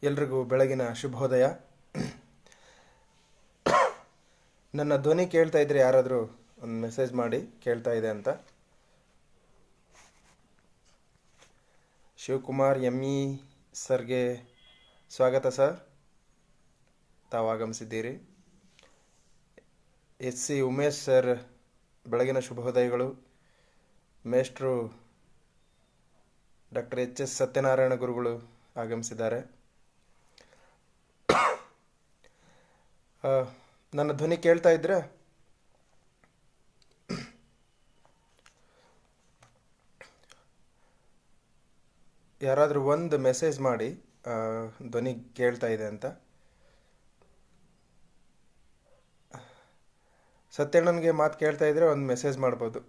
ಎಲ್ರಿಗೂ ಬೆಳಗಿನ ಶುಭೋದಯ. ನನ್ನ ಧ್ವನಿ ಕೇಳ್ತಾ ಇದ್ರೆ ಯಾರಾದರೂ ಒಂದು ಮೆಸೇಜ್ ಮಾಡಿ ಕೇಳ್ತಾ ಇದೆ ಅಂತ. ಶಿವಕುಮಾರ್ ಎಂ.ಇ. ಸರ್ಗೆ ಸ್ವಾಗತ ಸರ್, ತಾವು ಆಗಮಿಸಿದ್ದೀರಿ. ಎಸ್.ಸಿ. ಉಮೇಶ್ ಸರ್ ಬೆಳಗಿನ ಶುಭೋದಯಗಳು. ಮೇಷ್ಟ್ರು ಡಾಕ್ಟರ್ ಎಚ್.ಎಸ್. ಸತ್ಯನಾರಾಯಣ ಗುರುಗಳು ಆಗಮಿಸಿದ್ದಾರೆ. ನನ್ನ ಧ್ವನಿ ಕೇಳ್ತಾ ಇದ್ರೆ ಯಾರಾದರೂ ಒಂದು ಮೆಸೇಜ್ ಮಾಡಿ ಧ್ವನಿ ಕೇಳ್ತಾ ಇದೆ ಅಂತ. ಸತ್ಯಣ್ಣನಿಗೆ ಮಾತು ಕೇಳ್ತಾ ಇದ್ರೆ ಒಂದು ಮೆಸೇಜ್ ಮಾಡ್ಬೋದು.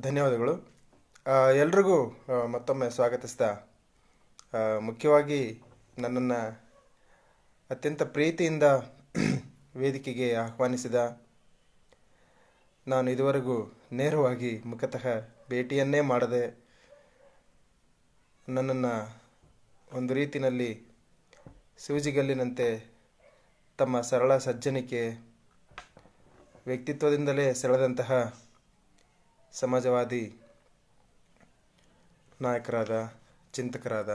ಧನ್ಯವಾದಗಳು. ಎಲ್ರಿಗೂ ಮತ್ತೊಮ್ಮೆ ಸ್ವಾಗತಿಸ್ತಾ, ಮುಖ್ಯವಾಗಿ ನನ್ನನ್ನು ಅತ್ಯಂತ ಪ್ರೀತಿಯಿಂದ ವೇದಿಕೆಗೆ ಆಹ್ವಾನಿಸಿದ, ನಾನು ಇದುವರೆಗೂ ನೇರವಾಗಿ ಮುಖತಃ ಭೇಟಿಯನ್ನೇ ಮಾಡದೆ ನನ್ನನ್ನು ಒಂದು ರೀತಿಯಲ್ಲಿ ಸೂಜಿಗಲ್ಲಿನಂತೆ ತಮ್ಮ ಸರಳ ಸಜ್ಜನಿಕೆ ವ್ಯಕ್ತಿತ್ವದಿಂದಲೇ ಸೆಳೆದಂತಹ ಸಮಾಜವಾದಿ ನಾಯಕರಾದ, ಚಿಂತಕರಾದ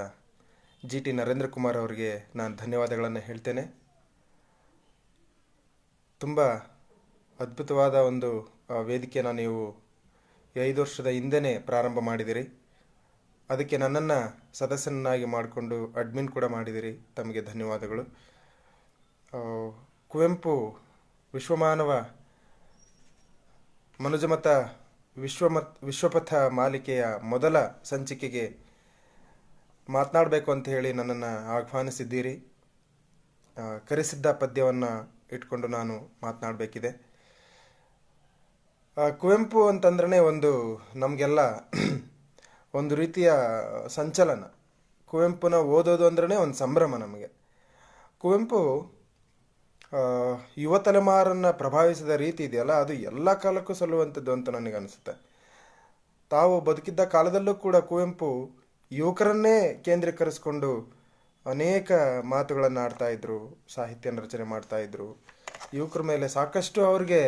ಜಿ.ಟಿ. ನರೇಂದ್ರ ಕುಮಾರ್ ಅವರಿಗೆ ನಾನು ಧನ್ಯವಾದಗಳನ್ನು ಹೇಳ್ತೇನೆ. ತುಂಬ ಅದ್ಭುತವಾದ ಒಂದು ವೇದಿಕೆಯನ್ನು ನೀವು 5 ವರ್ಷದ ಹಿಂದೆಯೇ ಪ್ರಾರಂಭ ಮಾಡಿದಿರಿ. ಅದಕ್ಕೆ ನನ್ನನ್ನು ಸದಸ್ಯನನ್ನಾಗಿ ಮಾಡಿಕೊಂಡು ಅಡ್ಮಿನ್ ಕೂಡ ಮಾಡಿದಿರಿ. ತಮಗೆ ಧನ್ಯವಾದಗಳು. ಕುವೆಂಪು ವಿಶ್ವಮಾನವ ಮನುಜಮತ ವಿಶ್ವಪಥ ಮಾಲಿಕೆಯ ಮೊದಲ ಸಂಚಿಕೆಗೆ ಮಾತನಾಡಬೇಕು ಅಂತ ಹೇಳಿ ನನ್ನನ್ನು ಆಹ್ವಾನಿಸಿದ್ದೀರಿ. ಕರೆಸಿದ್ದ ಪದ್ಯವನ್ನು ಇಟ್ಕೊಂಡು ನಾನು ಮಾತನಾಡಬೇಕಿದೆ. ಕುವೆಂಪು ಅಂತಂದ್ರೆ ಒಂದು ನಮಗೆಲ್ಲ ಒಂದು ರೀತಿಯ ಸಂಚಲನ. ಕುವೆಂಪುನ ಓದೋದು ಅಂದ್ರೆ ಒಂದು ಸಂಭ್ರಮ ನಮಗೆ. ಕುವೆಂಪು ಯುವ ತಲೆಮಾರನ್ನು ಪ್ರಭಾವಿಸಿದ ರೀತಿ ಇದೆಯಲ್ಲ, ಅದು ಎಲ್ಲ ಕಾಲಕ್ಕೂ ಸಲ್ಲುವಂಥದ್ದು ಅಂತ ನನಗನ್ನಿಸುತ್ತೆ. ತಾವು ಬದುಕಿದ್ದ ಕಾಲದಲ್ಲೂ ಕೂಡ ಕುವೆಂಪು ಯುವಕರನ್ನೇ ಕೇಂದ್ರೀಕರಿಸಿಕೊಂಡು ಅನೇಕ ಮಾತುಗಳನ್ನು ಆಡ್ತಾಯಿದ್ರು, ಸಾಹಿತ್ಯ ರಚನೆ ಮಾಡ್ತಾಯಿದ್ರು. ಯುವಕರ ಮೇಲೆ ಸಾಕಷ್ಟು ಅವ್ರಿಗೆ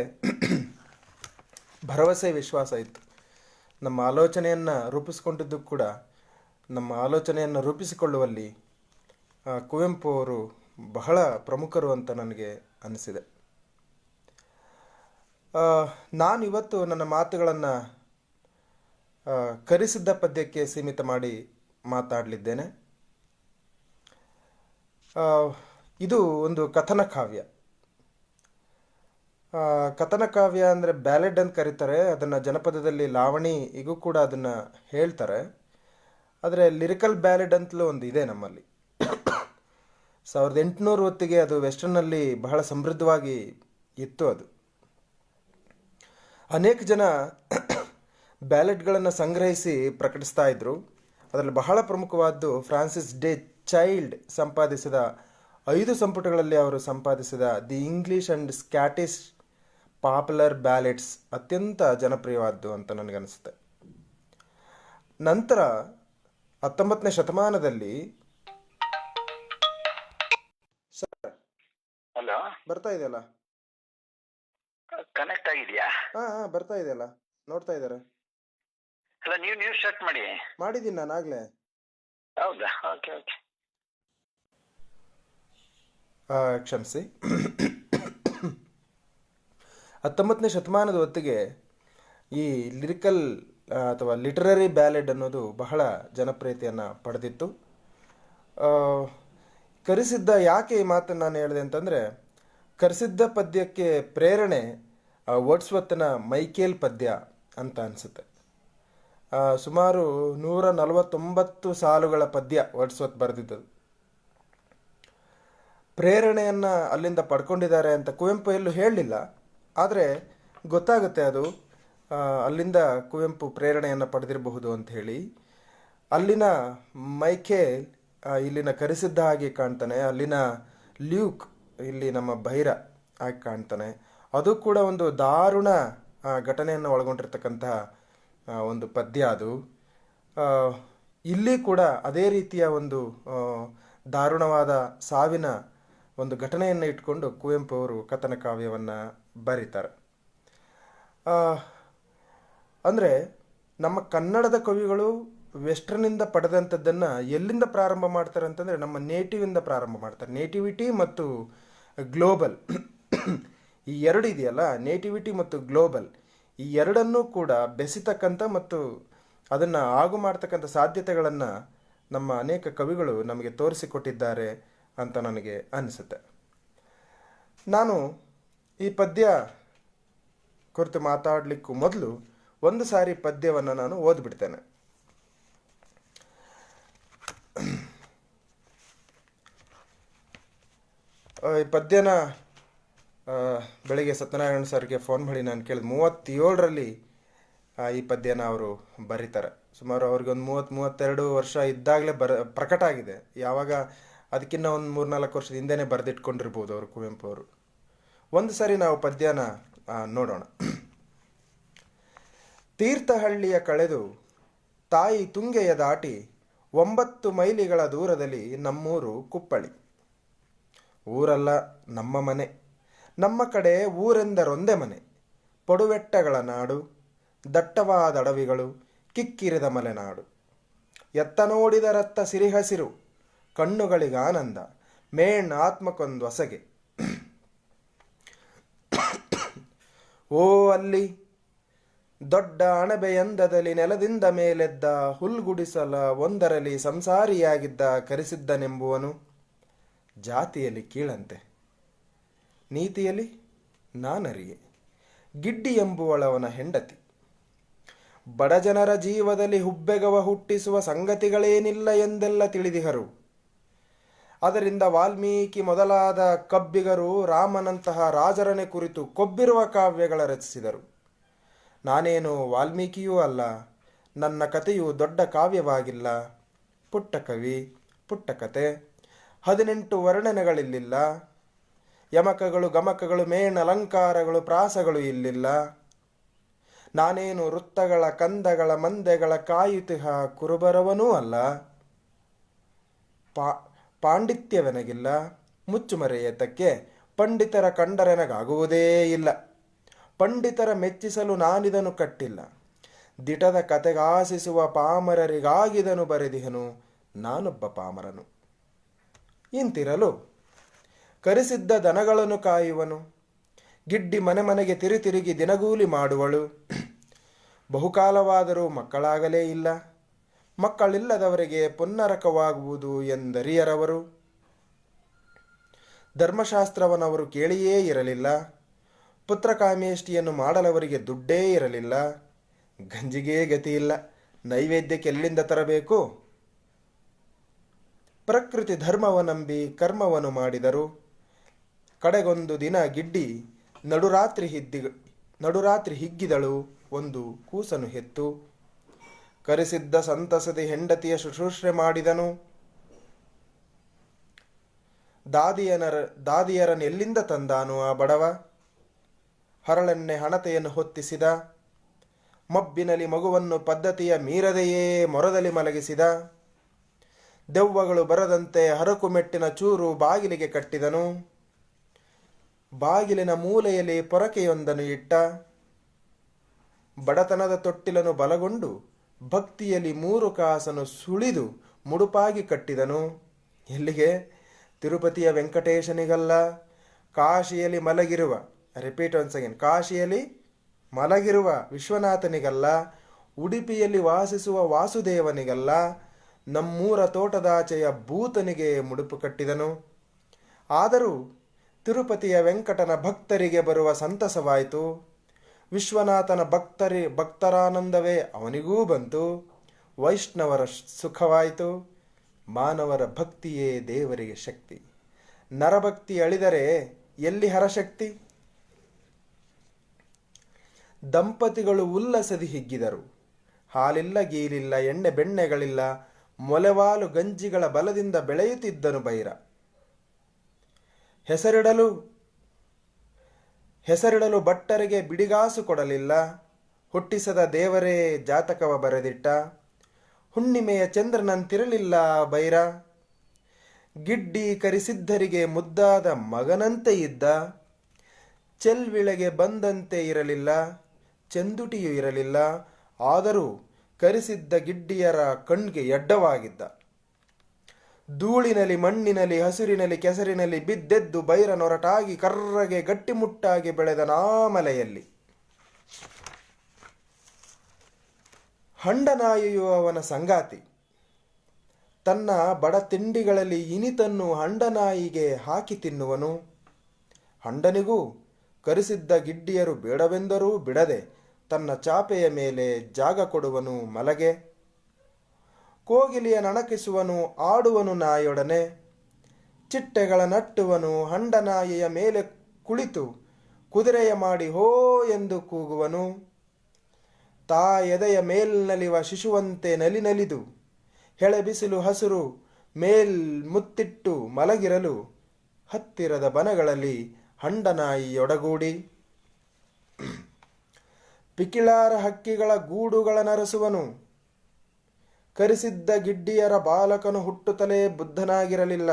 ಭರವಸೆ, ವಿಶ್ವಾಸ ಇತ್ತು. ನಮ್ಮ ಆಲೋಚನೆಯನ್ನು ರೂಪಿಸಿಕೊಂಡಿದ್ದು ಕೂಡ, ನಮ್ಮ ಆಲೋಚನೆಯನ್ನು ರೂಪಿಸಿಕೊಳ್ಳುವಲ್ಲಿ ಕುವೆಂಪು ಅವರು ಬಹಳ ಪ್ರಮುಖರು ಅಂತ ನನಗೆ ಅನಿಸಿದೆ. ನಾನು ಇವತ್ತು ನನ್ನ ಮಾತುಗಳನ್ನು ಕರೆಸಿದ್ದ ಪದ್ಯಕ್ಕೆ ಸೀಮಿತ ಮಾಡಿ ಮಾತಾಡಲಿದ್ದೇನೆ. ಇದು ಒಂದು ಕಥನ ಕಾವ್ಯ. ಕಥನ ಕಾವ್ಯ ಅಂದರೆ ಬ್ಯಾಲೆಡ್ ಅಂತ ಕರೀತಾರೆ. ಅದನ್ನು ಜನಪದದಲ್ಲಿ ಲಾವಣಿ ಈಗೂ ಕೂಡ ಅದನ್ನು ಹೇಳ್ತಾರೆ. ಆದರೆ ಲಿರಿಕಲ್ ಬ್ಯಾಲೆಡ್ ಅಂತಲೂ ಒಂದು ಇದೆ ನಮ್ಮಲ್ಲಿ. 1800 ಹೊತ್ತಿಗೆ ಅದು ವೆಸ್ಟರ್ನಲ್ಲಿ ಬಹಳ ಸಮೃದ್ಧವಾಗಿ ಇತ್ತು. ಅದು ಅನೇಕ ಜನ ಬ್ಯಾಲೆಡ್ಗಳನ್ನು ಸಂಗ್ರಹಿಸಿ ಪ್ರಕಟಿಸ್ತಾ ಇದ್ರು. ಅದರಲ್ಲಿ ಬಹಳ ಪ್ರಮುಖವಾದ್ದು ಫ್ರಾನ್ಸಿಸ್ ಡೆ ಚೈಲ್ಡ್ ಸಂಪಾದಿಸಿದ 5 ಸಂಪುಟಗಳಲ್ಲಿ ಅವರು ಸಂಪಾದಿಸಿದ the English and Scottish popular ballads ಅತ್ಯಂತ ಜನಪ್ರಿಯವಾದ್ದು ಅಂತ ನನಗನ್ನಿಸುತ್ತೆ. ನಂತರ 19ನೇ ಶತಮಾನದಲ್ಲಿ ಹಲೋ, ಬರ್ತಾ ಇದೆಯಲ್ಲ? ಕನೆಕ್ಟ್ ಆಗಿದೆಯಾ? ಬರ್ತಾ ಇದೆಯಲ್ಲ, ನೋಡ್ತಾ ಇದ್ದಾರೆ. ಅಲ್ಲ, ನೀವು ಸ್ಟಾರ್ಟ್ ಮಾಡಿದ್ದೀನಿ ನಾನು ಆಗ್ಲೇ. ಹೌದಾ? ಓಕೆ. ಕ್ಷಮಿಸಿ. 19ನೇ ಶತಮಾನದ ಹೊತ್ತಿಗೆ ಈ ಲಿರಿಕಲ್ ಅಥವಾ ಲಿಟರರಿ ಬ್ಯಾಲೆಡ್ ಅನ್ನೋದು ಬಹಳ ಜನಪ್ರಿಯತೆಯನ್ನು ಪಡೆದಿತ್ತು. ಕರೆಸಿದ್ದ ಯಾಕೆ ಈ ಮಾತನ್ನು ನಾನು ಹೇಳಿದೆ ಅಂತಂದರೆ, ಕರೆಸಿದ್ದ ಪದ್ಯಕ್ಕೆ ಪ್ರೇರಣೆ ವರ್ಡ್ಸ್ವರ್ತನ ಮೈಕೇಲ್ ಪದ್ಯ ಅಂತ ಅನಿಸುತ್ತೆ. ಸುಮಾರು 149 ಸಾಲುಗಳ ಪದ್ಯ ವರ್ಡ್ಸ್ವರ್ತ್ ಬರೆದಿದ್ದದು. ಪ್ರೇರಣೆಯನ್ನು ಅಲ್ಲಿಂದ ಪಡ್ಕೊಂಡಿದ್ದಾರೆ ಅಂತ ಕುವೆಂಪು ಎಲ್ಲೂ ಹೇಳಲಿಲ್ಲ, ಆದರೆ ಗೊತ್ತಾಗುತ್ತೆ ಅದು ಅಲ್ಲಿಂದ ಕುವೆಂಪು ಪ್ರೇರಣೆಯನ್ನು ಪಡೆದಿರಬಹುದು ಅಂತ ಹೇಳಿ. ಅಲ್ಲಿನ ಮೈಕೇಲ್ ಇಲ್ಲಿನ ಕರೆಸಿದ್ದ ಹಾಗೆ ಕಾಣ್ತಾನೆ, ಅಲ್ಲಿನ ಲ್ಯೂಕ್ ಇಲ್ಲಿ ನಮ್ಮ ಬೈರ ಆಗಿ ಕಾಣ್ತಾನೆ. ಅದು ಕೂಡ ಒಂದು ದಾರುಣ ಘಟನೆಯನ್ನು ಒಳಗೊಂಡಿರ್ತಕ್ಕಂತಹ ಒಂದು ಪದ್ಯ ಅದು. ಆ, ಇಲ್ಲಿ ಕೂಡ ಅದೇ ರೀತಿಯ ಒಂದು ದಾರುಣವಾದ ಸಾವಿನ ಒಂದು ಘಟನೆಯನ್ನು ಇಟ್ಕೊಂಡು ಕುವೆಂಪು ಅವರು ಕಥನ ಕಾವ್ಯವನ್ನು ಬರೀತಾರೆ. ಅಂದರೆ ನಮ್ಮ ಕನ್ನಡದ ಕವಿಗಳು ವೆಸ್ಟರ್ನಿಂದ ಪಡೆದಂಥದ್ದನ್ನು ಎಲ್ಲಿಂದ ಪ್ರಾರಂಭ ಮಾಡ್ತಾರೆ ಅಂತಂದರೆ ನಮ್ಮ ನೇಟಿವಿಂದ ಪ್ರಾರಂಭ ಮಾಡ್ತಾರೆ. ನೇಟಿವಿಟಿ ಮತ್ತು ಗ್ಲೋಬಲ್ ಈ ಎರಡು ಇದೆಯಲ್ಲ, ನೇಟಿವಿಟಿ ಮತ್ತು ಗ್ಲೋಬಲ್, ಈ ಎರಡನ್ನೂ ಕೂಡ ಬೆಸಿತಕ್ಕಂಥ ಮತ್ತು ಅದನ್ನು ಆಗು ಮಾಡ್ತಕ್ಕಂಥ ಸಾಧ್ಯತೆಗಳನ್ನು ನಮ್ಮ ಅನೇಕ ಕವಿಗಳು ನಮಗೆ ತೋರಿಸಿಕೊಟ್ಟಿದ್ದಾರೆ ಅಂತ ನನಗೆ ಅನಿಸುತ್ತೆ. ನಾನು ಈ ಪದ್ಯ ಕುರಿತು ಮಾತಾಡಲಿಕ್ಕೂ ಮೊದಲು ಒಂದು ಸಾರಿ ಪದ್ಯವನ್ನು ನಾನು ಓದ್ಬಿಡ್ತೇನೆ. ಈ ಪದ್ಯನ ಬೆಳಿಗ್ಗೆ ಸತ್ಯನಾರಾಯಣ ಸರ್ಗೆ ಫೋನ್ ಮಾಡಿ ನಾನು ಕೇಳಿದೆ. 37ರಲ್ಲಿ ಈ ಪದ್ಯನ ಅವರು ಬರೀತಾರೆ. ಸುಮಾರು ಅವ್ರಿಗೊಂದು 32 ವರ್ಷ ಇದ್ದಾಗಲೇ ಪ್ರಕಟ ಆಗಿದೆ. ಯಾವಾಗ ಅದಕ್ಕಿಂತ ಒಂದು 3-4 ವರ್ಷದ ಹಿಂದೆನೇ ಬರೆದಿಟ್ಕೊಂಡಿರ್ಬೋದು ಅವರು, ಕುವೆಂಪು ಅವರು. ಒಂದು ಸಾರಿ ನಾವು ಪದ್ಯನ ನೋಡೋಣ. ತೀರ್ಥಹಳ್ಳಿಯ ಕಳೆದು ತಾಯಿ ತುಂಗೆಯ ದಾಟಿ 9 ಮೈಲಿಗಳ ದೂರದಲ್ಲಿ ನಮ್ಮೂರು ಕುಪ್ಪಳಿ. ಊರಲ್ಲ, ನಮ್ಮ ಮನೆ. ನಮ್ಮ ಕಡೆ ಊರೆಂದರೊಂದೇ ಮನೆ. ಪಡುವೆಟ್ಟಗಳ ನಾಡು, ದಟ್ಟವಾದ ಅಡವಿಗಳು, ಕಿಕ್ಕಿರಿದ ಮಲೆನಾಡು. ಎತ್ತ ನೋಡಿದರತ್ತ ಸಿರಿಹಸಿರು, ಕಣ್ಣುಗಳಿಗಾನಂದ, ಮೇಣ್ ಆತ್ಮಕ್ಕೊಂದು ಹೊಸಗೆ. ಓ ಅಲ್ಲಿ ದೊಡ್ಡ ಅಣಬೆಯಂದದಲ್ಲಿ ನೆಲದಿಂದ ಮೇಲೆದ್ದ ಹುಲ್ಗುಡಿಸಲ ಒಂದರಲ್ಲಿ ಸಂಸಾರಿಯಾಗಿದ್ದ ಕರೆಸಿದ್ದನೆಂಬುವನು. ಜಾತಿಯಲ್ಲಿ ಕೀಳಂತೆ, ನೀತಿಯಲ್ಲಿ ನಾನರಿಯೆ. ಗಿಡ್ಡಿ ಎಂಬುವಳವನ ಹೆಂಡತಿ. ಬಡಜನರ ಜೀವದಲ್ಲಿ ಹುಬ್ಬೆಗವ ಹುಟ್ಟಿಸುವ ಸಂಗತಿಗಳೇನಿಲ್ಲ ಎಂದೆಲ್ಲ ತಿಳಿದಿಹರು. ಅದರಿಂದ ವಾಲ್ಮೀಕಿ ಮೊದಲಾದ ಕಬ್ಬಿಗರು ರಾಮನಂತಹ ರಾಜರನೆ ಕುರಿತು ಕೊಬ್ಬಿರುವ ಕಾವ್ಯಗಳ ರಚಿಸಿದರು. ನಾನೇನು ವಾಲ್ಮೀಕಿಯೂ ಅಲ್ಲ, ನನ್ನ ಕಥೆಯು ದೊಡ್ಡ ಕಾವ್ಯವಾಗಿಲ್ಲ. ಪುಟ್ಟ ಕವಿ, ಪುಟ್ಟ ಕತೆ, 18 ವರ್ಣನೆಗಳಿಲ್ಲಿಲ್ಲ. ಯಮಕಗಳು, ಗಮಕಗಳು, ಮೇಣ ಅಲಂಕಾರಗಳು, ಪ್ರಾಸಗಳು ಇಲ್ಲಿಲ್ಲ. ನಾನೇನು ವೃತ್ತಗಳ, ಕಂದಗಳ, ಮಂದೆಗಳ ಕಾಯುತಿಹ ಕುರುಬರವನೂ ಅಲ್ಲ. ಪಾಂಡಿತ್ಯವೆನಗಿಲ್ಲ, ಮುಚ್ಚುಮರೆಯೇತಕ್ಕೆ ಪಂಡಿತರ ಕಂಡರೆನಗಾಗುವುದೇ ಇಲ್ಲ. ಪಂಡಿತರ ಮೆಚ್ಚಿಸಲು ನಾನಿದನು ಕಟ್ಟಿಲ್ಲ. ದಿಟದ ಕತೆಗಾಸಿಸುವ ಪಾಮರರಿಗಾಗಿದನು ಬರೆದಿಹನು, ನಾನೊಬ್ಬ ಪಾಮರನು. ಇಂತಿರಲು ಕರೆಸಿದ್ದ ದನಗಳನ್ನು ಕಾಯುವನು. ಗಿಡ್ಡಿ ಮನೆ ಮನೆಗೆ ತಿರುಗಿ ದಿನಗೂಲಿ ಮಾಡುವಳು. ಬಹುಕಾಲವಾದರೂ ಮಕ್ಕಳಾಗಲೇ ಇಲ್ಲ. ಮಕ್ಕಳಿಲ್ಲದವರಿಗೆ ಪುನ್ನರಕವಾಗುವುದು ಎಂದರಿಯರವರು. ಧರ್ಮಶಾಸ್ತ್ರವನ್ನವರು ಕೇಳಿಯೇ ಇರಲಿಲ್ಲ. ಪುತ್ರಕಾಮೇಷ್ಟಿಯನ್ನು ಮಾಡಲವರಿಗೆ ದುಡ್ಡೇ ಇರಲಿಲ್ಲ. ಗಂಜಿಗೇ ಗತಿಯಿಲ್ಲ, ನೈವೇದ್ಯಕ್ಕೆ ಎಲ್ಲಿಂದ ತರಬೇಕು? ಪ್ರಕೃತಿ ಧರ್ಮವನಂಬಿ ಕರ್ಮವನ್ನು ಮಾಡಿದರು. ಕಡೆಗೊಂದು ದಿನ ಗಿಡ್ಡಿ ನಡುರಾತ್ರಿ ಹಿಗ್ಗಿದಳು. ಒಂದು ಕೂಸನು ಹೆತ್ತು. ಕರೆಸಿದ್ದ ಸಂತಸದಿ ಹೆಂಡತಿಯ ಶುಶ್ರೂಷೆ ಮಾಡಿದನು. ದಾದಿಯರನ್ನು ಎಲ್ಲಿಂದ ತಂದಾನು ಆ ಬಡವ? ಹರಳೆಣ್ಣೆ ಹಣತೆಯನ್ನು ಹೊತ್ತಿಸಿದ. ಮಬ್ಬಿನಲ್ಲಿ ಮಗುವನ್ನು ಪದ್ಧತಿಯ ಮೀರದೆಯೇ ಮೊರದಲ್ಲಿ ಮಲಗಿಸಿದ. ದೆವ್ವಗಳು ಬರದಂತೆ ಹರಕು ಮೆಟ್ಟಿನ ಚೂರು ಬಾಗಿಲಿಗೆ ಕಟ್ಟಿದನು. ಬಾಗಿಲಿನ ಮೂಲೆಯಲ್ಲಿ ಪೊರಕೆಯೊಂದನ್ನು ಇಟ್ಟ. ಬಡತನದ ತೊಟ್ಟಿಲನ್ನು ಬಲಗೊಂಡು ಭಕ್ತಿಯಲ್ಲಿ 3 ಕಾಸನ್ನು ಸುಳಿದು ಮುಡುಪಾಗಿ ಕಟ್ಟಿದನು. ಎಲ್ಲಿಗೆ? ತಿರುಪತಿಯ ವೆಂಕಟೇಶನಿಗಲ್ಲ, ಕಾಶಿಯಲ್ಲಿ ಮಲಗಿರುವ, ರಿಪೀಟ್ ಒನ್ಸ್ ಅಗೇನ್, ಕಾಶಿಯಲ್ಲಿ ಮಲಗಿರುವ ವಿಶ್ವನಾಥನಿಗಲ್ಲ, ಉಡುಪಿಯಲ್ಲಿ ವಾಸಿಸುವ ವಾಸುದೇವನಿಗಲ್ಲ, ನಮ್ಮೂರ ತೋಟದಾಚೆಯ ಭೂತನಿಗೆ ಮುಡುಪು ಕಟ್ಟಿದನು. ಆದರೂ ತಿರುಪತಿಯ ವೆಂಕಟನ ಭಕ್ತರಿಗೆ ಬರುವ ಸಂತಸವಾಯಿತು. ವಿಶ್ವನಾಥನ ಭಕ್ತರಾನಂದವೇ ಅವನಿಗೂ ಬಂತು. ವೈಷ್ಣವರ ಸುಖವಾಯಿತು. ಮಾನವರ ಭಕ್ತಿಯೇ ದೇವರಿಗೆ ಶಕ್ತಿ. ನರಭಕ್ತಿ ಅಳಿದರೆ ಎಲ್ಲಿ ಹರಶಕ್ತಿ? ದಂಪತಿಗಳು ಉಲ್ಲಸದಿ ಹಿಗ್ಗಿದರು. ಹಾಲಿಲ್ಲ, ಗೀಲಿಲ್ಲ, ಎಣ್ಣೆ ಬೆಣ್ಣೆಗಳಿಲ್ಲ. ಮೊಲೆವಾಲು ಗಂಜಿಗಳ ಬಲದಿಂದ ಬೆಳೆಯುತ್ತಿದ್ದನು ಬೈರ. ಹೆಸರಿಡಲು ಭಟ್ಟರಿಗೆ ಬಿಡಿಗಾಸು ಕೊಡಲಿಲ್ಲ. ಹುಟ್ಟಿಸದ ದೇವರೇ ಜಾತಕವ ಬರೆದಿಟ್ಟ. ಹುಣ್ಣಿಮೆಯ ಚಂದ್ರನಂತಿರಲಿಲ್ಲ ಬೈರ. ಗಿಡ್ಡಿ ಕರಿಸಿದ್ಧರಿಗೆ ಮುದ್ದಾದ ಮಗನಂತೆ ಇದ್ದ. ಚೆಲ್ವಿಳೆಗೆ ಬಂದಂತೆ ಇರಲಿಲ್ಲ, ಚೆಂದುಟಿಯೂ ಇರಲಿಲ್ಲ. ಆದರೂ ಕರಿಸಿದ್ದ ಗಿಡ್ಡಿಯರ ಕಣ್ಗೆ ಎಡ್ಡವಾಗಿದ್ದ. ಧೂಳಿನಲ್ಲಿ, ಮಣ್ಣಿನಲ್ಲಿ, ಹಸುರಿನಲ್ಲಿ, ಕೆಸರಿನಲ್ಲಿ ಬಿದ್ದೆದ್ದು ಬೈರನೊರಟಾಗಿ ಕರ್ರಗೆ ಗಟ್ಟಿಮುಟ್ಟಾಗಿ ಬೆಳೆದ ನಾಮಲೆಯಲ್ಲಿ. ಹಂಡನಾಯಿಯು ಅವನ ಸಂಗಾತಿ. ತನ್ನ ಬಡ ತಿಂಡಿಗಳಲ್ಲಿ ಇನಿತನ್ನು ಹಂಡನಾಯಿಗೆ ಹಾಕಿ ತಿನ್ನುವನು. ಹಂಡನಿಗೂ ಕರಿಸಿದ್ದ ಗಿಡ್ಡಿಯರು ಬೇಡವೆಂದರೂ ಬಿಡದೆ ತನ್ನ ಚಾಪೆಯ ಮೇಲೆ ಜಾಗ ಕೊಡುವನು ಮಲಗೆ. ಕೋಗಿಲಿಯ ನಣಕಿಸುವನು, ಆಡುವನು ನಾಯೊಡನೆ. ಚಿಟ್ಟೆಗಳ ನಟ್ಟುವನು, ಹಂಡನಾಯಿಯ ಮೇಲೆ ಕುಳಿತು ಕುದುರೆಯ ಮಾಡಿ ಹೋ ಎಂದು ಕೂಗುವನು. ತಾ ಎದೆಯ ಮೇಲ್ನಲಿವ ಶಿಶುವಂತೆ ನಲಿನಲಿದು ಹೆಳೆಬಿಸಿಲು ಹಸುರು ಮೇಲ್ ಮುತ್ತಿಟ್ಟು ಮಲಗಿರಲು ಹತ್ತಿರದ ಬನಗಳಲ್ಲಿ ಹಂಡನಾಯಿಯೊಡಗೂಡಿ ಪಿಕಿಳಾರ ಹಕ್ಕಿಗಳ ಗೂಡುಗಳ ನರಸುವನು. ಕರಿಸಿದ್ದ ಗಿಡ್ಡಿಯರ ಬಾಲಕನು ಹುಟ್ಟುತ್ತಲೇ ಬುದ್ಧನಾಗಿರಲಿಲ್ಲ.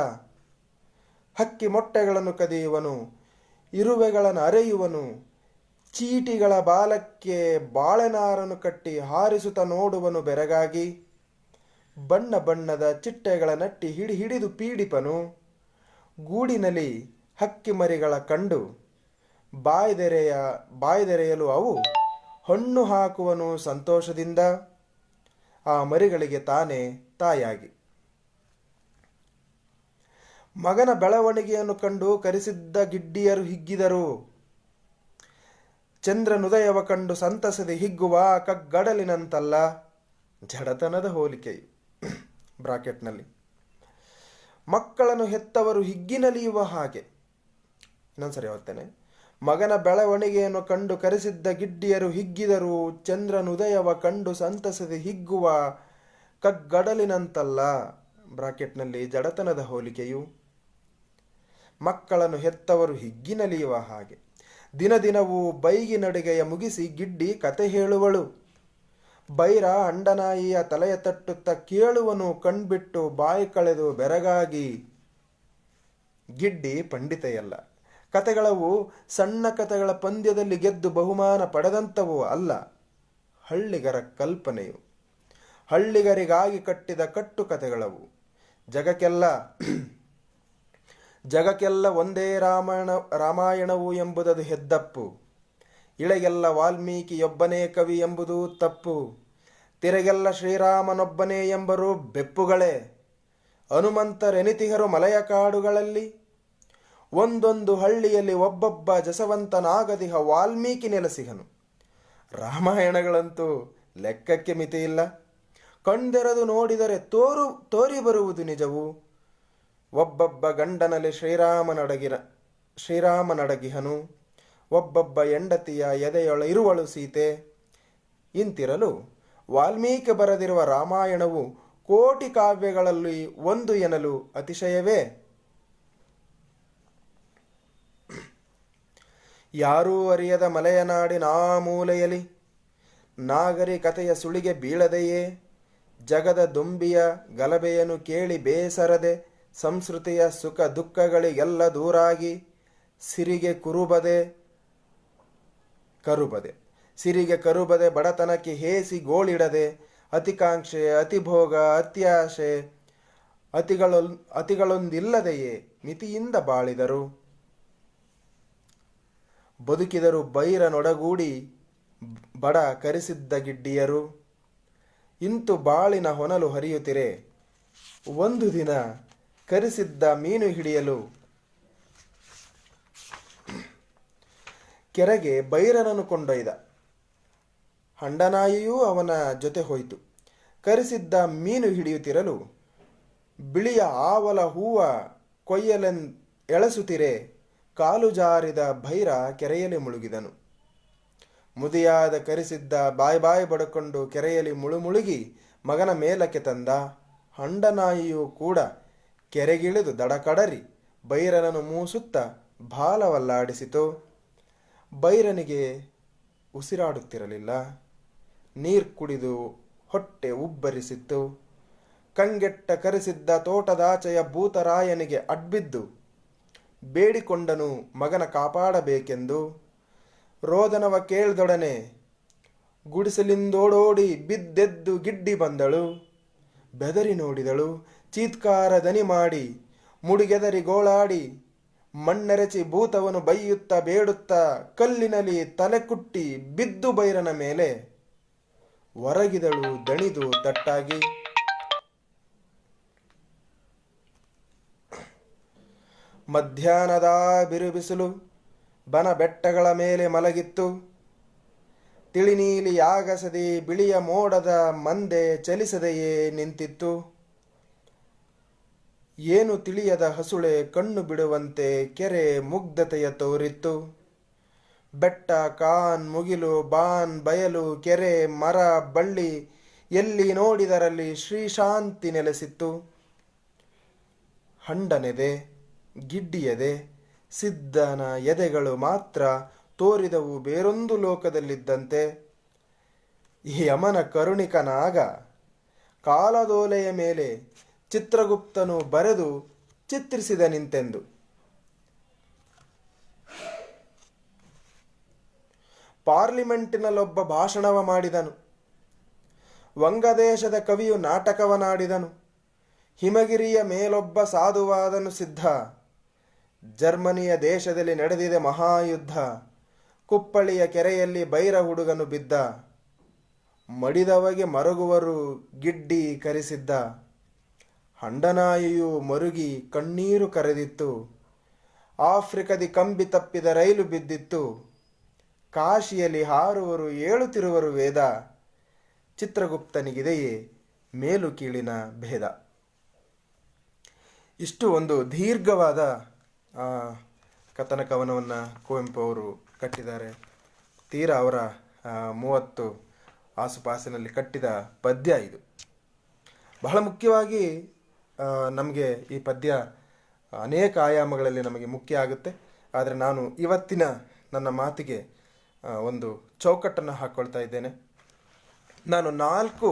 ಹಕ್ಕಿ ಮೊಟ್ಟೆಗಳನ್ನು ಕದಿಯುವನು, ಇರುವೆಗಳನ್ನು ಅರೆಯುವನು. ಚೀಟಿಗಳ ಬಾಲಕ್ಕೆ ಬಾಳೆನಾರನ್ನು ಕಟ್ಟಿ ಹಾರಿಸುತ್ತ ನೋಡುವನು ಬೆರಗಾಗಿ. ಬಣ್ಣ ಬಣ್ಣದ ಚಿಟ್ಟೆಗಳ ನಟ್ಟಿ ಹಿಡಿದು ಪೀಡಿಪನು. ಗೂಡಿನಲ್ಲಿ ಹಕ್ಕಿ ಮರಿಗಳ ಕಂಡು ಬಾಯ್ದೆರೆಯಲು ಅವು ಹಣ್ಣು ಹಾಕುವನು ಸಂತೋಷದಿಂದ, ಆ ಮರಿಗಳಿಗೆ ತಾನೇ ತಾಯಾಗಿ. ಮಗನ ಬೆಳವಣಿಗೆಯನ್ನು ಕಂಡು ಕರಿಸಿದ್ದ ಗಿಡ್ಡಿಯರು ಹಿಗ್ಗಿದರು. ಚಂದ್ರನುದಯವ ಕಂಡು ಸಂತಸದೆ ಹಿಗ್ಗುವ ಕಗ್ಗಡಲಿನಂತಲ್ಲ. ಜಡತನದ ಹೋಲಿಕೆಯು ಬ್ರಾಕೆಟ್ನಲ್ಲಿ. ಮಕ್ಕಳನ್ನು ಹೆತ್ತವರು ಹಿಗ್ಗಿನಲಿಯುವ ಹಾಗೆ. ಇನ್ನೊಂದ್ಸರಿ ಹೇಳ್ತೇನೆ. ಮಗನ ಬೆಳವಣಿಗೆಯನ್ನು ಕಂಡು ಕರೆಸಿದ್ದ ಗಿಡ್ಡಿಯರು ಹಿಗ್ಗಿದರು. ಚಂದ್ರನುದಯವ ಕಂಡು ಸಂತಸದೆ ಹಿಗ್ಗುವ ಕಗ್ಗಡಲಿನಂತಲ್ಲ. ಬ್ರಾಕೆಟ್ನಲ್ಲಿ ಜಡತನದ ಹೋಲಿಕೆಯು. ಮಕ್ಕಳನ್ನು ಹೆತ್ತವರು ಹಿಗ್ಗಿನಲಿಯುವ ಹಾಗೆ. ದಿನ ದಿನವೂ ಬೈಗಿನಡುಗೆಯ ಮುಗಿಸಿ ಗಿಡ್ಡಿ ಕತೆ ಹೇಳುವಳು. ಬೈರ ಅಂಡನಾಯಿಯ ತಲೆಯ ತಟ್ಟುತ್ತ ಕೇಳುವನು ಕಣ್ಬಿಟ್ಟು ಬಾಯಿ ಕಳೆದು ಬೆರಗಾಗಿ. ಗಿಡ್ಡಿ ಪಂಡಿತೆಯಲ್ಲ. ಕತೆಗಳವು ಸಣ್ಣ ಕತೆಗಳ ಪಂದ್ಯದಲ್ಲಿ ಗೆದ್ದು ಬಹುಮಾನ ಪಡೆದಂಥವು ಅಲ್ಲ. ಹಳ್ಳಿಗರ ಕಲ್ಪನೆಯು. ಹಳ್ಳಿಗರಿಗಾಗಿ ಕಟ್ಟಿದ ಕಟ್ಟುಕತೆಗಳವು. ಜಗಕ್ಕೆಲ್ಲ ಒಂದೇ ರಾಮಾಯಣವು ಎಂಬುದದು ಹೆದ್ದಪ್ಪು. ಇಳೆಗೆಲ್ಲ ವಾಲ್ಮೀಕಿಯೊಬ್ಬನೇ ಕವಿ ಎಂಬುದು ತಪ್ಪು. ತಿರೆಗೆಲ್ಲ ಶ್ರೀರಾಮನೊಬ್ಬನೇ ಎಂಬರು ಬೆಪ್ಪುಗಳೇ. ಹನುಮಂತರೆನಿತಿಹರು ಮಲೆಯ ಕಾಡುಗಳಲ್ಲಿ. ಒಂದೊಂದು ಹಳ್ಳಿಯಲ್ಲಿ ಒಬ್ಬೊಬ್ಬ ಜಸವಂತನಾಗದಿಹ ವಾಲ್ಮೀಕಿ ನೆಲೆಸಿಹನು. ರಾಮಾಯಣಗಳಂತೂ ಲೆಕ್ಕಕ್ಕೆ ಮಿತಿಯಿಲ್ಲ. ಕಣ್ದೆರೆದು ನೋಡಿದರೆ ತೋರಿ ಬರುವುದು ನಿಜವು. ಒಬ್ಬೊಬ್ಬ ಗಂಡನಲ್ಲಿ ಶ್ರೀರಾಮನಡಗಿಹನು. ಒಬ್ಬೊಬ್ಬ ಹೆಂಡತಿಯ ಎದೆಯೊಳ ಇರುವಳು ಸೀತೆ. ಇಂತಿರಲು ವಾಲ್ಮೀಕಿ ಬರೆದಿರುವ ರಾಮಾಯಣವು ಕೋಟಿ ಕಾವ್ಯಗಳಲ್ಲಿ ಒಂದು ಎನ್ನಲು ಅತಿಶಯವೇ. ಯಾರೂ ಅರಿಯದ ಮಲೆಯನಾಡಿನ ಆ ಮೂಲೆಯಲ್ಲಿ ನಾಗರಿಕತೆಯ ಸುಳಿಗೆ ಬೀಳದೆಯೇ ಜಗದ ದೊಂಬಿಯ ಗಲಭೆಯನ್ನು ಕೇಳಿ ಬೇಸರದೆ ಸಂಸ್ಕೃತಿಯ ಸುಖ ದುಃಖಗಳಿಗೆಲ್ಲ ದೂರಾಗಿ ಸಿರಿಗೆ ಕರುಬದೆ ಬಡತನಕ್ಕೆ ಹೇಸಿ ಗೋಳಿಡದೆ ಅತಿಕಾಂಕ್ಷೆ, ಅತಿಭೋಗ, ಅತ್ಯಾಶೆ, ಅತಿಗಳೊಂದಿಲ್ಲದೆಯೇ ಮಿತಿಯಿಂದ ಬಾಳಿದರು. ಬದುಕಿದರು ಬೈರನೊಡಗೂಡಿ ಬಡ ಕರಿಸಿದ್ದ ಗಿಡ್ಡಿಯರು. ಇಂತು ಬಾಳಿನ ಹೊನಲು ಹರಿಯುತ್ತಿರೆ. ಒಂದು ದಿನ ಕರಿಸಿದ್ದ ಮೀನು ಹಿಡಿಯಲು ಕೆರೆಗೆ ಬೈರನನ್ನು ಕೊಂಡೊಯ್ದ. ಹಂಡನಾಯಿಯೂ ಅವನ ಜೊತೆ ಹೋಯಿತು. ಕರಿಸಿದ್ದ ಮೀನು ಹಿಡಿಯುತ್ತಿರಲು ಬಿಳಿಯ ಆವಲ ಹೂವ ಎಳೆಸುತ್ತಿರೆ ಕಾಲು ಜಾರಿದ ಬೈರ ಕೆರೆಯಲ್ಲಿ ಮುಳುಗಿದನು. ಮುದಿಯಾದ ಕರಿಸಿದ್ದ ಬಾಯಿ ಬಡಕೊಂಡು ಕೆರೆಯಲ್ಲಿ ಮುಳುಗಿ ಮಗನ ಮೇಲಕ್ಕೆ ತಂದ. ಹಂಡನಾಯಿಯೂ ಕೂಡ ಕೆರೆಗಿಳಿದು ದಡಕಡರಿ ಬೈರನನ್ನು ಮೂಸುತ್ತ ಬಾಲವಲ್ಲಾಡಿಸಿತು. ಬೈರನಿಗೆ ಉಸಿರಾಡುತ್ತಿರಲಿಲ್ಲ. ನೀರು ಕುಡಿದು ಹೊಟ್ಟೆ ಉಬ್ಬರಿಸಿತ್ತು. ಕಂಗೆಟ್ಟ ಕರೆಸಿದ್ದ ತೋಟದಾಚೆಯ ಭೂತರಾಯನಿಗೆ ಅಡ್ಬಿದ್ದು ಬೇಡಿಕೊಂಡನು ಮಗನ ಕಾಪಾಡಬೇಕೆಂದು. ರೋದನವ ಕೇಳ್ದೊಡನೆ ಗುಡಿಸಲಿಂದೋಡೋಡಿ ಬಿದ್ದೆದ್ದು ಗಿಡ್ಡಿ ಬಂದಳು. ಬೆದರಿ ನೋಡಿದಳು, ಚೀತ್ಕಾರ ದನಿ ಮಾಡಿ ಮುಡಿಗೆದರಿ ಗೋಳಾಡಿ ಮಣ್ಣೆರಚಿ ಭೂತವನು ಬೈಯುತ್ತಾ ಬೇಡುತ್ತಾ ಕಲ್ಲಿನಲ್ಲಿ ತಲೆ ಕುಟ್ಟಿ ಬಿದ್ದು ಬೈರನ ಮೇಲೆ ಒರಗಿದಳು ದಣಿದು ತಟ್ಟಾಗಿ. ಮಧ್ಯಾಹ್ನದ ಬಿರುಬಿಸಿಲು ಬನ ಬೆಟ್ಟಗಳ ಮೇಲೆ ಮಲಗಿತ್ತು. ತಿಳಿನೀಲಿ ಯಾಗಸದೆ ಬಿಳಿಯ ಮೋಡದ ಮಂದೆ ಚಲಿಸದೆಯೇ ನಿಂತಿತ್ತು. ಏನು ತಿಳಿಯದ ಹಸುಳೆ ಕಣ್ಣು ಬಿಡುವಂತೆ ಕೆರೆ ಮುಗ್ಧತೆಯ ತೋರಿತ್ತು. ಬೆಟ್ಟ, ಕಾನ್, ಮುಗಿಲು, ಬಾನ್, ಬಯಲು, ಕೆರೆ, ಮರ, ಬಳ್ಳಿ ಎಲ್ಲಿ ನೋಡಿದರಲ್ಲಿ ಶ್ರೀಶಾಂತಿ ನೆಲೆಸಿತ್ತು. ಹಂಡನೆದೆ, ಗಿಡ್ಡಿಯದೆ, ಸಿದ್ಧನ ಎದೆಗಳು ಮಾತ್ರ ತೋರಿದವು ಬೇರೊಂದು ಲೋಕದಲ್ಲಿದ್ದಂತೆ. ಯಮನ ಕರುಣಿಕನಾಗ ಕಾಲದೋಲೆಯ ಮೇಲೆ ಚಿತ್ರಗುಪ್ತನು ಬರೆದು ಚಿತ್ರಿಸಿದ ನಿಂತೆಂದು. ಪಾರ್ಲಿಮೆಂಟಿನಲ್ಲೊಬ್ಬ ಭಾಷಣವ ಮಾಡಿದನು. ವಂಗದೇಶದ ಕವಿಯು ನಾಟಕವನಾಡಿದನು. ಹಿಮಗಿರಿಯ ಮೇಲೊಬ್ಬ ಸಾಧುವಾದನು ಸಿದ್ಧ. ಜರ್ಮನಿಯ ದೇಶದಲ್ಲಿ ನಡೆದಿದೆ ಮಹಾಯುದ್ಧ. ಕುಪ್ಪಳಿಯ ಕೆರೆಯಲ್ಲಿ ಬೈರ ಹುಡುಗನು ಬಿದ್ದ. ಮಡಿದವಗೆ ಮರುಗುವರು ಗಿಡ್ಡಿ ಕರೆಸಿದ್ದ. ಹಂಡನಾಯಿಯು ಮರುಗಿ ಕಣ್ಣೀರು ಕರೆದಿತ್ತು. ಆಫ್ರಿಕದಿ ಕಂಬಿ ತಪ್ಪಿದ ರೈಲು ಬಿದ್ದಿತ್ತು. ಕಾಶಿಯಲ್ಲಿ ಹಾರುವರು ಏಳುತ್ತಿರುವರು ವೇದ. ಚಿತ್ರಗುಪ್ತನಿಗಿದೆಯೇ ಮೇಲು ಕೀಳಿನ ಭೇದ. ಇಷ್ಟು ಒಂದು ದೀರ್ಘವಾದ ಕಥನ ಕವನವನ್ನು ಕುವೆಂಪು ಅವರು ಕಟ್ಟಿದ್ದಾರೆ. ತೀರಾ ಅವರ 30 ಆಸುಪಾಸಿನಲ್ಲಿ ಕಟ್ಟಿದ ಪದ್ಯ ಇದು. ಬಹಳ ಮುಖ್ಯವಾಗಿ ನಮಗೆ ಈ ಪದ್ಯ ಅನೇಕ ಆಯಾಮಗಳಲ್ಲಿ ನಮಗೆ ಮುಖ್ಯ ಆಗುತ್ತೆ. ಆದರೆ ನಾನು ಇವತ್ತಿನ ನನ್ನ ಮಾತಿಗೆ ಒಂದು ಚೌಕಟ್ಟನ್ನು ಹಾಕ್ಕೊಳ್ತಾ ಇದ್ದೇನೆ. ನಾನು 4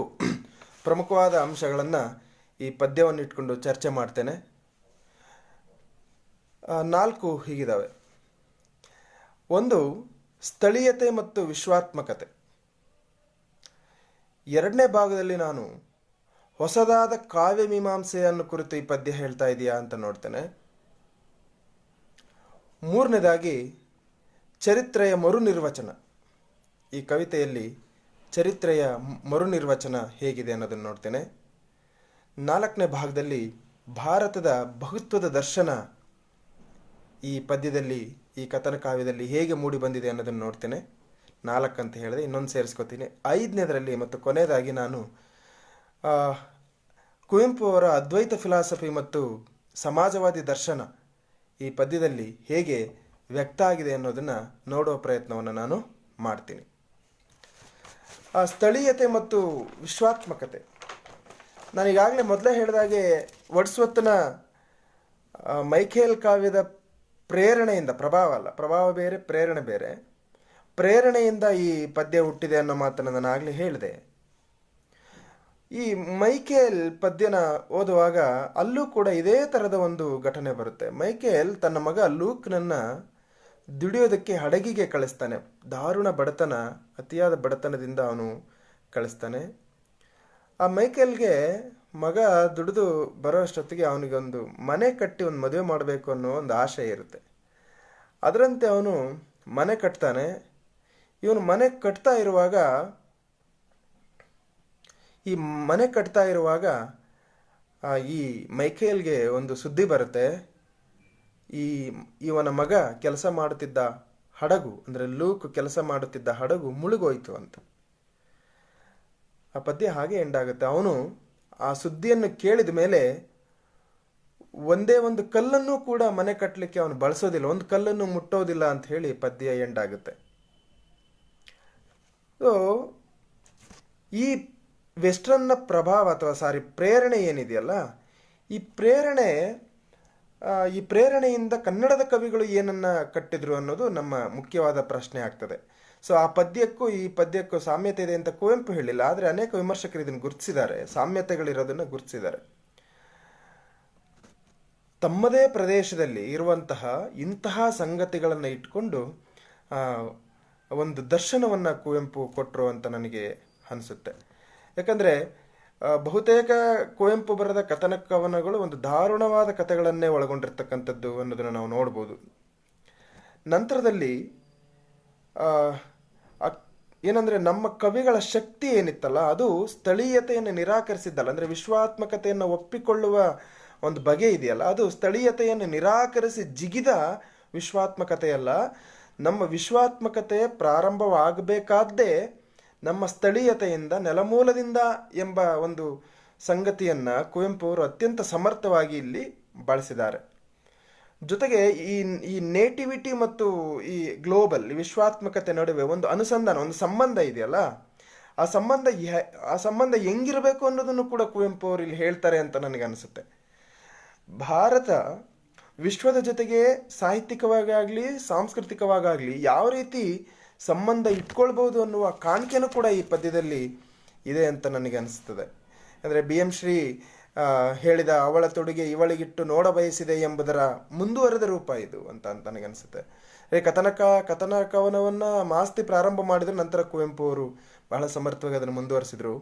ಪ್ರಮುಖವಾದ ಅಂಶಗಳನ್ನು ಈ ಪದ್ಯವನ್ನು ಇಟ್ಕೊಂಡು ಚರ್ಚೆ ಮಾಡ್ತೇನೆ. 4 ಹೀಗಿದ್ದಾವೆ. ಒಂದು, ಸ್ಥಳೀಯತೆ ಮತ್ತು ವಿಶ್ವಾತ್ಮಕತೆ. 2ನೇ ಭಾಗದಲ್ಲಿ ನಾನು ಹೊಸದಾದ ಕಾವ್ಯ ಮೀಮಾಂಸೆಯನ್ನು ಕುರಿತು ಈ ಪದ್ಯ ಹೇಳ್ತಾ ಇದೆಯಾ ಅಂತ ನೋಡ್ತೇನೆ. 3ನೇದಾಗಿ ಚರಿತ್ರೆಯ ಮರುನಿರ್ವಚನ. ಈ ಕವಿತೆಯಲ್ಲಿ ಚರಿತ್ರೆಯ ಮರುನಿರ್ವಚನ ಹೇಗಿದೆ ಅನ್ನೋದನ್ನು ನೋಡ್ತೇನೆ. 4ನೇ ಭಾಗದಲ್ಲಿ ಭಾರತದ ಬಹುತ್ವದ ದರ್ಶನ ಈ ಪದ್ಯದಲ್ಲಿ, ಈ ಕಥನ ಕಾವ್ಯದಲ್ಲಿ ಹೇಗೆ ಮೂಡಿ ಬಂದಿದೆ ಅನ್ನೋದನ್ನು ನೋಡ್ತೇನೆ. 4 ಅಂತ ಹೇಳಿದೆ, ಇನ್ನೊಂದು ಸೇರಿಸ್ಕೊತೀನಿ. 5ನೇದರಲ್ಲಿ ಮತ್ತು ಕೊನೆಯದಾಗಿ ನಾನು ಕುವೆಂಪು ಅವರ ಅದ್ವೈತ ಫಿಲಾಸಫಿ ಮತ್ತು ಸಮಾಜವಾದಿ ದರ್ಶನ ಈ ಪದ್ಯದಲ್ಲಿ ಹೇಗೆ ವ್ಯಕ್ತ ಆಗಿದೆ ಅನ್ನೋದನ್ನು ನೋಡುವ ಪ್ರಯತ್ನವನ್ನು ನಾನು ಮಾಡ್ತೀನಿ. ಸ್ಥಳೀಯತೆ ಮತ್ತು ವಿಶ್ವಾತ್ಮಕತೆ. ನಾನು ಈಗಾಗಲೇ ಮೊದಲೇ ಹೇಳಿದಾಗೆ ವರ್ಡ್ಸ್ವರ್ತನ ಮೈಖೇಲ್ ಕಾವ್ಯದ ಪ್ರೇರಣೆಯಿಂದ, ಪ್ರಭಾವ ಅಲ್ಲ, ಪ್ರಭಾವ ಬೇರೆ, ಪ್ರೇರಣೆ ಬೇರೆ, ಪ್ರೇರಣೆಯಿಂದ ಈ ಪದ್ಯ ಹುಟ್ಟಿದೆ ಅನ್ನೋ ಮಾತನ್ನು ನಾನು ಆಗಲೇ ಹೇಳಿದೆ. ಈ ಮೈಕೇಲ್ ಪದ್ಯನ ಓದುವಾಗ ಅಲ್ಲೂ ಕೂಡ ಇದೇ ಥರದ ಒಂದು ಘಟನೆ ಬರುತ್ತೆ. ಮೈಕೇಲ್ ತನ್ನ ಮಗ ಲೂಕ್ನನ್ನು ದುಡಿಯೋದಕ್ಕೆ ಹಡಗಿಗೆ ಕಳಿಸ್ತಾನೆ. ದಾರುಣ ಬಡತನ, ಅತಿಯಾದ ಬಡತನದಿಂದ ಅವನು ಕಳಿಸ್ತಾನೆ. ಆ ಮೈಕೇಲ್ಗೆ ಮಗ ದುಡಿದು ಬರೋ ಅಷ್ಟೊತ್ತಿಗೆ ಅವನಿಗೊಂದು ಮನೆ ಕಟ್ಟಿ ಒಂದು ಮದುವೆ ಮಾಡಬೇಕು ಅನ್ನೋ ಒಂದು ಆಶೆ ಇರುತ್ತೆ. ಅದರಂತೆ ಅವನು ಮನೆ ಕಟ್ತಾನೆ. ಇವನು ಮನೆ ಕಟ್ತಾ ಇರುವಾಗ ಈ ಮೈಕೇಲ್ಗೆ ಒಂದು ಸುದ್ದಿ ಬರುತ್ತೆ. ಇವನ ಮಗ ಕೆಲಸ ಮಾಡುತ್ತಿದ್ದ ಹಡಗು, ಅಂದರೆ ಲೂಕ್ ಕೆಲಸ ಮಾಡುತ್ತಿದ್ದ ಹಡಗು ಮುಳುಗೋಯ್ತು ಅಂತ. ಆ ಪದ್ಯ ಹಾಗೆ ಎಂಡಾಗುತ್ತೆ. ಅವನು ಆ ಸುದ್ದಿಯನ್ನು ಕೇಳಿದ ಮೇಲೆ ಒಂದೇ ಒಂದು ಕಲ್ಲನ್ನು ಕೂಡ ಮನೆ ಕಟ್ಟಲಿಕ್ಕೆ ಅವನು ಬಳಸೋದಿಲ್ಲ, ಒಂದು ಕಲ್ಲನ್ನು ಮುಟ್ಟೋದಿಲ್ಲ ಅಂತ ಹೇಳಿ ಪದ್ಯ ಎಂಡಾಗುತ್ತೆ. ಸೊ ಈ ವೆಸ್ಟರ್ನ್ನ ಪ್ರಭಾವ ಅಥವಾ ಪ್ರೇರಣೆ ಏನಿದೆಯಲ್ಲ, ಈ ಪ್ರೇರಣೆಯಿಂದ ಕನ್ನಡದ ಕವಿಗಳು ಏನನ್ನ ಕಟ್ಟಿದ್ರು ಅನ್ನೋದು ನಮ್ಮ ಮುಖ್ಯವಾದ ಪ್ರಶ್ನೆ ಆಗ್ತದೆ. ಸೊ ಆ ಪದ್ಯಕ್ಕೂ ಈ ಪದ್ಯಕ್ಕೂ ಸಾಮ್ಯತೆ ಇದೆ ಅಂತ ಕುವೆಂಪು ಹೇಳಿಲ್ಲ, ಆದರೆ ಅನೇಕ ವಿಮರ್ಶಕರು ಇದನ್ನು ಗುರುತಿಸಿದ್ದಾರೆ, ಸಾಮ್ಯತೆಗಳಿರೋದನ್ನು ಗುರುತಿಸಿದ್ದಾರೆ. ತಮ್ಮದೇ ಪ್ರದೇಶದಲ್ಲಿ ಇರುವಂತಹ ಇಂತಹ ಸಂಗತಿಗಳನ್ನು ಇಟ್ಕೊಂಡು ಒಂದು ದರ್ಶನವನ್ನು ಕುವೆಂಪು ಕೊಟ್ಟರು ಅಂತ ನನಗೆ ಅನಿಸುತ್ತೆ. ಯಾಕಂದರೆ ಬಹುತೇಕ ಕುವೆಂಪು ಬರೆದ ಕಥನ ಕವನಗಳು ಒಂದು ದಾರುಣವಾದ ಕಥೆಗಳನ್ನೇ ಒಳಗೊಂಡಿರ್ತಕ್ಕಂಥದ್ದು ಅನ್ನೋದನ್ನು ನಾವು ನೋಡ್ಬೋದು. ನಂತರದಲ್ಲಿ ಏನಂದರೆ ನಮ್ಮ ಕವಿಗಳ ಶಕ್ತಿ ಏನಿತ್ತಲ್ಲ ಅದು ಸ್ಥಳೀಯತೆಯನ್ನು ನಿರಾಕರಿಸಿದ್ದಲ್ಲ. ಅಂದರೆ ವಿಶ್ವಾತ್ಮಕತೆಯನ್ನು ಒಪ್ಪಿಕೊಳ್ಳುವ ಒಂದು ಬಗೆ ಇದೆಯಲ್ಲ, ಅದು ಸ್ಥಳೀಯತೆಯನ್ನು ನಿರಾಕರಿಸಿ ಜಿಗಿದ ವಿಶ್ವಾತ್ಮಕತೆಯಲ್ಲ. ನಮ್ಮ ವಿಶ್ವಾತ್ಮಕತೆ ಪ್ರಾರಂಭವಾಗಬೇಕಾದ್ದೇ ನಮ್ಮ ಸ್ಥಳೀಯತೆಯಿಂದ, ನೆಲಮೂಲದಿಂದ ಎಂಬ ಒಂದು ಸಂಗತಿಯನ್ನು ಕುವೆಂಪು ಅವರು ಅತ್ಯಂತ ಸಮರ್ಥವಾಗಿ ಇಲ್ಲಿ ಬಳಸಿದ್ದಾರೆ. ಜೊತೆಗೆ ಈ ನೇಟಿವಿಟಿ ಮತ್ತು ಈ ಗ್ಲೋಬಲ್ ವಿಶ್ವಾತ್ಮಕತೆ ನಡುವೆ ಒಂದು ಅನುಸಂಧಾನ, ಒಂದು ಸಂಬಂಧ ಇದೆಯಲ್ಲ, ಆ ಸಂಬಂಧ ಹೆಂಗಿರಬೇಕು ಅನ್ನೋದನ್ನು ಕೂಡ ಕುವೆಂಪು ಅವರು ಇಲ್ಲಿ ಹೇಳ್ತಾರೆ ಅಂತ ನನಗೆ ಅನಿಸುತ್ತೆ. ಭಾರತ ವಿಶ್ವದ ಜೊತೆಗೆ ಸಾಹಿತ್ಯಿಕವಾಗಲಿ ಸಾಂಸ್ಕೃತಿಕವಾಗಲಿ ಯಾವ ರೀತಿ ಸಂಬಂಧ ಇಟ್ಕೊಳ್ಬೋದು ಅನ್ನುವ ಕಾಣಿಕೆನೂ ಕೂಡ ಈ ಪದ್ಯದಲ್ಲಿ ಇದೆ ಅಂತ ನನಗೆ ಅನಿಸ್ತದೆ. ಅಂದರೆ BM ಶ್ರೀ ಹೇಳಿದ ಅವಳ ತೊಡುಗೆ ಇವಳಿಗಿಟ್ಟು ನೋಡ ಬಯಸಿದೆ ಎಂಬುದರ ಮುಂದುವರೆದ ರೂಪ ಇದು ಅಂತ ನನಗನ್ಸುತ್ತೆ. ಕಥನ ಕವನವನ್ನು ಮಾಸ್ತಿ ಪ್ರಾರಂಭ ಮಾಡಿದ್ರು, ನಂತರ ಕುವೆಂಪು ಅವರು ಬಹಳ ಸಮರ್ಥವಾಗಿ ಅದನ್ನು ಮುಂದುವರಿಸಿದ್ರು.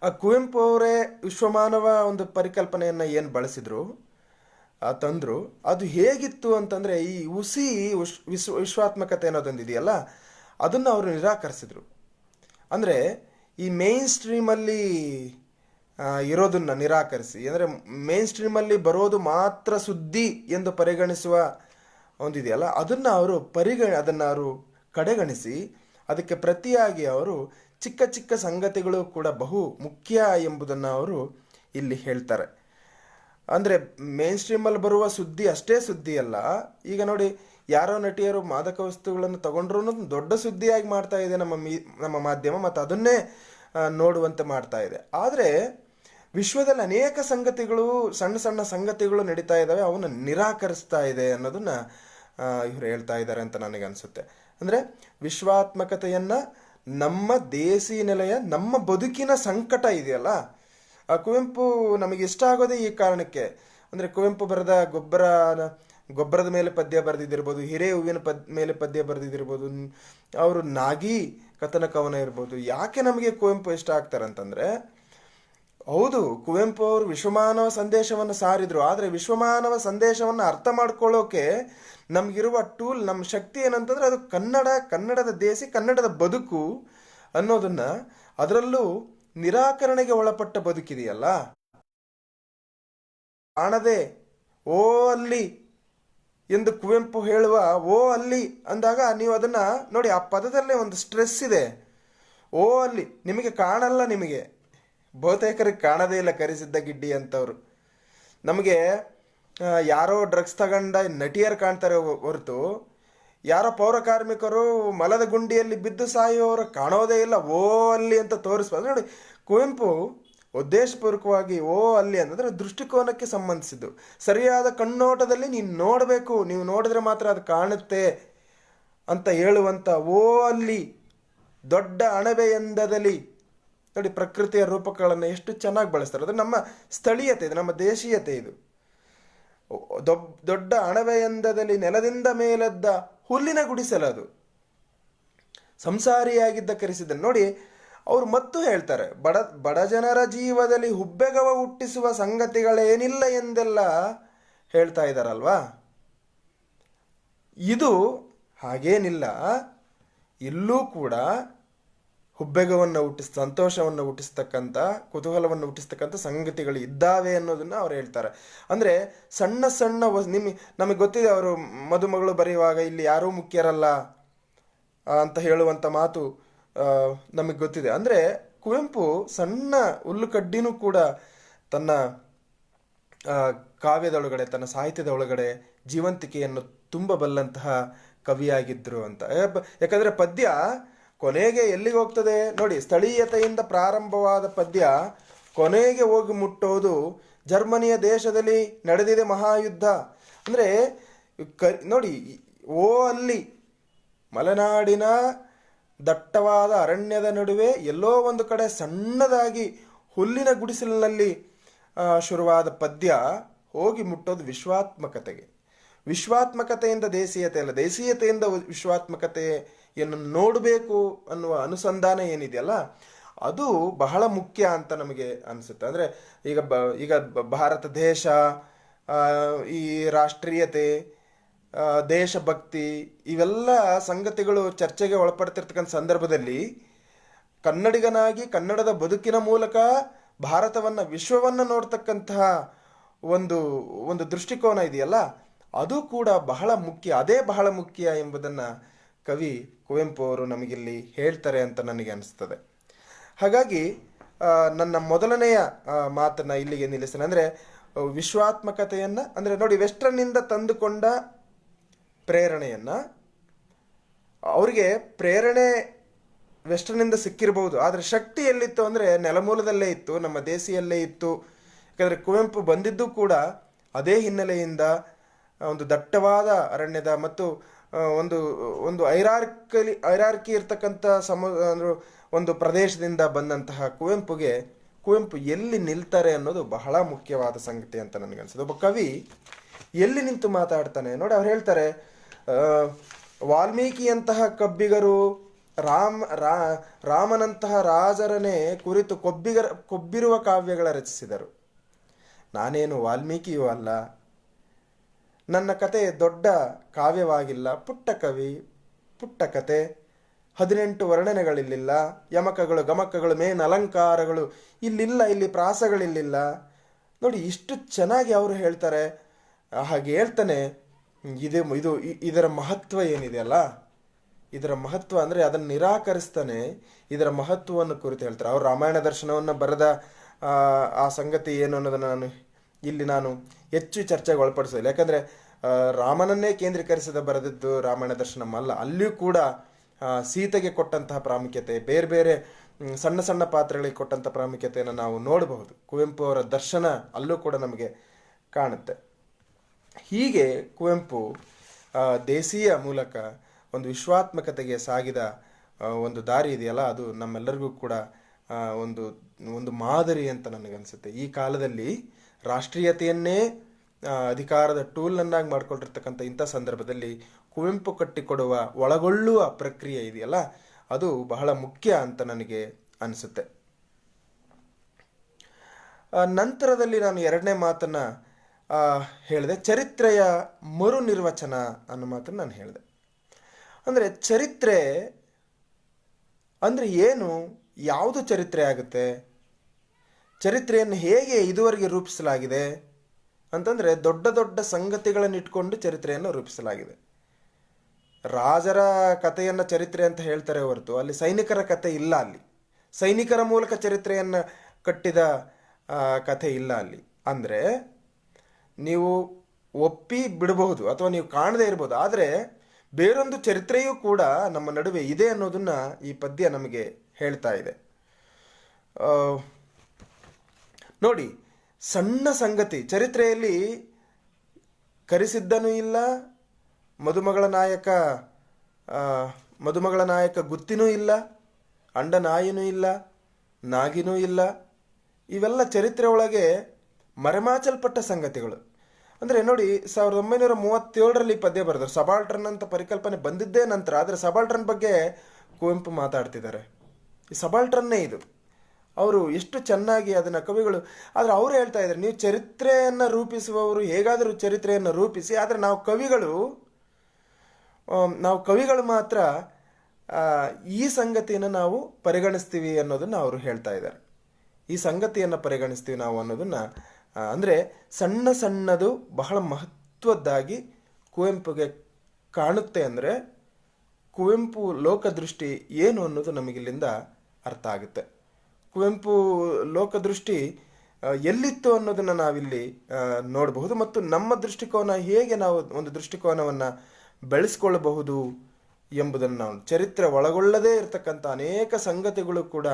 ಆ ಕುವೆಂಪು ಅವರೇ ವಿಶ್ವಮಾನವ ಒಂದು ಪರಿಕಲ್ಪನೆಯನ್ನು ಏನು ಬಳಸಿದ್ರು, ತಂದರು, ಅದು ಹೇಗಿತ್ತು ಅಂತಂದರೆ ಈ ವಿಶ್ವಾತ್ಮಕತೆ ಅನ್ನೋದೊಂದಿದೆಯಲ್ಲ ಅದನ್ನು ಅವರು ನಿರಾಕರಿಸಿದ್ರು. ಅಂದರೆ ಈ ಮೇನ್ ಸ್ಟ್ರೀಮಲ್ಲಿ ಇರೋದನ್ನು ನಿರಾಕರಿಸಿ, ಅಂದರೆ ಮೇನ್ ಸ್ಟ್ರೀಮಲ್ಲಿ ಬರೋದು ಮಾತ್ರ ಸುದ್ದಿ ಎಂದು ಪರಿಗಣಿಸುವ ಒಂದಿದೆಯಲ್ಲ ಅದನ್ನು ಅವರು ಕಡೆಗಣಿಸಿ ಅದಕ್ಕೆ ಪ್ರತಿಯಾಗಿ ಅವರು ಚಿಕ್ಕ ಚಿಕ್ಕ ಸಂಗತಿಗಳು ಕೂಡ ಬಹು ಮುಖ್ಯ ಎಂಬುದನ್ನು ಅವರು ಇಲ್ಲಿ ಹೇಳ್ತಾರೆ. ಅಂದರೆ ಮೇನ್ ಸ್ಟ್ರೀಮಲ್ಲಿ ಬರುವ ಸುದ್ದಿ ಅಷ್ಟೇ ಸುದ್ದಿ ಅಲ್ಲ. ಈಗ ನೋಡಿ, ಯಾರೋ ನಟಿಯರು ಮಾದಕ ವಸ್ತುಗಳನ್ನು ತಗೊಂಡ್ರೂ ದೊಡ್ಡ ಸುದ್ದಿಯಾಗಿ ಮಾಡ್ತಾ ಇದೆ ನಮ್ಮ ಮಾಧ್ಯಮ, ಮತ್ತು ಅದನ್ನೇ ನೋಡುವಂತೆ ಮಾಡ್ತಾ ಇದೆ. ಆದರೆ ವಿಶ್ವದಲ್ಲಿ ಅನೇಕ ಸಂಗತಿಗಳು, ಸಣ್ಣ ಸಣ್ಣ ಸಂಗತಿಗಳು ನಡೀತಾ ಇದ್ದಾವೆ, ಅವನ್ನ ನಿರಾಕರಿಸ್ತಾ ಇದೆ ಅನ್ನೋದನ್ನು ಇವರು ಹೇಳ್ತಾ ಇದ್ದಾರೆ ಅಂತ ನನಗೆ ಅನಿಸುತ್ತೆ. ಅಂದರೆ ವಿಶ್ವಾತ್ಮಕತೆಯನ್ನು ನಮ್ಮ ದೇಸಿ ನೆಲೆಯ, ನಮ್ಮ ಬದುಕಿನ ಸಂಕಟ ಇದೆಯಲ್ಲ, ಕುವೆಂಪು ನಮಗೆ ಇಷ್ಟ ಆಗೋದೇ ಈ ಕಾರಣಕ್ಕೆ. ಅಂದರೆ ಕುವೆಂಪು ಬರೆದ ಗೊಬ್ಬರದ ಮೇಲೆ ಪದ್ಯ ಬರೆದಿದ್ದಿರ್ಬೋದು, ಹಿರೇ ಹೂವಿನ ಮೇಲೆ ಪದ್ಯ ಬರೆದಿದ್ದಿರ್ಬೋದು, ಅವರು ನಾಗಿ ಕಥನ ಕವನ ಇರ್ಬೋದು. ಯಾಕೆ ನಮಗೆ ಕುವೆಂಪು ಇಷ್ಟ ಆಗ್ತಾರೆ ಅಂತಂದರೆ, ಹೌದು ಕುವೆಂಪು ಅವರು ವಿಶ್ವಮಾನವ ಸಂದೇಶವನ್ನು ಸಾರಿದ್ರು, ಆದರೆ ವಿಶ್ವಮಾನವ ಸಂದೇಶವನ್ನು ಅರ್ಥ ಮಾಡ್ಕೊಳ್ಳೋಕೆ ನಮಗಿರುವ ಟೂಲ್, ನಮ್ಮ ಶಕ್ತಿ ಏನಂತಂದರೆ ಅದು ಕನ್ನಡದ ದೇಸಿ, ಕನ್ನಡದ ಬದುಕು ಅನ್ನೋದನ್ನು, ಅದರಲ್ಲೂ ನಿರಾಕರಣೆಗೆ ಒಳಪಟ್ಟ ಬದುಕಿದೆಯಲ್ಲ, ಕಾಣದೆ ಓ ಅಲ್ಲಿ ಎಂದು ಕುವೆಂಪು ಹೇಳುವ ಓ ಅಲ್ಲಿ ಅಂದಾಗ ನೀವು ಅದನ್ನು ನೋಡಿ, ಆ ಪದದಲ್ಲೇ ಒಂದು ಸ್ಟ್ರೆಸ್ ಇದೆ. ಓ ಅಲ್ಲಿ ನಿಮಗೆ ಕಾಣಲ್ಲ, ನಿಮಗೆ ಬಹುತೇಕರಿಗೆ ಕಾಣದೇ ಇಲ್ಲ, ಕರಿಸಿದ್ದ ಗಿಡ್ಡಿ ಅಂತವ್ರು. ನಮಗೆ ಯಾರೋ ಡ್ರಗ್ಸ್ ತಗೊಂಡ ನಟಿಯರು ಕಾಣ್ತಾರೆ ಹೊರತು ಯಾರೋ ಪೌರ ಕಾರ್ಮಿಕರು ಮಲದ ಗುಂಡಿಯಲ್ಲಿ ಬಿದ್ದು ಸಾಯುವವರು ಕಾಣೋದೇ ಇಲ್ಲ. ಓ ಅಲ್ಲಿ ಅಂತ ತೋರಿಸ್ಬೋದು ನೋಡಿ. ಕುವೆಂಪು ಉದ್ದೇಶಪೂರ್ವಕವಾಗಿ ಓ ಅಲ್ಲಿ ಅಂತಂದರೆ ದೃಷ್ಟಿಕೋನಕ್ಕೆ ಸಂಬಂಧಿಸಿದ್ದು. ಸರಿಯಾದ ಕಣ್ಣೋಟದಲ್ಲಿ ನೀನು ನೋಡಬೇಕು, ನೀವು ನೋಡಿದ್ರೆ ಮಾತ್ರ ಅದು ಕಾಣುತ್ತೆ ಅಂತ ಹೇಳುವಂಥ ಓ ಅಲ್ಲಿ, ದೊಡ್ಡ ಅಣಬೆಯೆಂದದಲ್ಲಿ ನೋಡಿ, ಪ್ರಕೃತಿಯ ರೂಪಗಳನ್ನು ಎಷ್ಟು ಚೆನ್ನಾಗಿ ಬಳಸ್ತಾರೆ. ಅದು ನಮ್ಮ ಸ್ಥಳೀಯತೆ, ಇದು ನಮ್ಮ ದೇಶೀಯತೆ. ಇದು ದೊಡ್ಡ ಅಣಬೆಯೆಂದದಲ್ಲಿ ನೆಲದಿಂದ ಮೇಲೆದ್ದ ಹುಲ್ಲಿನ ಗುಡಿಸಲದು, ಸಂಸಾರಿಯಾಗಿದ್ದ ಕರೆಸಿದ್ದನ್ನು ನೋಡಿ. ಅವರು ಮತ್ತು ಹೇಳ್ತಾರೆ, ಬಡ ಜನರ ಜೀವದಲ್ಲಿ ಹುಬ್ಬೆಗವ ಹುಟ್ಟಿಸುವ ಸಂಗತಿಗಳೇನಿಲ್ಲ ಎಂದೆಲ್ಲ ಹೇಳ್ತಾ ಇದ್ದಾರಲ್ವಾ. ಇದು ಹಾಗೇನಿಲ್ಲ, ಇಲ್ಲೂ ಕೂಡ ಹುಬ್ಬೆಗವನ್ನು ಸಂತೋಷವನ್ನು ಹುಟ್ಟಿಸ್ತಕ್ಕಂಥ, ಕುತೂಹಲವನ್ನು ಹುಟ್ಟಿಸ್ತಕ್ಕಂಥ ಸಂಗತಿಗಳು ಇದ್ದಾವೆ ಅನ್ನೋದನ್ನು ಅವ್ರು ಹೇಳ್ತಾರೆ. ಅಂದರೆ ಸಣ್ಣ ಸಣ್ಣ ನಮಗೆ ಗೊತ್ತಿದೆ, ಅವರು ಮದುಮಗಳು ಬರೆಯುವಾಗ ಇಲ್ಲಿ ಯಾರೂ ಮುಖ್ಯರಲ್ಲ ಅಂತ ಹೇಳುವಂಥ ಮಾತು ನಮಗೆ ಗೊತ್ತಿದೆ. ಅಂದರೆ ಕುವೆಂಪು ಸಣ್ಣ ಹುಲ್ಲು ಕಡ್ಡಿನೂ ಕೂಡ ತನ್ನ ಕಾವ್ಯದೊಳಗಡೆ, ತನ್ನ ಸಾಹಿತ್ಯದ ಒಳಗಡೆ ಜೀವಂತಿಕೆಯನ್ನು ತುಂಬಬಲ್ಲಂತಹ ಕವಿಯಾಗಿದ್ದರು ಅಂತ. ಯಾಕಂದರೆ ಪದ್ಯ ಕೊನೆಗೆ ಎಲ್ಲಿಗೆ ಹೋಗ್ತದೆ ನೋಡಿ, ಸ್ಥಳೀಯತೆಯಿಂದ ಪ್ರಾರಂಭವಾದ ಪದ್ಯ ಕೊನೆಗೆ ಹೋಗಿ ಮುಟ್ಟೋದು ಜರ್ಮನಿಯ ದೇಶದಲ್ಲಿ ನಡೆದಿದೆ ಮಹಾಯುದ್ಧ. ಅಂದರೆ ನೋಡಿ, ಓ ಅಲ್ಲಿ ಮಲೆನಾಡಿನ ದಟ್ಟವಾದ ಅರಣ್ಯದ ನಡುವೆ ಎಲ್ಲೋ ಒಂದು ಕಡೆ ಸಣ್ಣದಾಗಿ ಹುಲ್ಲಿನ ಗುಡಿಸಲಿನಲ್ಲಿ ಶುರುವಾದ ಪದ್ಯ ಹೋಗಿ ಮುಟ್ಟೋದು ವಿಶ್ವಾತ್ಮಕತೆಗೆ. ವಿಶ್ವಾತ್ಮಕತೆಯಿಂದ ದೇಸೀಯತೆ ಅಲ್ಲ, ದೇಸೀಯತೆಯಿಂದ ವಿಶ್ವಾತ್ಮಕತೆಯನ್ನು ನೋಡಬೇಕು ಅನ್ನುವ ಅನುಸಂಧಾನ ಏನಿದೆಯಲ್ಲ, ಅದು ಬಹಳ ಮುಖ್ಯ ಅಂತ ನಮಗೆ ಅನಿಸುತ್ತೆ. ಅಂದರೆ ಈಗ ಭಾರತ ದೇಶ, ಈ ರಾಷ್ಟ್ರೀಯತೆ, ದೇಶಭಕ್ತಿ, ಇವೆಲ್ಲ ಸಂಗತಿಗಳು ಚರ್ಚೆಗೆ ಒಳಪಡ್ತಿರ್ತಕ್ಕಂಥ ಸಂದರ್ಭದಲ್ಲಿ ಕನ್ನಡಿಗನಾಗಿ ಕನ್ನಡದ ಬದುಕಿನ ಮೂಲಕ ಭಾರತವನ್ನು, ವಿಶ್ವವನ್ನು ನೋಡ್ತಕ್ಕಂತಹ ಒಂದು ದೃಷ್ಟಿಕೋನ ಇದೆಯಲ್ಲ, ಅದು ಕೂಡ ಬಹಳ ಮುಖ್ಯ. ಅದೇ ಬಹಳ ಮುಖ್ಯ ಎಂಬುದನ್ನು ಕವಿ ಕುವೆಂಪು ಅವರು ನಮಗಿಲ್ಲಿ ಹೇಳ್ತಾರೆ ಅಂತ ನನಗೆ ಅನಿಸ್ತದೆ. ಹಾಗಾಗಿ ನನ್ನ ಮೊದಲನೆಯ ಮಾತನ್ನು ಇಲ್ಲಿಗೆ ನಿಲ್ಲಿಸ್ತೇನೆ. ಅಂದರೆ ವಿಶ್ವಾತ್ಮಕತೆಯನ್ನು, ಅಂದರೆ ನೋಡಿ, ವೆಸ್ಟರ್ನಿಂದ ತಂದುಕೊಂಡ ಪ್ರೇರಣೆಯನ್ನು, ಅವರಿಗೆ ಪ್ರೇರಣೆ ವೆಸ್ಟರ್ನಿಂದ ಸಿಕ್ಕಿರಬಹುದು, ಆದರೆ ಶಕ್ತಿ ಎಲ್ಲಿತ್ತು ಅಂದರೆ ನೆಲಮೂಲದಲ್ಲೇ ಇತ್ತು, ನಮ್ಮ ದೇಸಿಯಲ್ಲೇ ಇತ್ತು. ಯಾಕಂದರೆ ಕುವೆಂಪು ಬಂದಿದ್ದು ಕೂಡ ಅದೇ ಹಿನ್ನೆಲೆಯಿಂದ, ಒಂದು ದಟ್ಟವಾದ ಅರಣ್ಯದ ಮತ್ತು ಒಂದು ಐರಾರ್ಕಿ ಇರ್ತಕ್ಕಂಥ ಒಂದು ಪ್ರದೇಶದಿಂದ ಬಂದಂತಹ ಕುವೆಂಪು ಎಲ್ಲಿ ನಿಲ್ತಾರೆ ಅನ್ನೋದು ಬಹಳ ಮುಖ್ಯವಾದ ಸಂಗತಿ ಅಂತ ನನಗನ್ಸುತ್ತೆ. ಒಬ್ಬ ಕವಿ ಎಲ್ಲಿ ನಿಂತು ಮಾತಾಡ್ತಾನೆ ನೋಡಿ. ಅವ್ರು ಹೇಳ್ತಾರೆ, ವಾಲ್ಮೀಕಿಯಂತಹ ಕಬ್ಬಿಗರು ರಾಮನಂತಹ ರಾಜರನ್ನೇ ಕುರಿತು ಕೊಬ್ಬಿರುವ ಕಾವ್ಯಗಳ ರಚಿಸಿದರು. ನಾನೇನು ವಾಲ್ಮೀಕಿಯೂ ಅಲ್ಲ, ನನ್ನ ಕತೆ ದೊಡ್ಡ ಕಾವ್ಯವಾಗಿಲ್ಲ, ಪುಟ್ಟ ಕವಿ, ಪುಟ್ಟ ಕತೆ, 18 ವರ್ಣನೆಗಳಿಲ್ಲಿಲ್ಲ, ಯಮಕಗಳು ಗಮಕಗಳು ಮೇನ್ ಅಲಂಕಾರಗಳು ಇಲ್ಲಿಲ್ಲ, ಇಲ್ಲಿ ಪ್ರಾಸಗಳಿಲ್ಲಿಲ್ಲ. ನೋಡಿ ಇಷ್ಟು ಚೆನ್ನಾಗಿ ಅವರು ಹೇಳ್ತಾರೆ. ಹಾಗೆ ಹೇಳ್ತಾನೆ, ಇದರ ಮಹತ್ವ ಏನಿದೆಯಲ್ಲ, ಇದರ ಮಹತ್ವ ಅಂದರೆ ಅದನ್ನು ನಿರಾಕರಿಸ್ತಾನೆ, ಇದರ ಮಹತ್ವವನ್ನು ಕುರಿತು ಹೇಳ್ತಾರೆ. ಅವರು ರಾಮಾಯಣ ದರ್ಶನವನ್ನು ಬರೆದ ಆ ಸಂಗತಿ ಏನು ಅನ್ನೋದನ್ನು ನಾನು ಹೆಚ್ಚು ಚರ್ಚೆಗೆ ಒಳಪಡಿಸೋದಿಲ್ಲ. ಯಾಕಂದರೆ ರಾಮನನ್ನೇ ಕೇಂದ್ರೀಕರಿಸಿದ ಬರೆದದ್ದು ರಾಮಾಯಣ ದರ್ಶನಂ ಅಲ್ಲ. ಅಲ್ಲಿಯೂ ಕೂಡ ಸೀತೆಗೆ ಕೊಟ್ಟಂತಹ ಪ್ರಾಮುಖ್ಯತೆ, ಬೇರೆ ಬೇರೆ ಸಣ್ಣ ಸಣ್ಣ ಪಾತ್ರಗಳಿಗೆ ಕೊಟ್ಟಂಥ ಪ್ರಾಮುಖ್ಯತೆಯನ್ನು ನಾವು ನೋಡಬಹುದು. ಕುವೆಂಪು ಅವರ ದರ್ಶನ ಅಲ್ಲೂ ಕೂಡ ನಮಗೆ ಕಾಣುತ್ತೆ. ಹೀಗೆ ಕುವೆಂಪು ದೇಸೀಯ ಮೂಲಕ ಒಂದು ವಿಶ್ವಾತ್ಮಕತೆಗೆ ಸಾಗಿದ ಒಂದು ದಾರಿ ಇದೆಯಲ್ಲ, ಅದು ನಮ್ಮೆಲ್ಲರಿಗೂ ಕೂಡ ಒಂದು ಮಾದರಿ ಅಂತ ನನಗನ್ಸುತ್ತೆ. ಈ ಕಾಲದಲ್ಲಿ ರಾಷ್ಟ್ರೀಯತೆಯನ್ನೇ ಅಧಿಕಾರದ ಟೂಲ್ನನ್ನಾಗಿ ಮಾಡ್ಕೊಂಡಿರ್ತಕ್ಕಂಥ ಇಂಥ ಸಂದರ್ಭದಲ್ಲಿ ಕುವೆಂಪು ಕಟ್ಟಿಕೊಡುವ ಒಳಗೊಳ್ಳುವ ಪ್ರಕ್ರಿಯೆ ಇದೆಯಲ್ಲ, ಅದು ಬಹಳ ಮುಖ್ಯ ಅಂತ ನನಗೆ ಅನಿಸುತ್ತೆ. ನಂತರದಲ್ಲಿ ನಾನು ಎರಡನೇ ಮಾತನ್ನು ಹೇಳಿದೆ, ಚರಿತ್ರೆಯ ಮರು ನಿರ್ವಚನ ಅನ್ನೋ ಮಾತನ್ನು ನಾನು ಹೇಳಿದೆ. ಅಂದರೆ ಚರಿತ್ರೆ ಅಂದರೆ ಏನು, ಯಾವುದು ಚರಿತ್ರೆ ಆಗುತ್ತೆ, ಚರಿತ್ರೆಯನ್ನು ಹೇಗೆ ಇದುವರೆಗೆ ರೂಪಿಸಲಾಗಿದೆ ಅಂತಂದರೆ ದೊಡ್ಡ ದೊಡ್ಡ ಸಂಗತಿಗಳನ್ನು ಇಟ್ಕೊಂಡು ಚರಿತ್ರೆಯನ್ನು ರೂಪಿಸಲಾಗಿದೆ. ರಾಜರ ಕಥೆಯನ್ನು ಚರಿತ್ರೆ ಅಂತ ಹೇಳ್ತಾರೆ ಹೊರತು ಅಲ್ಲಿ ಸೈನಿಕರ ಕಥೆ ಇಲ್ಲ. ಅಲ್ಲಿ ಸೈನಿಕರ ಮೂಲಕ ಚರಿತ್ರೆಯನ್ನು ಕಟ್ಟಿದ ಕಥೆ ಇಲ್ಲ ಅಲ್ಲಿ. ಅಂದರೆ ನೀವು ಒಪ್ಪಿ ಬಿಡಬಹುದು ಅಥವಾ ನೀವು ಕಾಣದೇ ಇರಬಹುದು, ಆದರೆ ಬೇರೊಂದು ಚರಿತ್ರೆಯೂ ಕೂಡ ನಮ್ಮ ನಡುವೆ ಇದೆ ಅನ್ನೋದನ್ನು ಈ ಪದ್ಯ ನಮಗೆ ಹೇಳ್ತಾ ಇದೆ. ನೋಡಿ, ಸಣ್ಣ ಸಂಗತಿ ಚರಿತ್ರೆಯಲ್ಲಿ ಕರೆಸಿದ್ದನೂ ಇಲ್ಲ, ಮದುಮಗಳ ನಾಯಕ ಗುತ್ತಿನೂ ಇಲ್ಲ, ಅಂಡನಾಯಿನೂ ಇಲ್ಲ, ನಾಗಿನೂ ಇಲ್ಲ. ಇವೆಲ್ಲ ಚರಿತ್ರೆ ಒಳಗೆ ಮರೆಮಾಚಲ್ಪಟ್ಟ ಸಂಗತಿಗಳು. ಅಂದರೆ ನೋಡಿ, 1937ರಲ್ಲಿ ಪದ್ಯ ಬರೆದರು. ಸಬಾಲ್ಟರ್ನ್ ಅಂತ ಪರಿಕಲ್ಪನೆ ಬಂದಿದ್ದೇ ನಂತರ, ಆದರೆ ಸಬಾಲ್ಟರ್ನ್ ಬಗ್ಗೆ ಕುವೆಂಪು ಮಾತಾಡ್ತಿದ್ದಾರೆ. ಈ ಸಬಾಲ್ಟರ್ನ್ನೇ ಇದು. ಅವರು ಎಷ್ಟು ಚೆನ್ನಾಗಿ ಅದನ್ನು ಕವಿಗಳು, ಆದರೆ ಅವರು ಹೇಳ್ತಾ ಇದ್ದಾರೆ, ನೀವು ಚರಿತ್ರೆಯನ್ನು ರೂಪಿಸುವವರು ಹೇಗಾದರೂ ಚರಿತ್ರೆಯನ್ನು ರೂಪಿಸಿ, ಆದರೆ ನಾವು ಕವಿಗಳು ಮಾತ್ರ ಈ ಸಂಗತಿಯನ್ನು ನಾವು ಪರಿಗಣಿಸ್ತೀವಿ ಅನ್ನೋದನ್ನು ಅವರು ಹೇಳ್ತಾ ಇದ್ದಾರೆ. ಈ ಸಂಗತಿಯನ್ನು ಪರಿಗಣಿಸ್ತೀವಿ ನಾವು ಅನ್ನೋದನ್ನು, ಅಂದರೆ ಸಣ್ಣ ಸಣ್ಣದು ಬಹಳ ಮಹತ್ವದ್ದಾಗಿ ಕುವೆಂಪುಗೆ ಕಾಣುತ್ತೆ. ಅಂದರೆ ಕುವೆಂಪು ಲೋಕದೃಷ್ಟಿ ಏನು ಅನ್ನೋದು ನಮಗಿಲ್ಲಿಂದ ಅರ್ಥ ಆಗುತ್ತೆ. ಕುವೆಂಪು ಲೋಕದೃಷ್ಟಿ ಎಲ್ಲಿತ್ತು ಅನ್ನೋದನ್ನು ನಾವಿಲ್ಲಿ ನೋಡಬಹುದು. ಮತ್ತು ನಮ್ಮ ದೃಷ್ಟಿಕೋನ ಹೇಗೆ ನಾವು ಒಂದು ದೃಷ್ಟಿಕೋನವನ್ನು ಬೆಳೆಸ್ಕೊಳ್ಳಬಹುದು ಎಂಬುದನ್ನು ನಾವು, ಚರಿತ್ರೆ ಒಳಗೊಳ್ಳದೇ ಇರತಕ್ಕಂಥ ಅನೇಕ ಸಂಗತಿಗಳು ಕೂಡ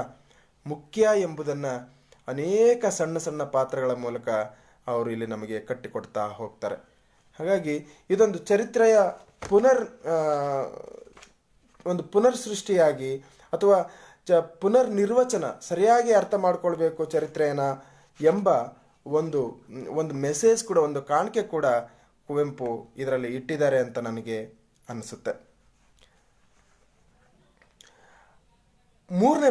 ಮುಖ್ಯ ಎಂಬುದನ್ನು ಅನೇಕ ಸಣ್ಣ ಸಣ್ಣ ಪಾತ್ರಗಳ ಮೂಲಕ ಅವರು ಇಲ್ಲಿ ನಮಗೆ ಕಟ್ಟಿಕೊಡ್ತಾ ಹೋಗ್ತಾರೆ. ಹಾಗಾಗಿ ಇದೊಂದು ಚರಿತ್ರೆಯ ಒಂದು ಪುನರ್ ಸೃಷ್ಟಿಯಾಗಿ ಅಥವಾ ಪುನರ್ ನಿರ್ವಚನ ಸರಿಯಾಗಿ ಅರ್ಥ ಮಾಡ್ಕೊಳ್ಬೇಕು ಚರಿತ್ರೆಯನ್ನ ಎಂಬ ಒಂದು ಒಂದು ಮೆಸೇಜ್ ಕೂಡ, ಒಂದು ಕಾಣಿಕೆ ಕೂಡ ಕುವೆಂಪು ಇದರಲ್ಲಿ ಇಟ್ಟಿದ್ದಾರೆ ಅಂತ ನನಗೆ ಅನಿಸುತ್ತೆ. ಮೂರನೇ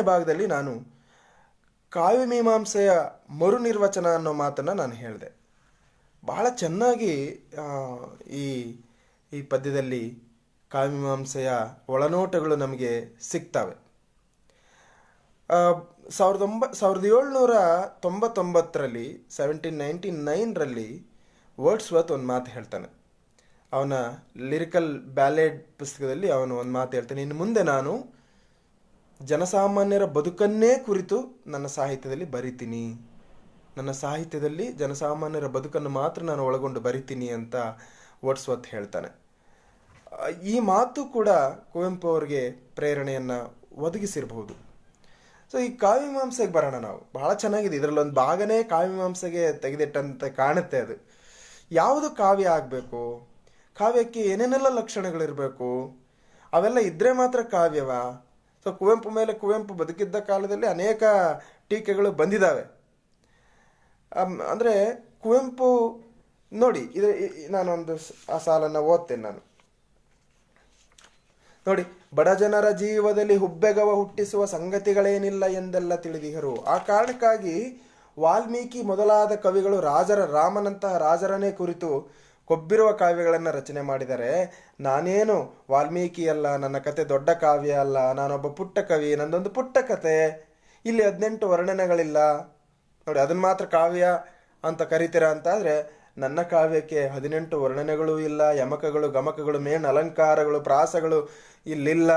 ಭಾಗದಲ್ಲಿ ನಾನು ಕಾವ್ಯಮೀಮಾಂಸೆಯ ಮರುನಿರ್ವಚನ ಅನ್ನೋ ಮಾತನ್ನು ನಾನು ಹೇಳಿದೆ. ಬಹಳ ಚೆನ್ನಾಗಿ ಈ ಈ ಪದ್ಯದಲ್ಲಿ ಕಾವ್ಯಮೀಮಾಂಸೆಯ ಒಳನೋಟಗಳು ನಮಗೆ ಸಿಗ್ತವೆ. 1799ರಲ್ಲಿ 1799ರಲ್ಲಿ ವರ್ಡ್ಸ್ವರ್ತ್ ಒಂದು ಮಾತು ಹೇಳ್ತಾನೆ. ಅವನ ಲಿರಿಕಲ್ ಬ್ಯಾಲೆಡ್ ಪುಸ್ತಕದಲ್ಲಿ ಅವನು ಒಂದು ಮಾತು ಹೇಳ್ತಾನೆ, ಇನ್ನು ಮುಂದೆ ನಾನು ಜನಸಾಮಾನ್ಯರ ಬದುಕನ್ನೇ ಕುರಿತು ನನ್ನ ಸಾಹಿತ್ಯದಲ್ಲಿ ಬರಿತೀನಿ, ನನ್ನ ಸಾಹಿತ್ಯದಲ್ಲಿ ಜನಸಾಮಾನ್ಯರ ಬದುಕನ್ನು ಮಾತ್ರ ನಾನು ಒಳಗೊಂಡು ಬರಿತೀನಿ ಅಂತ ವರ್ಡ್ಸ್ವರ್ತ್ ಹೇಳ್ತಾನೆ. ಈ ಮಾತು ಕೂಡ ಕುವೆಂಪು ಅವರಿಗೆ ಪ್ರೇರಣೆಯನ್ನು ಒದಗಿಸಿರಬಹುದು. ಸೊ ಈ ಕಾವ್ಯಮೀಮಾಂಸೆಗೆ ಬರೋಣ ನಾವು. ಬಹಳ ಚೆನ್ನಾಗಿದೆ, ಇದರಲ್ಲೊಂದು ಭಾಗನೇ ಕಾವ್ಯಮೀಮಾಂಸೆಗೆ ತೆಗೆದಿಟ್ಟಂತೆ ಕಾಣುತ್ತೆ. ಅದು ಯಾವುದು ಕಾವ್ಯ ಆಗಬೇಕು, ಕಾವ್ಯಕ್ಕೆ ಏನೇನೆಲ್ಲ ಲಕ್ಷಣಗಳಿರಬೇಕು, ಅವೆಲ್ಲ ಇದ್ದರೆ ಮಾತ್ರ ಕಾವ್ಯವಾ? ಸೊ ಕುವೆಂಪು ಮೇಲೆ, ಕುವೆಂಪು ಬದುಕಿದ್ದ ಕಾಲದಲ್ಲಿ ಅನೇಕ ಟೀಕೆಗಳು ಬಂದಿದ್ದಾವೆ. ಅಂದರೆ ಕುವೆಂಪು ನೋಡಿ, ನಾನೊಂದು ಆ ಸಾಲನ್ನು ಓದ್ತೇನೆ ನಾನು. ನೋಡಿ, ಬಡ ಜನರ ಜೀವದಲ್ಲಿ ಹುಬ್ಬೆಗವ ಹುಟ್ಟಿಸುವ ಸಂಗತಿಗಳೇನಿಲ್ಲ ಎಂದೆಲ್ಲ ತಿಳಿದಿಹರು. ಆ ಕಾರಣಕ್ಕಾಗಿ ವಾಲ್ಮೀಕಿ ಮೊದಲಾದ ಕವಿಗಳು ರಾಮನಂತಹ ರಾಜರನ್ನೇ ಕುರಿತು ಕೊಬ್ಬಿರುವ ಕಾವ್ಯಗಳನ್ನು ರಚನೆ ಮಾಡಿದ್ದಾರೆ. ನಾನೇನು ವಾಲ್ಮೀಕಿ ಅಲ್ಲ, ನನ್ನ ಕತೆ ದೊಡ್ಡ ಕಾವ್ಯ ಅಲ್ಲ, ನಾನೊಬ್ಬ ಪುಟ್ಟ ಕವಿ, ನಂದೊಂದು ಪುಟ್ಟ ಕತೆ, ಇಲ್ಲಿ 18 ವರ್ಣನೆಗಳಿಲ್ಲ, ನೋಡಿ ಅದನ್ನು ಮಾತ್ರ ಕಾವ್ಯ ಅಂತ ಕರಿತೀರ ಅಂತಾದರೆ ನನ್ನ ಕಾವ್ಯಕ್ಕೆ 18 ವರ್ಣನೆಗಳೂ ಇಲ್ಲ, ಯಮಕಗಳು, ಗಮಕಗಳು, ಮೇನ್ ಅಲಂಕಾರಗಳು, ಪ್ರಾಸಗಳು ಇಲ್ಲಿಲ್ಲ.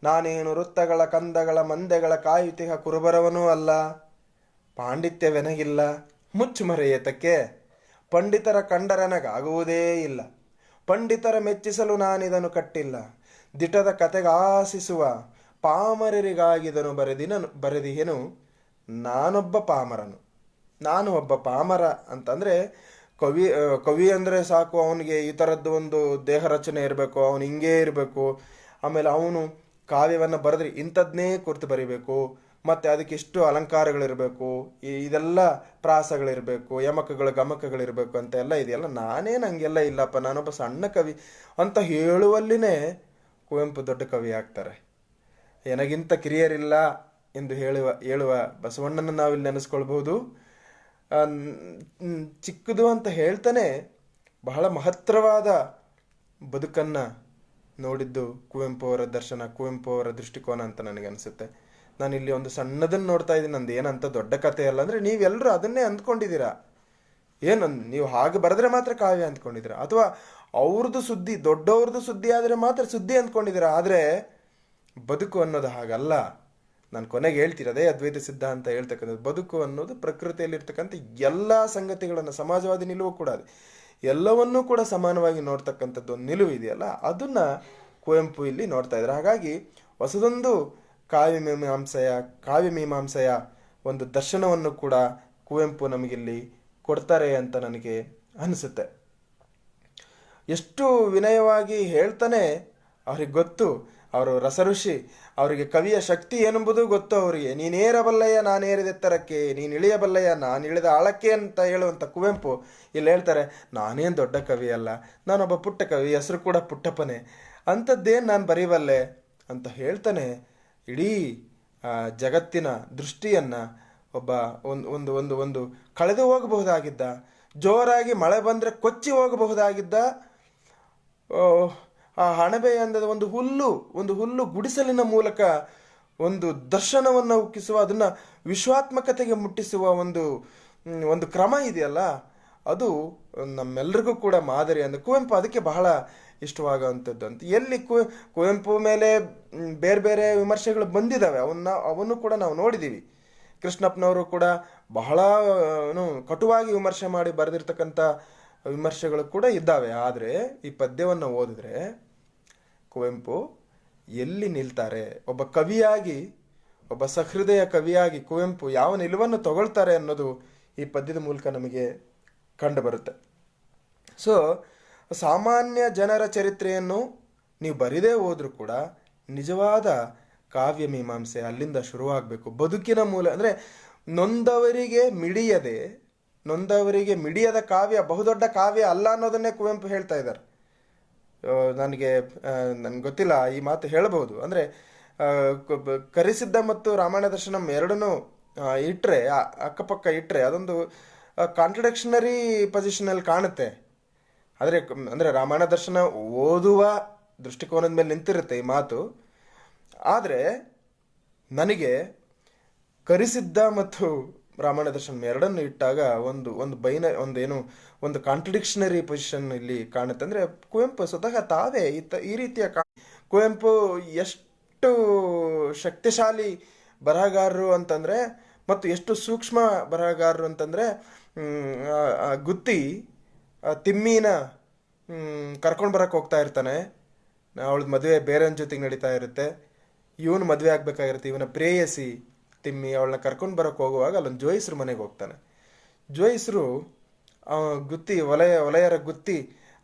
ನಾನೇನು ವೃತ್ತಗಳ, ಕಂದಗಳ, ಮಂದೆಗಳ ಕಾಯುತಿಹ ಕುರುಬರವನೂ ಅಲ್ಲ, ಪಾಂಡಿತ್ಯವೆನಗಿಲ್ಲ, ಮುಚ್ಚುಮರೆಯೇತಕ್ಕೆ, ಪಂಡಿತರ ಕಂಡರನಗಾಗುವುದೇ ಇಲ್ಲ, ಪಂಡಿತರ ಮೆಚ್ಚಿಸಲು ನಾನಿದನು ಕಟ್ಟಿಲ್ಲ, ದಿಟದ ಕತೆಗಾಸಿಸುವ ಪಾಮರರಿಗಾಗಿದನು ಬರೆದಿಹೆನು, ನಾನೊಬ್ಬ ಪಾಮರನು. ನಾನು ಒಬ್ಬ ಪಾಮರ ಅಂತಂದರೆ ಕವಿ ಅಂದರೆ ಸಾಕು, ಅವನಿಗೆ ಈ ಥರದ್ದು ಒಂದು ದೇಹ ರಚನೆ ಇರಬೇಕು, ಅವನು ಹಿಂಗೇ ಇರಬೇಕು, ಆಮೇಲೆ ಅವನು ಕಾವ್ಯವನ್ನು ಬರೆದ್ರೆ ಇಂಥದ್ನೇ ಕುರಿತು ಬರೀಬೇಕು, ಮತ್ತು ಅದಕ್ಕೆ ಇಷ್ಟು ಅಲಂಕಾರಗಳಿರಬೇಕು, ಇದೆಲ್ಲ ಪ್ರಾಸಗಳಿರಬೇಕು, ಯಮಕಗಳು, ಗಮಕಗಳಿರಬೇಕು ಅಂತ ಎಲ್ಲ ಇದೆಯಲ್ಲ. ನಾನೇನು ಹಂಗೆಲ್ಲ ಇಲ್ಲಪ್ಪ, ನಾನೊಬ್ಬ ಸಣ್ಣ ಕವಿ ಅಂತ ಹೇಳುವಲ್ಲಿನೇ ಕುವೆಂಪು ದೊಡ್ಡ ಕವಿ ಆಗ್ತಾರೆ. ನನಗಿಂತ ಕಿರಿಯರಿಲ್ಲ ಎಂದು ಹೇಳುವ ಬಸವಣ್ಣನ ನಾವಿಲ್ಲಿ ನೆನೆಸ್ಕೊಳ್ಬಹುದು. ಚಿಕ್ಕದು ಅಂತ ಹೇಳ್ತಾನೆ ಬಹಳ ಮಹತ್ತರವಾದ ಬದುಕನ್ನು ನೋಡಿದ್ದು ಕುವೆಂಪು ಅವರ ದರ್ಶನ, ಕುವೆಂಪು ಅವರ ದೃಷ್ಟಿಕೋನ ಅಂತ ನನಗನ್ಸುತ್ತೆ. ನಾನಿಲ್ಲಿ ಒಂದು ಸಣ್ಣದನ್ನು ನೋಡ್ತಾ ಇದ್ದೀನಿ, ನಂದು ಏನಂತ ದೊಡ್ಡ ಕಥೆ ಅಲ್ಲ. ಅಂದರೆ ನೀವೆಲ್ಲರೂ ಅದನ್ನೇ ಅಂದ್ಕೊಂಡಿದ್ದೀರಾ, ಏನು ನೀವು ಹಾಗೆ ಬರೆದ್ರೆ ಮಾತ್ರ ಕಾವ್ಯ ಅಂದ್ಕೊಂಡಿದ್ದೀರಾ, ಅಥವಾ ಅವ್ರದ್ದು ಸುದ್ದಿ, ದೊಡ್ಡವ್ರದ್ದು ಸುದ್ದಿ ಆದರೆ ಮಾತ್ರ ಸುದ್ದಿ ಅಂದ್ಕೊಂಡಿದ್ದೀರಾ. ಆದರೆ ಬದುಕು ಅನ್ನೋದು ಹಾಗಲ್ಲ. ನಾನು ಕೊನೆಗೆ ಹೇಳ್ತಿರೋದೇ ಅದ್ವೈತ ಸಿದ್ಧಾಂತ ಹೇಳ್ತಕ್ಕಂಥದ್ದು. ಬದುಕು ಅನ್ನೋದು ಪ್ರಕೃತಿಯಲ್ಲಿರ್ತಕ್ಕಂಥ ಎಲ್ಲ ಸಂಗತಿಗಳನ್ನು, ಸಮಾಜವಾದಿ ನಿಲುವು ಕೂಡ ಅದು, ಎಲ್ಲವನ್ನೂ ಕೂಡ ಸಮಾನವಾಗಿ ನೋಡ್ತಕ್ಕಂಥದ್ದು ಒಂದು ನಿಲುವು ಇದೆಯಲ್ಲ, ಅದನ್ನು ಕುವೆಂಪು ಇಲ್ಲಿ ನೋಡ್ತಾ ಇದ್ದಾರೆ. ಹಾಗಾಗಿ ಹೊಸದೊಂದು ಕಾವ್ಯಮೀಮಾಂಸೆಯ ಒಂದು ದರ್ಶನವನ್ನು ಕೂಡ ಕುವೆಂಪು ನಮಗಿಲ್ಲಿ ಕೊಡ್ತಾರೆ ಅಂತ ನನಗೆ ಅನಿಸುತ್ತೆ. ಎಷ್ಟು ವಿನಯವಾಗಿ ಹೇಳ್ತಾನೆ, ಅವ್ರಿಗೆ ಗೊತ್ತು, ಅವರು ರಸಋಷಿ, ಅವರಿಗೆ ಕವಿಯ ಶಕ್ತಿ ಏನೆಂಬುದು ಗೊತ್ತು ಅವರಿಗೆ. ನೀನೇರಬಲ್ಲಯ್ಯ ನಾನೇರಿದೆತ್ತರಕ್ಕೆ, ನೀನು ಇಳಿಯಬಲ್ಲಯ್ಯ ನಾನು ಇಳಿದ ಆಳಕ್ಕೆ ಅಂತ ಹೇಳುವಂಥ ಕುವೆಂಪು ಇಲ್ಲಿ ಹೇಳ್ತಾರೆ, ನಾನೇನು ದೊಡ್ಡ ಕವಿ ಅಲ್ಲ, ನಾನೊಬ್ಬ ಪುಟ್ಟ ಕವಿ, ಹೆಸರು ಕೂಡ ಪುಟ್ಟಪ್ಪನೇ, ಅಂಥದ್ದೇನು ನಾನು ಬರೀಬಲ್ಲೆ ಅಂತ ಹೇಳ್ತಾನೆ. ಇಡೀ ಜಗತ್ತಿನ ದೃಷ್ಟಿಯನ್ನು ಒಬ್ಬ ಒಂದು ಒಂದು ಒಂದು ಕಳೆದು ಹೋಗಬಹುದಾಗಿದ್ದ, ಜೋರಾಗಿ ಮಳೆ ಬಂದರೆ ಕೊಚ್ಚಿ ಹೋಗಬಹುದಾಗಿದ್ದ ಆ ಹಣಬೆ ಅಂದದ ಒಂದು ಹುಲ್ಲು ಗುಡಿಸಲಿನ ಮೂಲಕ ಒಂದು ದರ್ಶನವನ್ನು ಉಕ್ಕಿಸುವ, ಅದನ್ನು ವಿಶ್ವಾತ್ಮಕತೆಗೆ ಮುಟ್ಟಿಸುವ ಒಂದು ಕ್ರಮ ಇದೆಯಲ್ಲ, ಅದು ನಮ್ಮೆಲ್ಲರಿಗೂ ಕೂಡ ಮಾದರಿ. ಅಂದರೆ ಕುವೆಂಪು ಅದಕ್ಕೆ ಬಹಳ ಇಷ್ಟವಾಗುವಂಥದ್ದು ಅಂತ. ಎಲ್ಲಿ ಕುವೆಂಪು ಮೇಲೆ ಬೇರೆ ಬೇರೆ ವಿಮರ್ಶೆಗಳು ಬಂದಿದ್ದಾವೆ, ಅವನ್ನು ಕೂಡ ನಾವು ನೋಡಿದ್ದೀವಿ. ಕೃಷ್ಣಪ್ಪನವರು ಕೂಡ ಬಹಳ ಕಟುವಾಗಿ ವಿಮರ್ಶೆ ಮಾಡಿ ಬರೆದಿರ್ತಕ್ಕಂಥ ವಿಮರ್ಶೆಗಳು ಕೂಡ ಇದ್ದಾವೆ. ಆದರೆ ಈ ಪದ್ಯವನ್ನು ಓದಿದ್ರೆ ಕುವೆಂಪು ಎಲ್ಲಿ ನಿಲ್ತಾರೆ, ಒಬ್ಬ ಕವಿಯಾಗಿ, ಒಬ್ಬ ಸಹೃದಯ ಕವಿಯಾಗಿ ಕುವೆಂಪು ಯಾವ ನಿಲುವನ್ನು ತಗೊಳ್ತಾರೆ ಅನ್ನೋದು ಈ ಪದ್ಯದ ಮೂಲಕ ನಮಗೆ ಕಂಡುಬರುತ್ತೆ. ಸೊ ಸಾಮಾನ್ಯ ಜನರ ಚರಿತ್ರೆಯನ್ನು ನೀವು ಬರಿದೇ ಹೋದ್ರೂ ಕೂಡ ನಿಜವಾದ ಕಾವ್ಯ ಮೀಮಾಂಸೆ ಅಲ್ಲಿಂದ ಶುರುವಾಗಬೇಕು. ಬದುಕಿನ ಮೂಲ ಅಂದರೆ ನೊಂದವರಿಗೆ ಮಿಡಿಯದ ಕಾವ್ಯ ಬಹುದೊಡ್ಡ ಕಾವ್ಯ ಅಲ್ಲ ಅನ್ನೋದನ್ನೇ ಕುವೆಂಪು ಹೇಳ್ತಾ ಇದ್ದಾರೆ. ನನಗೆ ಗೊತ್ತಿಲ್ಲ ಈ ಮಾತು ಹೇಳಬಹುದು. ಅಂದರೆ ಕರಿಸಿದ್ದ ಮತ್ತು ರಾಮಾಯಣ ದರ್ಶನಂ ಎರಡನ್ನೂ ಇಟ್ಟರೆ, ಅಕ್ಕಪಕ್ಕ ಇಟ್ಟರೆ ಅದೊಂದು ಕಾಂಟ್ರಡಿಕ್ಷನರಿ ಪೊಸಿಷನಲ್ಲಿ ಕಾಣುತ್ತೆ. ಅಂದರೆ ರಾಮಾಯಣ ದರ್ಶನ ಓದುವ ದೃಷ್ಟಿಕೋನದ ಮೇಲೆ ನಿಂತಿರುತ್ತೆ ಈ ಮಾತು. ಆದರೆ ನನಗೆ ಕರಿಸಿದ್ದ ಮತ್ತು ರಾಮಾಯಣ ದರ್ಶನ ಎರಡನ್ನು ಇಟ್ಟಾಗ ಒಂದು ಕಾಂಟ್ರಡಿಕ್ಷನರಿ ಪೊಸಿಷನ್ ಇಲ್ಲಿ ಕಾಣುತ್ತೆ. ಅಂದರೆ ಕುವೆಂಪು ಸ್ವತಃ ತಾವೇ ಈ ರೀತಿಯ ಕುವೆಂಪು ಎಷ್ಟು ಶಕ್ತಿಶಾಲಿ ಬರಹಗಾರರು ಅಂತಂದರೆ, ಮತ್ತು ಎಷ್ಟು ಸೂಕ್ಷ್ಮ ಬರಹಗಾರರು ಅಂತಂದರೆ, ಗುತ್ತಿ ತಿಮ್ಮಿನ ಕರ್ಕೊಂಡು ಬರಕ್ಕೆ ಹೋಗ್ತಾ ಇರ್ತಾನೆ. ಅವಳದ ಮದುವೆ ಬೇರೆಯವ್ರ ಜೊತೆಗೆ ನಡೀತಾ ಇರುತ್ತೆ. ಇವನು ಮದುವೆ ಆಗ್ಬೇಕಾಗಿರುತ್ತೆ. ಇವನ ಪ್ರೇಯಸಿ ತಿಮ್ಮಿ ಅವಳನ್ನ ಕರ್ಕೊಂಡು ಬರೋಕ್ಕೆ ಹೋಗುವಾಗ ಅಲ್ಲೊಂದು ಜೋಯಿಸ್ರು ಮನೆಗೆ ಹೋಗ್ತಾನೆ. ಜೋಯಿಸ್ರು ಗುತ್ತಿ ಒಲೆಯರ ಗುತ್ತಿ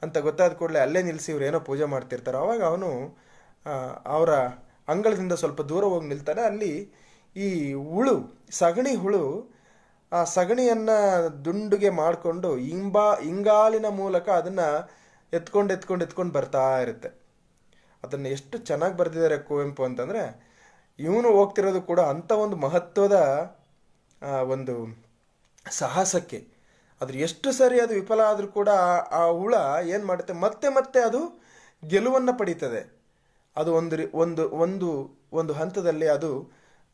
ಅಂತ ಗೊತ್ತಾದ ಕೂಡಲೇ ಅಲ್ಲೇ ನಿಲ್ಲಿಸಿ ಇವ್ರು ಏನೋ ಪೂಜೆ ಮಾಡ್ತಿರ್ತಾರೆ. ಅವಾಗ ಅವನು ಅವರ ಅಂಗಳದಿಂದ ಸ್ವಲ್ಪ ದೂರ ಹೋಗಿ ನಿಲ್ತಾನೆ. ಅಲ್ಲಿ ಈ ಸಗಣಿ ಹುಳು ಆ ಸಗಣಿಯನ್ನು ದುಂಡುಗೆ ಮಾಡಿಕೊಂಡು ಇಂಗಾಲಿನ ಮೂಲಕ ಅದನ್ನು ಎತ್ಕೊಂಡು ಬರ್ತಾ ಇರುತ್ತೆ. ಅದನ್ನು ಎಷ್ಟು ಚೆನ್ನಾಗಿ ಬರೆದಿದ್ದಾರೆ ಕುವೆಂಪು ಅಂತಂದರೆ, ಇವನು ಹೋಗ್ತಿರೋದು ಕೂಡ ಅಂಥ ಒಂದು ಮಹತ್ವದ ಒಂದು ಸಾಹಸಕ್ಕೆ. ಅದ್ರ ಎಷ್ಟು ಸರಿ ಅದು ವಿಫಲ ಆದರೂ ಕೂಡ ಆ ಹುಳ ಏನು ಮಾಡುತ್ತೆ, ಮತ್ತೆ ಅದು ಗೆಲುವನ್ನು ಪಡೀತದೆ. ಅದು ಒಂದು ಹಂತದಲ್ಲಿ ಅದು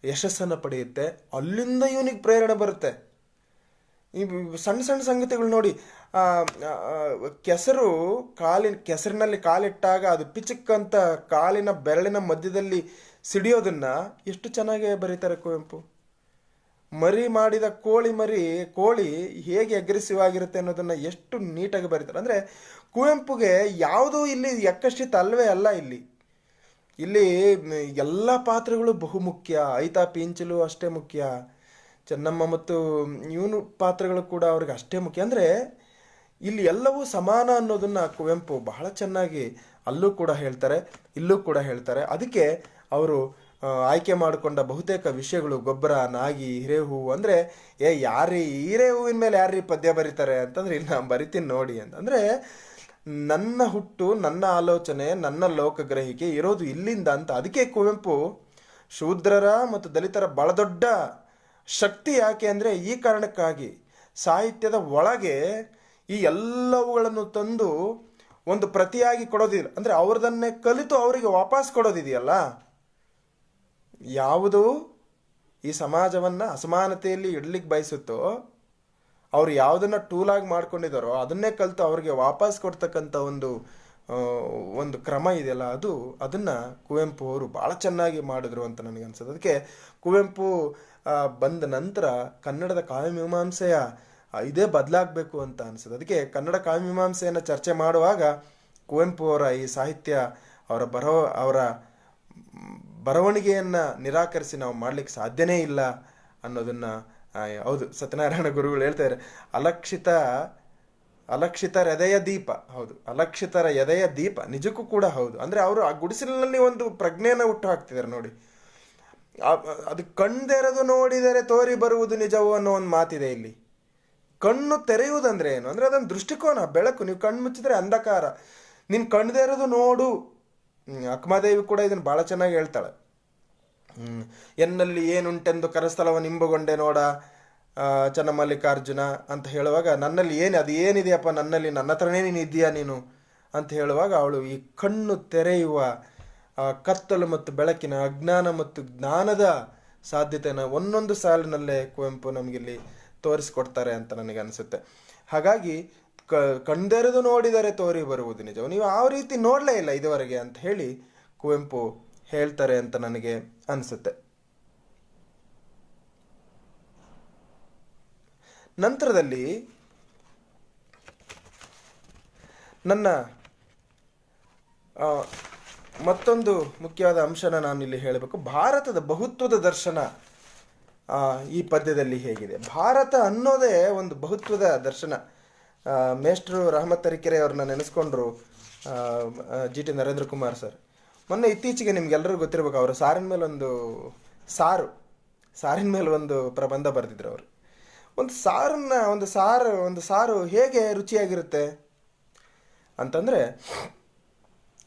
ಯಶಸ್ಸನ್ನು ಪಡೆಯುತ್ತೆ. ಅಲ್ಲಿಂದ ಇವನಿಗೆ ಪ್ರೇರಣೆ ಬರುತ್ತೆ. ಈ ಸಣ್ಣ ಸಂಗತಿಗಳು ನೋಡಿ, ಕೆಸರಿನಲ್ಲಿ ಕಾಲಿಟ್ಟಾಗ ಅದು ಪಿಚಕ್ಕಂತ ಕಾಲಿನ ಬೆರಳಿನ ಮಧ್ಯದಲ್ಲಿ ಸಿಡಿಯೋದನ್ನ ಎಷ್ಟು ಚೆನ್ನಾಗಿ ಬರೀತಾರೆ ಕುವೆಂಪು. ಮರಿ ಮಾಡಿದ ಕೋಳಿ ಹೇಗೆ ಅಗ್ರೆಸಿವ್ ಆಗಿರುತ್ತೆ ಅನ್ನೋದನ್ನ ಎಷ್ಟು ನೀಟಾಗಿ ಬರೀತಾರೆ. ಅಂದರೆ ಕುವೆಂಪುಗೆ ಯಾವುದೂ ಇಲ್ಲಿ ಯಕ್ಕಶ್ಚಿತ ಅಲ್ವೇ ಅಲ್ಲ. ಇಲ್ಲಿ ಎಲ್ಲ ಪಾತ್ರಗಳು ಬಹುಮುಖ್ಯ. ಐತಾ ಪೀಂಚಲು ಅಷ್ಟೇ ಮುಖ್ಯ, ಚೆನ್ನಮ್ಮ ಮತ್ತು ಇವನು ಪಾತ್ರಗಳು ಕೂಡ ಅವ್ರಿಗೆ ಅಷ್ಟೇ ಮುಖ್ಯ. ಅಂದರೆ ಇಲ್ಲಿ ಎಲ್ಲವೂ ಸಮಾನ ಅನ್ನೋದನ್ನ ಕುವೆಂಪು ಬಹಳ ಚೆನ್ನಾಗಿ ಅಲ್ಲೂ ಕೂಡ ಹೇಳ್ತಾರೆ, ಇಲ್ಲೂ ಕೂಡ ಹೇಳ್ತಾರೆ. ಅದಕ್ಕೆ ಅವರು ಆಯ್ಕೆ ಮಾಡಿಕೊಂಡ ಬಹುತೇಕ ವಿಷಯಗಳು ಗೊಬ್ಬರ, ನಾಗಿ, ಹಿರೇಹೂವು. ಅಂದರೆ ಹಿರೇ ಹೂವಿನ ಮೇಲೆ ಯಾರ್ರೀ ಪದ್ಯ ಬರೀತಾರೆ ಅಂತಂದ್ರೆ, ಇಲ್ಲಿ ನಾನು ಬರಿತೀನಿ ನೋಡಿ ಅಂತಂದರೆ, ನನ್ನ ಹುಟ್ಟು, ನನ್ನ ಆಲೋಚನೆ, ನನ್ನ ಲೋಕಗ್ರಹಿಕೆ ಇರೋದು ಇಲ್ಲಿಂದ ಅಂತ. ಅದಕ್ಕೆ ಕುವೆಂಪು ಶೂದ್ರರ ಮತ್ತು ದಲಿತರ ಬಹಳ ದೊಡ್ಡ ಶಕ್ತಿ ಯಾಕೆ ಅಂದರೆ ಈ ಕಾರಣಕ್ಕಾಗಿ. ಸಾಹಿತ್ಯದ ಒಳಗೆ ಈ ಎಲ್ಲವುಗಳನ್ನು ತಂದು ಒಂದು ಪ್ರತಿಯಾಗಿ ಕೊಡೋದಿಲ್ಲ, ಅಂದರೆ ಅವ್ರದನ್ನೇ ಕಲಿತು ಅವರಿಗೆ ವಾಪಸ್ ಕೊಡೋದಿದೆಯಲ್ಲ, ಯಾವುದು ಈ ಸಮಾಜವನ್ನು ಅಸಮಾನತೆಯಲ್ಲಿ ಇಡ್ಲಿಕ್ಕೆ ಬಯಸುತ್ತೋ, ಅವ್ರು ಯಾವುದನ್ನ ಟೂಲಾಗಿ ಮಾಡ್ಕೊಂಡಿದ್ದಾರೋ ಅದನ್ನೇ ಕಲಿತು ಅವ್ರಿಗೆ ವಾಪಸ್ ಕೊಡ್ತಕ್ಕಂಥ ಒಂದು ಕ್ರಮ ಇದೆಯಲ್ಲ, ಅದನ್ನು ಕುವೆಂಪು ಅವರು ಭಾಳ ಚೆನ್ನಾಗಿ ಮಾಡಿದ್ರು ಅಂತ ನನಗನ್ಸುತ್ತೆ. ಅದಕ್ಕೆ ಕುವೆಂಪು ಬಂದ ನಂತರ ಕನ್ನಡದ ಕಾವ್ಯಮೀಮಾಂಸೆಯ ಇದೇ ಬದಲಾಗಬೇಕು ಅಂತ ಅನಿಸುತ್ತೆ. ಅದಕ್ಕೆ ಕನ್ನಡ ಕಾವ್ಯಮೀಮಾಂಸೆಯನ್ನು ಚರ್ಚೆ ಮಾಡುವಾಗ ಕುವೆಂಪು ಅವರ ಈ ಸಾಹಿತ್ಯ, ಅವರ ಬರವಣಿಗೆಯನ್ನು ನಿರಾಕರಿಸಿ ನಾವು ಮಾಡಲಿಕ್ಕೆ ಸಾಧ್ಯನೇ ಇಲ್ಲ ಅನ್ನೋದನ್ನು ಹೌದು, ಸತ್ಯನಾರಾಯಣ ಗುರುಗಳು ಹೇಳ್ತಾರೆ, ಅಲಕ್ಷಿತರ ಎದೆಯ ದೀಪ. ಹೌದು, ಅಲಕ್ಷಿತರ ಎದೆಯ ದೀಪ ನಿಜಕ್ಕೂ ಕೂಡ ಹೌದು. ಅಂದರೆ ಅವರು ಆ ಗುಡಿಸಲಿನಲ್ಲಿ ಒಂದು ಪ್ರಜ್ಞೆಯನ್ನು ಹುಟ್ಟು ಹಾಕ್ತಿದ್ದಾರೆ ನೋಡಿ. ಅದು ಕಣ್ದೆರೆದು ನೋಡಿದರೆ ತೋರಿ ಬರುವುದು ನಿಜವೋ ಅನ್ನೋ ಒಂದು ಮಾತಿದೆ ಇಲ್ಲಿ. ಕಣ್ಣು ತೆರೆಯುವುದಂದ್ರೆ ಏನು ಅಂದರೆ ಅದೊಂದು ದೃಷ್ಟಿಕೋನ, ಬೆಳಕು. ನೀವು ಕಣ್ಣು ಮುಚ್ಚಿದ್ರೆ ಅಂಧಕಾರ, ನೀನು ಕಣ್ದೆರೆದು ನೋಡು. ಅಕ್ಕಮಹಾದೇವಿ ಕೂಡ ಇದನ್ನು ಭಾಳ ಚೆನ್ನಾಗಿ ಹೇಳ್ತಾಳೆ. ಎನ್ನಲ್ಲಿ ಏನುಂಟೆಂದು ಕರಸ್ಥಲವ ನಿಂಬುಗೊಂಡೆ ನೋಡ ಚನ್ನಮಲ್ಲಿಕಾರ್ಜುನ ಅಂತ ಹೇಳುವಾಗ, ನನ್ನಲ್ಲಿ ಅದು ಏನಿದೆಯಪ್ಪ, ನನ್ನ ಹತ್ರನೇ ನೀನು ಇದೆಯಾ ನೀನು ಅಂತ ಹೇಳುವಾಗ, ಅವಳು ಈ ಕಣ್ಣು ತೆರೆಯುವ ಕತ್ತಲು ಮತ್ತು ಬೆಳಕಿನ, ಅಜ್ಞಾನ ಮತ್ತು ಜ್ಞಾನದ ಸಾಧ್ಯತೆಯನ್ನು ಒಂದೊಂದು ಸಾಲಿನಲ್ಲೇ ಕುವೆಂಪು ನಮಗಿಲ್ಲಿ ತೋರಿಸ್ಕೊಡ್ತಾರೆ ಅಂತ ನನಗೆ ಅನಿಸುತ್ತೆ. ಹಾಗಾಗಿ ಕಣ್ದೆರೆದು ನೋಡಿದರೆ ತೋರಿ ಬರುವುದು ನಿಜ, ನೀವು ಆ ರೀತಿ ನೋಡಲೇ ಇಲ್ಲ ಇದುವರೆಗೆ ಅಂತ ಹೇಳಿ ಕುವೆಂಪು ಹೇಳ್ತಾರೆ ಅಂತ ನನಗೆ ಅನಿಸುತ್ತೆ. ನಂತರದಲ್ಲಿ ನನ್ನ ಮತ್ತೊಂದು ಮುಖ್ಯವಾದ ಅಂಶನ ನಾನು ಇಲ್ಲಿ ಹೇಳಬೇಕು. ಭಾರತದ ಬಹುತ್ವದ ದರ್ಶನ ಈ ಪದ್ಯದಲ್ಲಿ ಹೇಗಿದೆ. ಭಾರತ ಅನ್ನೋದೇ ಒಂದು ಬಹುತ್ವದ ದರ್ಶನ. ಮೇಷ್ಟ್ರು ರಹಮತ್ ತರೀಕೆರೆ ಅವ್ರನ್ನ ನೆನೆಸ್ಕೊಂಡ್ರು G T Narendra Kumar sir. ಮೊನ್ನೆ ಇತ್ತೀಚೆಗೆ ನಿಮ್ಗೆಲ್ಲರಿಗೂ ಗೊತ್ತಿರ್ಬೇಕು, ಅವರು ಸಾರಿನ ಮೇಲೆ ಒಂದು ಪ್ರಬಂಧ ಬರೆದಿದ್ರು ಅವರು. ಒಂದು ಸಾರು ಹೇಗೆ ರುಚಿಯಾಗಿರುತ್ತೆ ಅಂತಂದರೆ,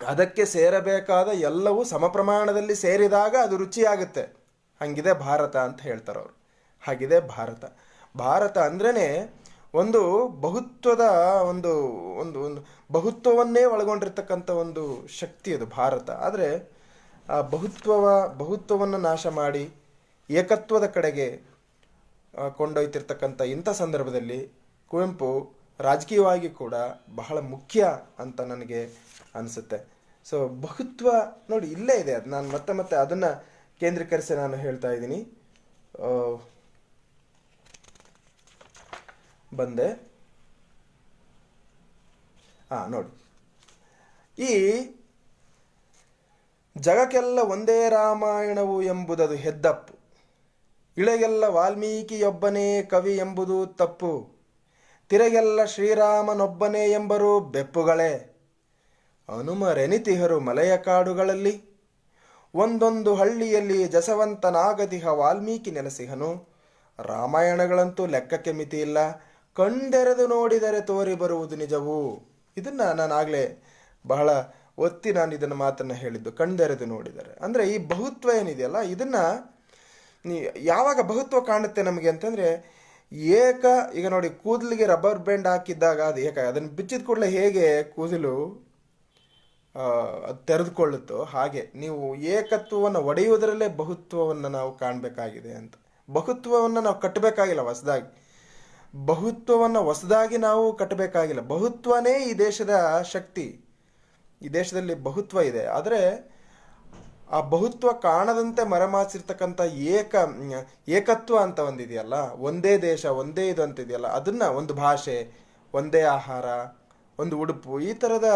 ಅದಕ್ಕೆ ಸೇರಬೇಕಾದ ಎಲ್ಲವೂ ಸಮ ಪ್ರಮಾಣದಲ್ಲಿ ಸೇರಿದಾಗ ಅದು ರುಚಿಯಾಗುತ್ತೆ. ಹಂಗಿದೆ ಭಾರತ ಅಂತ ಹೇಳ್ತಾರೆ ಅವರು. ಹಾಗಿದೆ ಭಾರತ. ಭಾರತ ಅಂದ್ರೇ ಒಂದು ಬಹುತ್ವದ ಒಂದು ಒಂದು ಒಂದು ಬಹುತ್ವವನ್ನೇ ಒಳಗೊಂಡಿರ್ತಕ್ಕಂಥ ಒಂದು ಶಕ್ತಿ ಅದು ಭಾರತ. ಆದರೆ ಆ ಬಹುತ್ವವನ್ನು ನಾಶ ಮಾಡಿ ಏಕತ್ವದ ಕಡೆಗೆ ಕೊಂಡೊಯ್ತಿರ್ತಕ್ಕಂಥ ಇಂಥ ಸಂದರ್ಭದಲ್ಲಿ ಕುವೆಂಪು ರಾಜಕೀಯವಾಗಿ ಕೂಡ ಬಹಳ ಮುಖ್ಯ ಅಂತ ನನಗೆ ಅನಿಸುತ್ತೆ. ಸೊ ಬಹುತ್ವ ನೋಡಿ ಇಲ್ಲೇ ಇದೆ. ಅದು ನಾನು ಮತ್ತೆ ಅದನ್ನು ಕೇಂದ್ರೀಕರಿಸಿ ನಾನು ಹೇಳ್ತಾ ಇದ್ದೀನಿ. ಬಂದೆ ನೋಡಿ, ಈ ಜಗಕ್ಕೆಲ್ಲ ಒಂದೇ ರಾಮಾಯಣವು ಎಂಬುದದು ಹೆದ್ದಪ್ಪು, ಇಳೆಗೆಲ್ಲ ವಾಲ್ಮೀಕಿಯೊಬ್ಬನೇ ಕವಿ ಎಂಬುದು ತಪ್ಪು, ತಿರೆಗೆಲ್ಲ ಶ್ರೀರಾಮನೊಬ್ಬನೇ ಎಂಬರು ಬೆಪ್ಪುಗಳೇ, ಹನುಮರೆನಿತಿಹರು ಮಲೆಯ ಕಾಡುಗಳಲ್ಲಿ, ಒಂದೊಂದು ಹಳ್ಳಿಯಲ್ಲಿ ಜಸವಂತನಾಗದಿಹ ವಾಲ್ಮೀಕಿ ನೆಲೆಸಿಹನು, ರಾಮಾಯಣಗಳಂತೂ ಲೆಕ್ಕಕ್ಕೆ ಮಿತಿ ಇಲ್ಲ, ಕಣ್ದೆರೆದು ನೋಡಿದರೆ ತೋರಿ ಬರುವುದು ನಿಜವು. ಇದನ್ನು ನಾನು ಆಗಲೇ ಬಹಳ ಒತ್ತಿ ನಾನು ಇದನ್ನು ಮಾತನ್ನು ಹೇಳಿದ್ದು, ಕಣ್ದೆರೆದು ನೋಡಿದರೆ. ಅಂದರೆ ಈ ಬಹುತ್ವ ಏನಿದೆಯಲ್ಲ, ಇದನ್ನು ಯಾವಾಗ ಬಹುತ್ವ ಕಾಣುತ್ತೆ ನಮಗೆ ಅಂತಂದರೆ, ಈಗ ನೋಡಿ, ಕೂದಲಿಗೆ ರಬ್ಬರ್ ಬ್ಯಾಂಡ್ ಹಾಕಿದ್ದಾಗ ಅದು ಅದನ್ನು ಬಿಚ್ಚಿದ ಕೂಡಲೇ ಹೇಗೆ ಕೂದಲು ಅದು ತೆರೆದುಕೊಳ್ಳುತ್ತೋ ಹಾಗೆ ನೀವು ಏಕತ್ವವನ್ನು ಒಡೆಯುವುದರಲ್ಲೇ ಬಹುತ್ವವನ್ನು ನಾವು ಕಾಣಬೇಕಾಗಿದೆ ಅಂತ. ಬಹುತ್ವವನ್ನು ನಾವು ಕಟ್ಟಬೇಕಾಗಿಲ್ಲ ಹೊಸದಾಗಿ ನಾವು ಕಟ್ಟಬೇಕಾಗಿಲ್ಲ. ಬಹುತ್ವನೇ ಈ ದೇಶದ ಶಕ್ತಿ. ಈ ದೇಶದಲ್ಲಿ ಬಹುತ್ವ ಇದೆ. ಆದರೆ ಆ ಬಹುತ್ವ ಕಾಣದಂತೆ ಮರೆಮಾಚಿರ್ತಕ್ಕಂಥ ಏಕತ್ವ ಅಂತ ಒಂದಿದೆಯಲ್ಲ, ಒಂದೇ ದೇಶ ಒಂದೇ ಇದು ಅಂತಿದೆಯಲ್ಲ, ಅದನ್ನು ಒಂದು ಭಾಷೆ, ಒಂದೇ ಆಹಾರ, ಒಂದು ಉಡುಪು, ಈ ಥರದ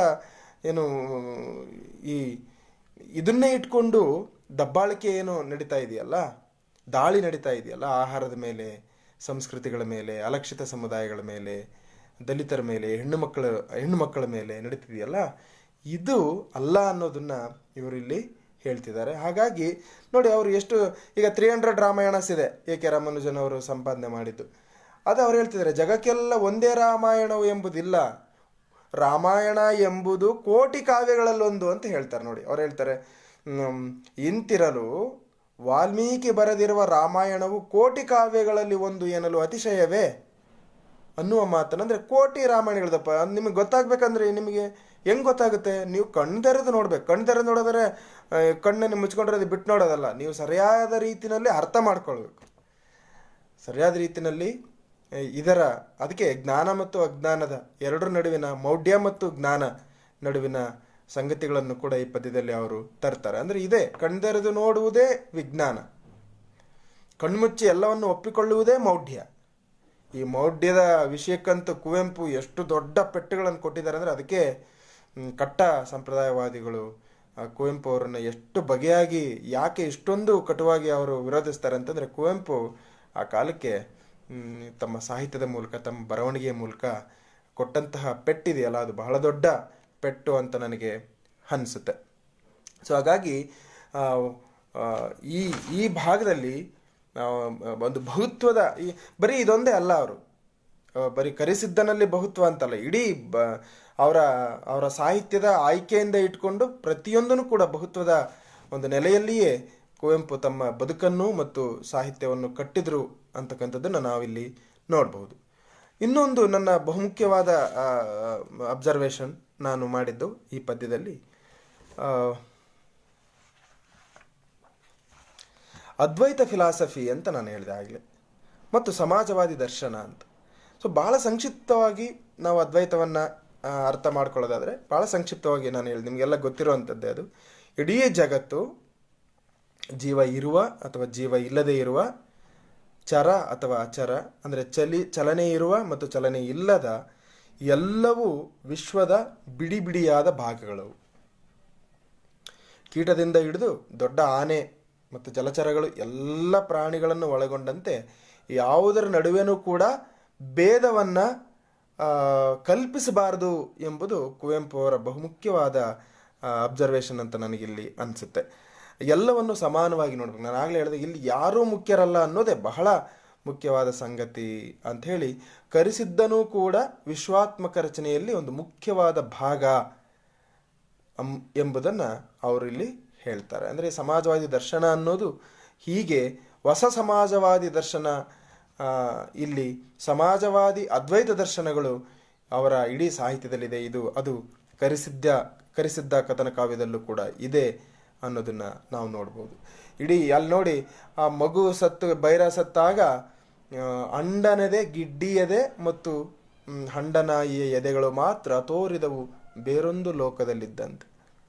ಇದನ್ನೇ ಇಟ್ಕೊಂಡು ದಬ್ಬಾಳಿಕೆ ನಡೀತಾ ಇದೆಯಲ್ಲ, ದಾಳಿ ನಡೀತಾ ಇದೆಯಲ್ಲ ಆಹಾರದ ಮೇಲೆ, ಸಂಸ್ಕೃತಿಗಳ ಮೇಲೆ, ಅಲಕ್ಷಿತ ಸಮುದಾಯಗಳ ಮೇಲೆ, ದಲಿತರ ಮೇಲೆ, ಹೆಣ್ಣು ಮಕ್ಕಳ ಮೇಲೆ ನಡೀತಿದೆಯಲ್ಲ, ಇದು ಅಲ್ಲ ಅನ್ನೋದನ್ನ ಇವರು ಇಲ್ಲಿ ಹೇಳ್ತಿದ್ದಾರೆ. ಹಾಗಾಗಿ ನೋಡಿ, ಅವರು ಈಗ 300 ರಾಮಾಯಣಸ್ ಇದೆ, ಎ ಕೆ ರಾಮಾನುಜನ್ ಅವರು ಸಂಪಾದನೆ ಮಾಡಿದ್ದು. ಅದು ಅವ್ರು ಹೇಳ್ತಿದ್ದಾರೆ, ಜಗಕ್ಕೆಲ್ಲ ಒಂದೇ ರಾಮಾಯಣವು ಎಂಬುದಿಲ್ಲ, ರಾಮಾಯಣ ಎಂಬುದು ಕೋಟಿ ಕಾವ್ಯಗಳಲ್ಲೊಂದು ಅಂತ ಹೇಳ್ತಾರೆ. ನೋಡಿ, ಅವ್ರು ಹೇಳ್ತಾರೆ, ಇಂತಿರಲು ವಾಲ್ಮೀಕಿ ಬರೆದಿರುವ ರಾಮಾಯಣವು ಕೋಟಿ ಕಾವ್ಯಗಳಲ್ಲಿ ಒಂದು ಎನ್ನಲು ಅತಿಶಯವೇ ಅನ್ನುವ ಮಾತನ್ನು. ಅಂದರೆ ಕೋಟಿ ರಾಮಾಯಣಗಳದಪ್ಪ, ನಿಮಗೆ ಗೊತ್ತಾಗಬೇಕಂದ್ರೆ ನಿಮಗೆ ಹೆಂಗೆ ಗೊತ್ತಾಗುತ್ತೆ? ನೀವು ಕಣ್ದೆರೆದು ನೋಡ್ಬೇಕು. ಕಣ್ದೆರೆದು ನೋಡಿದ್ರೆ ಕಣ್ಣನ್ನು ಮುಚ್ಕೊಂಡ್ರೆ ಅದು ಬಿಟ್ಟು ನೋಡೋದಲ್ಲ, ನೀವು ಸರಿಯಾದ ರೀತಿಯಲ್ಲಿ ಅರ್ಥ ಮಾಡ್ಕೊಳ್ಬೇಕು. ಸರಿಯಾದ ರೀತಿಯಲ್ಲಿ ಅದಕ್ಕೆ ಜ್ಞಾನ ಮತ್ತು ಅಜ್ಞಾನದ ಎರಡರ ನಡುವಿನ, ಮೌಢ್ಯ ಮತ್ತು ಜ್ಞಾನ ನಡುವಿನ ಸಂಗತಿಗಳನ್ನು ಕೂಡ ಈ ಪದ್ಯದಲ್ಲಿ ಅವರು ತರ್ತಾರೆ. ಅಂದರೆ ಇದೇ ಕಣ್ದೆರೆದು ನೋಡುವುದೇ ವಿಜ್ಞಾನ, ಕಣ್ಮುಚ್ಚಿ ಎಲ್ಲವನ್ನು ಒಪ್ಪಿಕೊಳ್ಳುವುದೇ ಮೌಢ್ಯ. ಈ ಮೌಢ್ಯದ ವಿಷಯಕ್ಕಂತೂ ಕುವೆಂಪು ಎಷ್ಟು ದೊಡ್ಡ ಪೆಟ್ಟುಗಳನ್ನು ಕೊಟ್ಟಿದ್ದಾರೆ ಅಂದರೆ, ಅದಕ್ಕೆ ಕಟ್ಟ ಸಂಪ್ರದಾಯವಾದಿಗಳು ಕುವೆಂಪು ಅವರನ್ನು ಎಷ್ಟು ಬಗೆಯಾಗಿ, ಯಾಕೆ ಇಷ್ಟೊಂದು ಕಟುವಾಗಿ ಅವರು ವಿರೋಧಿಸ್ತಾರೆ ಅಂತಂದರೆ, ಕುವೆಂಪು ಆ ಕಾಲಕ್ಕೆ ತಮ್ಮ ಸಾಹಿತ್ಯದ ಮೂಲಕ, ತಮ್ಮ ಬರವಣಿಗೆಯ ಮೂಲಕ ಕೊಟ್ಟಂತಹ ಪೆಟ್ಟಿದೆಯಲ್ಲ, ಅದು ಬಹಳ ದೊಡ್ಡ ಪೆಟ್ಟು ಅಂತ ನನಗೆ ಅನಿಸುತ್ತೆ. ಸೊ ಹಾಗಾಗಿ ಈ ಭಾಗದಲ್ಲಿ ಒಂದು ಬಹುತ್ವದ ಬರೀ ಇದೊಂದೇ ಅಲ್ಲ, ಅವರು ಬರೀ ಕರಿಸಿದ್ದನಲ್ಲಿ ಬಹುತ್ವ ಅಂತಲ್ಲ, ಇಡೀ ಅವರ ಸಾಹಿತ್ಯದ ಆಯ್ಕೆಯಿಂದ ಇಟ್ಕೊಂಡು ಪ್ರತಿಯೊಂದನ್ನು ಕೂಡ ಬಹುತ್ವದ ಒಂದು ನೆಲೆಯಲ್ಲಿಯೇ ಕುವೆಂಪು ತಮ್ಮ ಬದುಕನ್ನು ಮತ್ತು ಸಾಹಿತ್ಯವನ್ನು ಕಟ್ಟಿದ್ರು ಅಂತಕ್ಕಂಥದ್ದನ್ನು ನಾವಿಲ್ಲಿ ನೋಡಬಹುದು. ಇನ್ನೊಂದು ನನ್ನ ಬಹುಮುಖ್ಯವಾದ ಅಬ್ಸರ್ವೇಷನ್ ನಾನು ಮಾಡಿದ್ದು ಈ ಪದ್ಯದಲ್ಲಿ, ಅದ್ವೈತ ಫಿಲಾಸಫಿ ಅಂತ ನಾನು ಹೇಳಿದೆ ಆಗಲೇ, ಮತ್ತು ಸಮಾಜವಾದಿ ದರ್ಶನ ಅಂತ. ಸೊ ಬಹಳ ಸಂಕ್ಷಿಪ್ತವಾಗಿ ನಾವು ಅದ್ವೈತವನ್ನು ಅರ್ಥ ಮಾಡ್ಕೊಳ್ಳೋದಾದರೆ, ಬಹಳ ಸಂಕ್ಷಿಪ್ತವಾಗಿ ನಾನು ಹೇಳಿದೆ, ನಿಮಗೆಲ್ಲ ಗೊತ್ತಿರುವಂಥದ್ದೇ ಅದು. ಇಡೀ ಜಗತ್ತು ಜೀವ ಇರುವ ಅಥವಾ ಜೀವ ಇಲ್ಲದೆ ಇರುವ, ಚರ ಅಥವಾ ಅಚರ, ಅಂದರೆ ಚಲನೆ ಇರುವ ಮತ್ತು ಚಲನೆ ಇಲ್ಲದ ಎಲ್ಲವೂ ವಿಶ್ವದ ಬಿಡಿ ಬಿಡಿಯಾದ ಭಾಗಗಳವು. ಕೀಟದಿಂದ ಹಿಡಿದು ದೊಡ್ಡ ಆನೆ ಮತ್ತು ಜಲಚರಗಳು ಎಲ್ಲ ಪ್ರಾಣಿಗಳನ್ನು ಒಳಗೊಂಡಂತೆ ಯಾವುದರ ನಡುವೆನೂ ಕೂಡ ಭೇದವನ್ನು ಕಲ್ಪಿಸಬಾರದು ಎಂಬುದು ಕುವೆಂಪು ಅವರ ಬಹುಮುಖ್ಯವಾದ ಅಬ್ಸರ್ವೇಷನ್ ಅಂತ ನನಗಿಲ್ಲಿ ಅನಿಸುತ್ತೆ. ಎಲ್ಲವನ್ನು ಸಮಾನವಾಗಿ ನೋಡ್ಬೇಕು. ನಾನು ಆಗಲೇ ಹೇಳಿದೆ, ಇಲ್ಲಿ ಯಾರೂ ಮುಖ್ಯರಲ್ಲ ಅನ್ನೋದೇ ಬಹಳ ಮುಖ್ಯವಾದ ಸಂಗತಿ ಅಂಥೇಳಿ, ಕರೆಸಿದ್ದನೂ ಕೂಡ ವಿಶ್ವಾತ್ಮಕ ರಚನೆಯಲ್ಲಿ ಒಂದು ಮುಖ್ಯವಾದ ಭಾಗ ಎಂಬುದನ್ನು ಅವರು ಇಲ್ಲಿ ಹೇಳ್ತಾರೆ. ಅಂದರೆ ಸಮಾಜವಾದಿ ದರ್ಶನ ಅನ್ನೋದು ಹೀಗೆ ಹೊಸ ಸಮಾಜವಾದಿ ದರ್ಶನ, ಇಲ್ಲಿ ಸಮಾಜವಾದಿ ಅದ್ವೈತ ದರ್ಶನಗಳು ಅವರ ಇಡೀ ಸಾಹಿತ್ಯದಲ್ಲಿದೆ. ಅದು ಕರಿಸಿದ್ದ ಕಥನ ಕಾವ್ಯದಲ್ಲೂ ಕೂಡ ಇದೆ ಅನ್ನೋದನ್ನು ನಾವು ನೋಡ್ಬೋದು. ಇಡೀ ಅಲ್ಲಿ ನೋಡಿ, ಆ ಮಗು ಬೈರ ಸತ್ತಾಗ ಅಂಡನೆದೆ ಗಿಡ್ಡಿಯದೆ ಮತ್ತು ಹಂಡನಾಯಿಯ ಎದೆಗಳು ಮಾತ್ರ ತೋರಿದವು ಬೇರೊಂದು ಲೋಕದಲ್ಲಿದ್ದಂತೆ.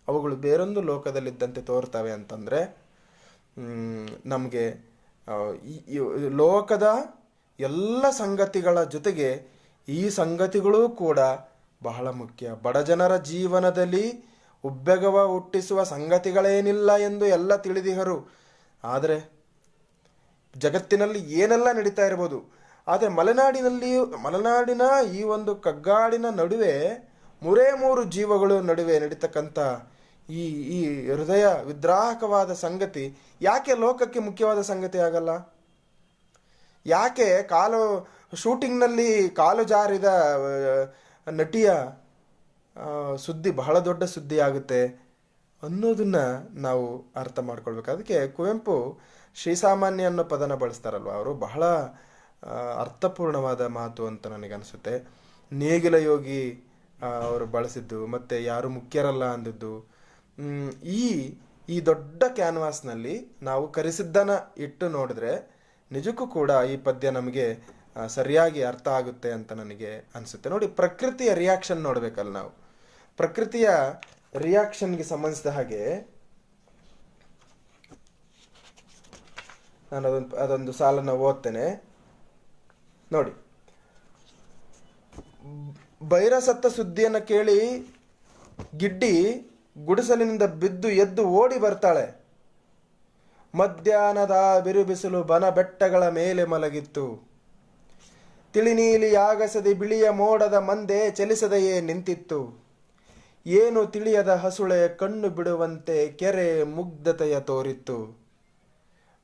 ಅವುಗಳು ಬೇರೊಂದು ಲೋಕದಲ್ಲಿದ್ದಂತೆ ತೋರ್ತವೆ ಅಂತಂದರೆ ನಮಗೆ ಲೋಕದ ಎಲ್ಲ ಸಂಗತಿಗಳ ಜೊತೆಗೆ ಈ ಸಂಗತಿಗಳೂ ಕೂಡ ಬಹಳ ಮುಖ್ಯ. ಬಡ ಜನರ ಜೀವನದಲ್ಲಿ ಉಬ್ಬೆಗವ ಹುಟ್ಟಿಸುವ ಸಂಗತಿಗಳೇನಿಲ್ಲ ಎಂದು ಎಲ್ಲ ತಿಳಿದಿಹರು. ಆದರೆ ಜಗತ್ತಿನಲ್ಲಿ ಏನೆಲ್ಲ ನಡೀತಾ ಇರ್ಬೋದು, ಆದರೆ ಮಲೆನಾಡಿನ ಈ ಒಂದು ಕಗ್ಗಾಡಿನ ನಡುವೆ 3 ಜೀವಗಳು ನಡುವೆ ನಡೀತಕ್ಕಂಥ ಈ ಹೃದಯ ವಿದ್ರಾಹಕವಾದ ಸಂಗತಿ ಯಾಕೆ ಲೋಕಕ್ಕೆ ಮುಖ್ಯವಾದ ಸಂಗತಿ ಆಗಲ್ಲ? ಯಾಕೆ ಶೂಟಿಂಗ್ನಲ್ಲಿ ಕಾಲು ಜಾರಿದ ನಟಿಯ ಸುದ್ದಿ ಬಹಳ ದೊಡ್ಡ ಸುದ್ದಿ ಆಗುತ್ತೆ ಅನ್ನೋದನ್ನ ನಾವು ಅರ್ಥ ಮಾಡ್ಕೊಳ್ಬೇಕು. ಅದಕ್ಕೆ ಕುವೆಂಪು ಶ್ರೀಸಾಮಾನ್ಯ ಅನ್ನೋ ಪದನ ಬಳಸ್ತಾರಲ್ವ, ಅವರು ಬಹಳ ಅರ್ಥಪೂರ್ಣವಾದ ಮಾತು ಅಂತ ನನಗನ್ಸುತ್ತೆ. ನೇಗಿಲ ಯೋಗಿ ಅವರು ಬಳಸಿದ್ದು, ಮತ್ತು ಯಾರು ಮುಖ್ಯರಲ್ಲ ಅಂದದ್ದು, ಈ ದೊಡ್ಡ ಕ್ಯಾನ್ವಾಸ್ನಲ್ಲಿ ನಾವು ಕರೆಸಿದ್ದನ ಇಟ್ಟು ನೋಡಿದ್ರೆ ನಿಜಕ್ಕೂ ಕೂಡ ಈ ಪದ್ಯ ನಮಗೆ ಸರಿಯಾಗಿ ಅರ್ಥ ಆಗುತ್ತೆ ಅಂತ ನನಗೆ ಅನಿಸುತ್ತೆ. ನೋಡಿ, ಪ್ರಕೃತಿಯ ರಿಯಾಕ್ಷನ್ ನೋಡ್ಬೇಕಲ್ಲ ನಾವು. ಪ್ರಕೃತಿಯ ರಿಯಾಕ್ಷನ್ಗೆ ಸಂಬಂಧಿಸಿದ ಹಾಗೆ ನಾನು ಅದೊಂದು ಸಾಲನ್ನು ಓದ್ತೇನೆ ನೋಡಿ. ಬೈರಸತ್ತ ಸುದ್ದಿಯನ್ನು ಕೇಳಿ ಗಿಡ್ಡಿ ಗುಡಿಸಲಿನಿಂದ ಬಿದ್ದು ಎದ್ದು ಓಡಿ ಬರ್ತಾಳೆ. ಮಧ್ಯಾಹ್ನದ ಬಿರುಬಿಸಿಲು ಬನ ಬೆಟ್ಟಗಳ ಮೇಲೆ ಮಲಗಿತ್ತು. ತಿಳಿನೀಲಿ ಆಗಸದೆ ಬಿಳಿಯ ಮೋಡದ ಮಂದೆ ಚಲಿಸದೆಯೇ ನಿಂತಿತ್ತು. ಏನು ತಿಳಿಯದ ಹಸುಳೆ ಕಣ್ಣು ಬಿಡುವಂತೆ ಕೆರೆ ಮುಗ್ಧತೆಯ ತೋರಿತ್ತು.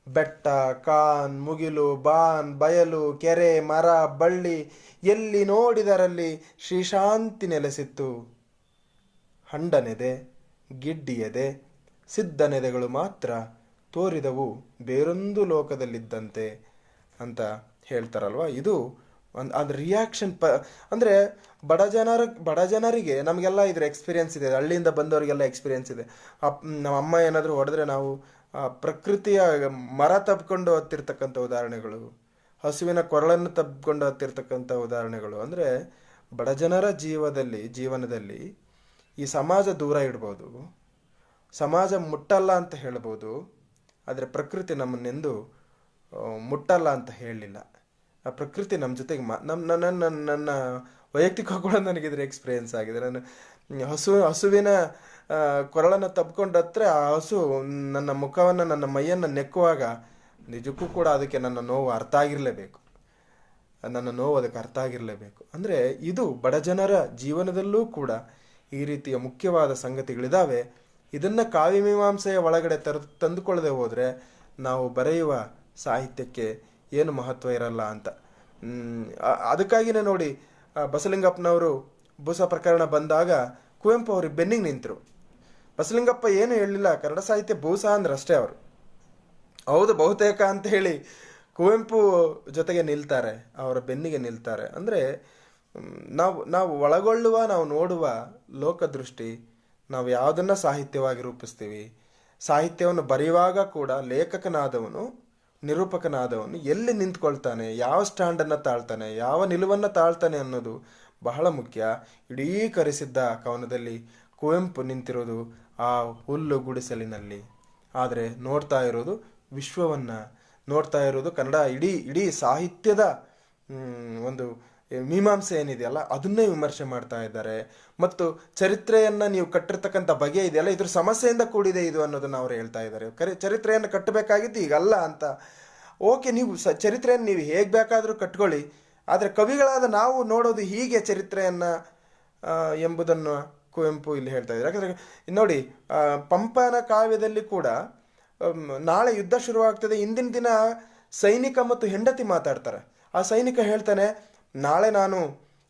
ಬೆಟ್ಟ, ಕಾನ್, ಮುಗಿಲು, ಬಾನ್, ಬಯಲು, ಕೆರೆ, ಮರ, ಬಳ್ಳಿ ಎಲ್ಲಿ ನೋಡಿದರಲ್ಲಿ ಶ್ರೀಶಾಂತಿ ನೆಲೆಸಿತ್ತು. ಹಂಡನೆದೆ, ಗಿಡ್ಡಿಯದೆ, ಸಿದ್ಧನೆದೆಗಳು ಮಾತ್ರ ತೋರಿದವು ಬೇರೊಂದು ಲೋಕದಲ್ಲಿದ್ದಂತೆ ಅಂತ ಹೇಳ್ತಾರಲ್ವ. ಇದು ಅದು ರಿಯಾಕ್ಷನ್. ಅಂದರೆ ಬಡ ಜನರಿಗೆ, ನಮಗೆಲ್ಲ ಇದ್ರ ಎಕ್ಸ್ಪೀರಿಯನ್ಸ್ ಇದೆ, ಹಳ್ಳಿಯಿಂದ ಬಂದವರಿಗೆಲ್ಲ ಎಕ್ಸ್ಪೀರಿಯನ್ಸ್ ಇದೆ. ನಮ್ಮ ಅಮ್ಮ ಏನಾದರೂ ಹೊಡೆದ್ರೆ ನಾವು ಪ್ರಕೃತಿಯ ಮರ ತಬ್ಕೊಂಡು ಹತ್ತಿರ್ತಕ್ಕಂಥ ಉದಾಹರಣೆಗಳು, ಹಸುವಿನ ಕೊರಳನ್ನು ತಬ್ಕೊಂಡು ಹತ್ತಿರ್ತಕ್ಕಂಥ ಉದಾಹರಣೆಗಳು. ಅಂದರೆ ಬಡಜನರ ಜೀವನದಲ್ಲಿ ಈ ಸಮಾಜ ದೂರ ಇಡ್ಬೋದು, ಸಮಾಜ ಮುಟ್ಟಲ್ಲ ಅಂತ ಹೇಳ್ಬೋದು, ಆದರೆ ಪ್ರಕೃತಿ ನಮ್ಮನ್ನೆಂದು ಮುಟ್ಟಲ್ಲ ಅಂತ ಹೇಳಲಿಲ್ಲ. ಆ ಪ್ರಕೃತಿ ನಮ್ಮ ಜೊತೆಗೆ ನನ್ನ ವೈಯಕ್ತಿಕವಾಗಿ ಕೂಡ ನನಗಿದ್ರ ಎಕ್ಸ್ಪೀರಿಯೆನ್ಸ್ ಆಗಿದೆ. ನಾನು ಹಸುವಿನ ಕೊರಳನ್ನು ತಬ್ಕೊಂಡು ಹತ್ರ ಆ ಹಸು ನನ್ನ ಮುಖವನ್ನು, ನನ್ನ ಮೈಯನ್ನು ನೆಕ್ಕುವಾಗ ನಿಜಕ್ಕೂ ಕೂಡ ಅದಕ್ಕೆ ನನ್ನ ನೋವು ಅರ್ಥ ಆಗಿರಲೇಬೇಕು. ಅದಕ್ಕೆ ಅರ್ಥ ಆಗಿರಲೇಬೇಕು. ಅಂದರೆ ಇದು ಬಡಜನರ ಜೀವನದಲ್ಲೂ ಕೂಡ ಈ ರೀತಿಯ ಮುಖ್ಯವಾದ ಸಂಗತಿಗಳಿದ್ದಾವೆ. ಇದನ್ನು ಕಾವ್ಯಮೀಮಾಂಸೆಯ ಒಳಗಡೆ ತಂದುಕೊಳ್ಳದೆ ಹೋದರೆ ನಾವು ಬರೆಯುವ ಸಾಹಿತ್ಯಕ್ಕೆ ಏನು ಮಹತ್ವ ಇರಲ್ಲ ಅಂತ. ಅದಕ್ಕಾಗಿಯೇ ನೋಡಿ, ಬಸಲಿಂಗಪ್ಪನವರು ಬೂಸ ಪ್ರಕರಣ ಬಂದಾಗ ಕುವೆಂಪು ಅವ್ರಿಗೆ ಬೆನ್ನಿಗೆ ನಿಂತರು. ಬಸಲಿಂಗಪ್ಪ ಏನು ಹೇಳಲಿಲ್ಲ, ಕನ್ನಡ ಸಾಹಿತ್ಯ ಬೂಸ ಅಂದ್ರೆ ಅಷ್ಟೇ ಅವರು. ಹೌದು ಬಹುತೇಕ ಅಂತ ಹೇಳಿ ಕುವೆಂಪು ಜೊತೆಗೆ ನಿಲ್ತಾರೆ, ಅವರ ಬೆನ್ನಿಗೆ ನಿಲ್ತಾರೆ. ಅಂದರೆ ನಾವು ಒಳಗೊಳ್ಳುವ, ನಾವು ನೋಡುವ ಲೋಕದೃಷ್ಟಿ, ನಾವು ಯಾವುದನ್ನು ಸಾಹಿತ್ಯವಾಗಿ ರೂಪಿಸ್ತೀವಿ, ಸಾಹಿತ್ಯವನ್ನು ಬರೆಯುವಾಗ ಕೂಡ ಲೇಖಕನಾದವನು, ನಿರೂಪಕನಾದವನು ಎಲ್ಲಿ ನಿಂತ್ಕೊಳ್ತಾನೆ, ಯಾವ ಸ್ಟ್ಯಾಂಡನ್ನು ತಾಳ್ತಾನೆ, ಯಾವ ನಿಲುವನ್ನು ತಾಳ್ತಾನೆ ಅನ್ನೋದು ಬಹಳ ಮುಖ್ಯ. ಇಡೀ ಕರೆಸಿದ್ದ ಕವನದಲ್ಲಿ ಕುವೆಂಪು ನಿಂತಿರೋದು ಆ ಹುಲ್ಲು ಗುಡಿಸಲಿನಲ್ಲಿ, ಆದರೆ ನೋಡ್ತಾ ಇರೋದು ವಿಶ್ವವನ್ನು, ನೋಡ್ತಾ ಇರೋದು ಕನ್ನಡ ಇಡೀ ಸಾಹಿತ್ಯದ ಒಂದು ಮೀಮಾಂಸೆ ಏನಿದೆಯಲ್ಲ ಅದನ್ನೇ ವಿಮರ್ಶೆ ಮಾಡ್ತಾ ಇದ್ದಾರೆ. ಮತ್ತು ಚರಿತ್ರೆಯನ್ನು ನೀವು ಕಟ್ಟಿರ್ತಕ್ಕಂಥ ಬಗೆ ಇದೆಯಲ್ಲ, ಇದ್ರ ಸಮಸ್ಯೆಯಿಂದ ಕೂಡಿದೆ ಇದು ಅನ್ನೋದನ್ನು ಅವರು ಹೇಳ್ತಾ ಇದ್ದಾರೆ. ಚರಿತ್ರೆಯನ್ನು ಕಟ್ಟಬೇಕಾಗಿದ್ದು ಈಗಲ್ಲ ಅಂತ. ಓಕೆ, ನೀವು ಚರಿತ್ರೆಯನ್ನು ನೀವು ಹೇಗೆ ಬೇಕಾದರೂ ಕಟ್ಕೊಳ್ಳಿ, ಆದರೆ ಕವಿಗಳಾದ ನಾವು ನೋಡೋದು ಹೀಗೆ ಚರಿತ್ರೆಯನ್ನು ಎಂಬುದನ್ನು ಕುವೆಂಪು ಇಲ್ಲಿ ಹೇಳ್ತಾ ಇದ್ದಾರೆ. ಯಾಕಂದರೆ ನೋಡಿ, ಪಂಪನ ಕಾವ್ಯದಲ್ಲಿ ಕೂಡ ನಾಳೆ ಯುದ್ಧ ಶುರುವಾಗ್ತದೆ, ಇಂದಿನ ದಿನ ಸೈನಿಕ ಮತ್ತು ಹೆಂಡತಿ ಮಾತಾಡ್ತಾರೆ. ಆ ಸೈನಿಕ ಹೇಳ್ತಾನೆ, ನಾಳೆ ನಾನು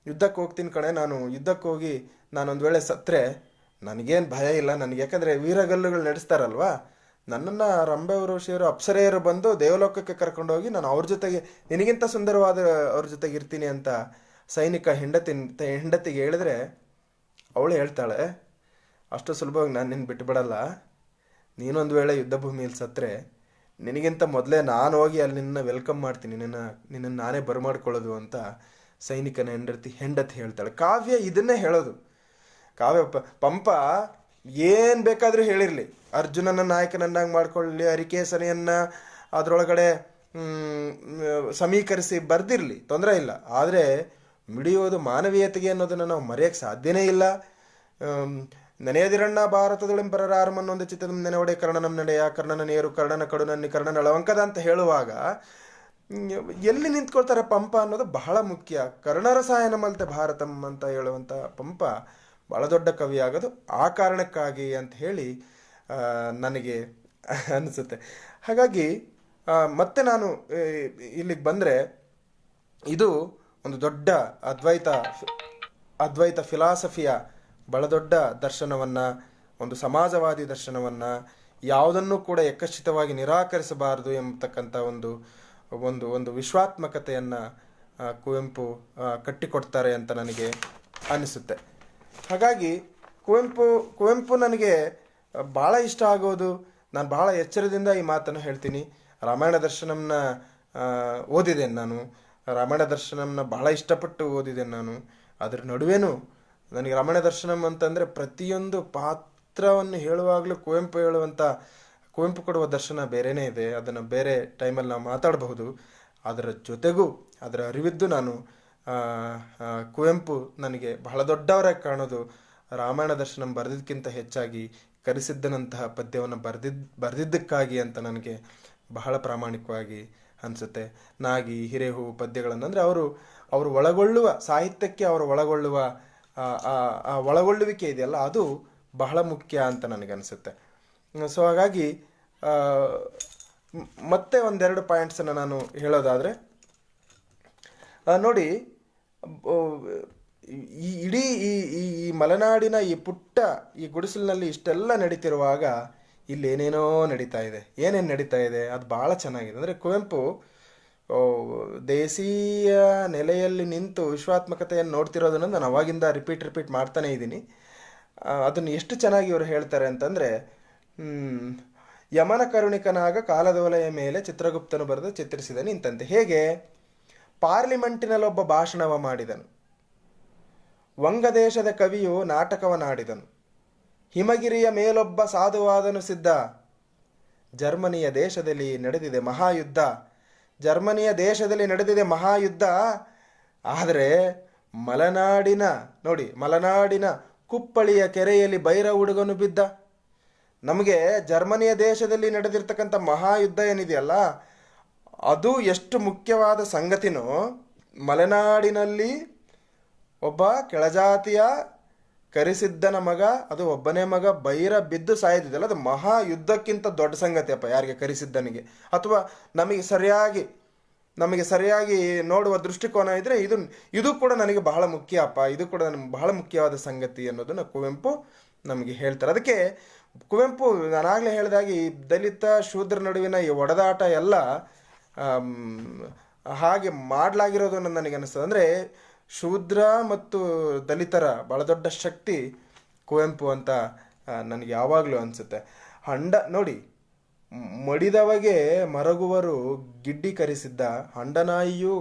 ಯುದ್ಧಕ್ಕೆ ಹೋಗ್ತೀನಿ ಕಣೆ, ನಾನು ಯುದ್ಧಕ್ಕೆ ಹೋಗಿ ನಾನೊಂದು ವೇಳೆ ಸತ್ತರೆ ನನಗೇನು ಭಯ ಇಲ್ಲ ನನಗೆ, ಯಾಕಂದರೆ ವೀರಗಲ್ಲುಗಳು ನಡೆಸ್ತಾರಲ್ವಾ, ನನ್ನನ್ನು ರಂಭೆ ಊರ್ವಶಿಯರು ಅಪ್ಸರೆಯರು ಬಂದು ದೇವಲೋಕಕ್ಕೆ ಕರ್ಕೊಂಡೋಗಿ ನಾನು ಅವ್ರ ಜೊತೆಗೆ ನಿನಗಿಂತ ಸುಂದರವಾದ ಅವ್ರ ಜೊತೆಗೆ ಇರ್ತೀನಿ ಅಂತ ಸೈನಿಕ ಹೆಂಡತಿಗೆ ಹೇಳಿದ್ರೆ ಅವಳು ಹೇಳ್ತಾಳೆ, ಅಷ್ಟು ಸುಲಭವಾಗಿ ನಾನು ನಿನ್ನ ಬಿಟ್ಟುಬಿಡಲ್ಲ, ನೀನೊಂದು ವೇಳೆ ಯುದ್ಧ ಭೂಮಿಯಲ್ಲಿ ಸತ್ತರೆ ನಿನಗಿಂತ ಮೊದಲೇ ನಾನು ಹೋಗಿ ಅಲ್ಲಿ ನಿನ್ನ ವೆಲ್ಕಮ್ ಮಾಡ್ತೀನಿ, ನಿನ್ನನ್ನು ನಾನೇ ಬರಮಾಡ್ಕೊಳ್ಳೋದು ಅಂತ ಸೈನಿಕನ ಹೆಂಡತಿ ಹೇಳ್ತಾಳೆ. ಕಾವ್ಯ ಇದನ್ನೇ ಹೇಳೋದು. ಕಾವ್ಯ ಪಂಪ ಏನು ಬೇಕಾದರೂ ಹೇಳಿರಲಿ, ಅರ್ಜುನನ ನಾಯಕನನ್ನಾಗಿ ಮಾಡ್ಕೊಳ್ಳಿ, ಅರಿಕೇಸನೆಯನ್ನು ಅದರೊಳಗಡೆ ಸಮೀಕರಿಸಿ ಬರೆದಿರಲಿ, ತೊಂದರೆ ಇಲ್ಲ. ಆದರೆ ಮಿಡಿಯೋದು ಮಾನವೀಯತೆಗೆ ಅನ್ನೋದನ್ನು ನಾವು ಮರೆಯೋಕ್ಕೆ ಸಾಧ್ಯನೇ ಇಲ್ಲ. ನೆನೆಯದಿರಣ್ಣ ಭಾರತದೊಳೆಂಪರರಾರಮನ್ನೊಂದು ಚಿತ್ತದ ನೆನೆವಡೆ ಕರ್ಣನಂ ನಡೆಯ ಕರ್ಣನ ನೇರು ಕರ್ಣನ ಕಡುನನ್ನಿ ಕರ್ಣನ ಅಳವಂಕದ ಅಂತ ಹೇಳುವಾಗ ಎಲ್ಲಿ ನಿಂತ್ಕೊಳ್ತಾರೆ ಪಂಪ ಅನ್ನೋದು ಬಹಳ ಮುಖ್ಯ. ಕರ್ಣರಸಾಯನ ಮಲ್ತೆ ಭಾರತಂ ಅಂತ ಹೇಳುವಂಥ ಪಂಪ ಬಹಳ ದೊಡ್ಡ ಕವಿ ಆಗೋದು ಆ ಕಾರಣಕ್ಕಾಗಿ ಅಂತ ಹೇಳಿ ನನಗೆ ಅನಿಸುತ್ತೆ. ಹಾಗಾಗಿ ಮತ್ತೆ ನಾನು ಇಲ್ಲಿಗೆ ಬಂದರೆ, ಇದು ಒಂದು ದೊಡ್ಡ ಅದ್ವೈತ ಫಿಲಾಸಫಿಯ ಬಹಳ ದೊಡ್ಡ ದರ್ಶನವನ್ನು, ಒಂದು ಸಮಾಜವಾದಿ ದರ್ಶನವನ್ನು, ಯಾವುದನ್ನು ಕೂಡ ಏಕಶ್ಚಿತವಾಗಿ ನಿರಾಕರಿಸಬಾರದು ಎಂಬತಕ್ಕಂಥ ಒಂದು ವಿಶ್ವಾತ್ಮಕತೆಯನ್ನು ಕುವೆಂಪು ಕಟ್ಟಿಕೊಡ್ತಾರೆ ಅಂತ ನನಗೆ ಅನಿಸುತ್ತೆ. ಹಾಗಾಗಿ ಕುವೆಂಪು ನನಗೆ ಭಾಳ ಇಷ್ಟ ಆಗೋದು, ನಾನು ಭಾಳ ಎಚ್ಚರದಿಂದ ಈ ಮಾತನ್ನು ಹೇಳ್ತೀನಿ. ರಾಮಾಯಣ ದರ್ಶನಂನ ಓದಿದ್ದೇನೆ ನಾನು, ರಾಮಾಯಣ ದರ್ಶನಂನ ಭಾಳ ಇಷ್ಟಪಟ್ಟು ಓದಿದ್ದೇನೆ ನಾನು. ಅದ್ರ ನಡುವೆನೂ ನನಗೆ ರಾಮಾಯಣ ದರ್ಶನಂ ಅಂತಂದರೆ ಪ್ರತಿಯೊಂದು ಪಾತ್ರವನ್ನು ಹೇಳುವಾಗಲೂ ಕುವೆಂಪು ಕೊಡುವ ದರ್ಶನ ಬೇರೆಯೇ ಇದೆ. ಅದನ್ನು ಬೇರೆ ಟೈಮಲ್ಲಿ ನಾವು ಮಾತಾಡಬಹುದು. ಅದರ ಜೊತೆಗೂ ಅದರ ಅರಿವಿದ್ದು ನಾನು ಕುವೆಂಪು ನನಗೆ ಬಹಳ ದೊಡ್ಡವರಾಗಿ ಕಾಣೋದು ರಾಮಾಯಣ ದರ್ಶನಂ ಬರೆದಿದ್ದಕ್ಕಿಂತ ಹೆಚ್ಚಾಗಿ ಕರೆಸಿದ್ದನಂತಹ ಪದ್ಯವನ್ನು ಬರೆದಿದ್ದಕ್ಕಾಗಿ ಅಂತ ನನಗೆ ಬಹಳ ಪ್ರಾಮಾಣಿಕವಾಗಿ ಅನಿಸುತ್ತೆ. ನಾಗಿ ಹಿರೇಹೂ ಪದ್ಯಗಳನ್ನು ಅಂದರೆ ಅವರು ಒಳಗೊಳ್ಳುವ ಸಾಹಿತ್ಯಕ್ಕೆ ಅವರು ಒಳಗೊಳ್ಳುವ ಆ ಒಳಗೊಳ್ಳುವಿಕೆ ಇದೆಯಲ್ಲ, ಅದು ಬಹಳ ಮುಖ್ಯ ಅಂತ ನನಗನ್ಸುತ್ತೆ. ಸೊ ಹಾಗಾಗಿ ಮತ್ತೆ ಒಂದೆರಡು ಪಾಯಿಂಟ್ಸನ್ನು ನಾನು ಹೇಳೋದಾದರೆ, ನೋಡಿ, ಇಡೀ ಈ ಮಲೆನಾಡಿನ ಈ ಪುಟ್ಟ ಈ ಗುಡಿಸಲಿನಲ್ಲಿ ಇಷ್ಟೆಲ್ಲ ನಡೀತಿರುವಾಗ ಇಲ್ಲಿ ಏನೇನೋ ಏನೇನು ನಡೀತಾ ಇದೆ ಅದು ಭಾಳ ಚೆನ್ನಾಗಿದೆ. ಅಂದರೆ ಕುವೆಂಪು ದೇಶೀಯ ನೆಲೆಯಲ್ಲಿ ನಿಂತು ವಿಶ್ವಾತ್ಮಕತೆಯನ್ನು ನೋಡ್ತಿರೋದನ್ನು ನಾನು ಅವಾಗಿಂದ ರಿಪೀಟ್ ಮಾಡ್ತಾನೆ ಇದ್ದೀನಿ. ಅದನ್ನು ಎಷ್ಟು ಚೆನ್ನಾಗಿ ಇವರು ಹೇಳ್ತಾರೆ ಅಂತಂದರೆ, ಯಮನ ಕರುಣಿಕನಾಗ ಕಾಲದೊಲೆಯ ಮೇಲೆ ಚಿತ್ರಗುಪ್ತನು ಬರೆದು ಚಿತ್ರಿಸಿದನು ಇಂತಂತೆ. ಹೇಗೆ? ಪಾರ್ಲಿಮೆಂಟಿನಲ್ಲೊಬ್ಬ ಭಾಷಣವ ಮಾಡಿದನು, ವಂಗದೇಶದ ಕವಿಯು ನಾಟಕವನ್ನಾಡಿದನು, ಹಿಮಗಿರಿಯ ಮೇಲೊಬ್ಬ ಸಾಧುವಾದನು ಸಿದ್ಧ, ಜರ್ಮನಿಯ ದೇಶದಲ್ಲಿ ನಡೆದಿದೆ ಮಹಾಯುದ್ಧ. ಆದರೆ ಮಲೆನಾಡಿನ ಕುಪ್ಪಳಿಯ ಕೆರೆಯಲ್ಲಿ ಬೈರ ಹುಡುಗನು ಬಿದ್ದ. ನಮಗೆ ಜರ್ಮನಿಯ ದೇಶದಲ್ಲಿ ನಡೆದಿರ್ತಕ್ಕಂಥ ಮಹಾಯುದ್ಧ ಏನಿದೆಯಲ್ಲ, ಅದು ಎಷ್ಟು ಮುಖ್ಯವಾದ ಸಂಗತಿನೋ, ಮಲೆನಾಡಿನಲ್ಲಿ ಒಬ್ಬ ಕೆಳಜಾತಿಯ ಕರಿಸಿದ್ದನ ಮಗ, ಅದು ಒಬ್ಬನೇ ಮಗ ಬೈರ ಬಿದ್ದು ಸಾಯ್ದಿದೆಯಲ್ಲ, ಅದು ಮಹಾಯುದ್ಧಕ್ಕಿಂತ ದೊಡ್ಡ ಸಂಗತಿಯಪ್ಪ ಯಾರಿಗೆ, ಕರಿಸಿದ್ದನಿಗೆ. ಅಥವಾ ನಮಗೆ ಸರಿಯಾಗಿ ನೋಡುವ ದೃಷ್ಟಿಕೋನ ಇದ್ದರೆ ಇದು ಕೂಡ ನನಗೆ ಬಹಳ ಮುಖ್ಯ ಅಪ್ಪ, ಇದು ಕೂಡ ನನಗೆ ಬಹಳ ಮುಖ್ಯವಾದ ಸಂಗತಿ ಅನ್ನೋದನ್ನು ಕುವೆಂಪು ನಮಗೆ ಹೇಳ್ತಾರೆ. ಅದಕ್ಕೆ ಕುವೆಂಪು ನಾನಾಗಲೇ ಹೇಳಿದಾಗೆ ಈ ದಲಿತ ಶೂದ್ರ ನಡುವಿನ ಈ ಒಡೆದಾಟ ಎಲ್ಲ ಹಾಗೆ ಮಾಡಲಾಗಿರೋದು ಅನ್ನೋದು ನನಗೆ ಅನಿಸ್ತದೆ. ಅಂದರೆ ಶೂದ್ರ ಮತ್ತು ದಲಿತರ ಬಹಳ ದೊಡ್ಡ ಶಕ್ತಿ ಕುವೆಂಪು ಅಂತ ನನಗೆ ಯಾವಾಗಲೂ ಅನಿಸುತ್ತೆ. ನೋಡಿ, ಮಡಿದವಗೆ ಮರಗುವರು ಗಿಡ್ಡಿ ಕರೆಸಿದ್ದ, ಹಂಡನಾಯಿಯೂ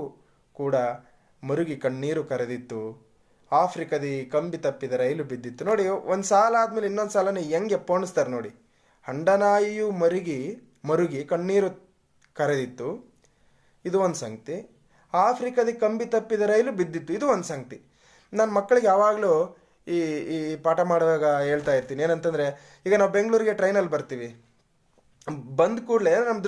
ಕೂಡ ಮರುಗಿ ಕಣ್ಣೀರು ಕರೆದಿತ್ತು, ಆಫ್ರಿಕದಿ ಕಂಬಿ ತಪ್ಪಿದ ರೈಲು ಬಿದ್ದಿತ್ತು. ನೋಡಿ, ಒಂದು ಸಾಲ ಆದಮೇಲೆ ಇನ್ನೊಂದು ಸಾಲನೇ ಹೆಂಗೆ ಪೋಣಿಸ್ತಾರೆ ನೋಡಿ. ಹಂಡನಾಯಿಯೂ ಮರುಗಿ ಕಣ್ಣೀರು ಕರೆದಿತ್ತು, ಇದು ಒಂದು ಸಂಗತಿ. ಆಫ್ರಿಕದಿ ಕಂಬಿ ತಪ್ಪಿದ ರೈಲು ಬಿದ್ದಿತ್ತು, ಇದು ಒಂದು ಸಂಗತಿ. ನನ್ನ ಮಕ್ಕಳಿಗೆ ಯಾವಾಗಲೂ ಈ ಪಾಠ ಮಾಡುವಾಗ ಹೇಳ್ತಾ ಇರ್ತೀನಿ. ಏನಂತಂದರೆ, ಈಗ ನಾವು ಬೆಂಗಳೂರಿಗೆ ಟ್ರೈನಲ್ಲಿ ಬರ್ತೀವಿ, ಬಂದ ಕೂಡಲೇ ನಮ್ಮ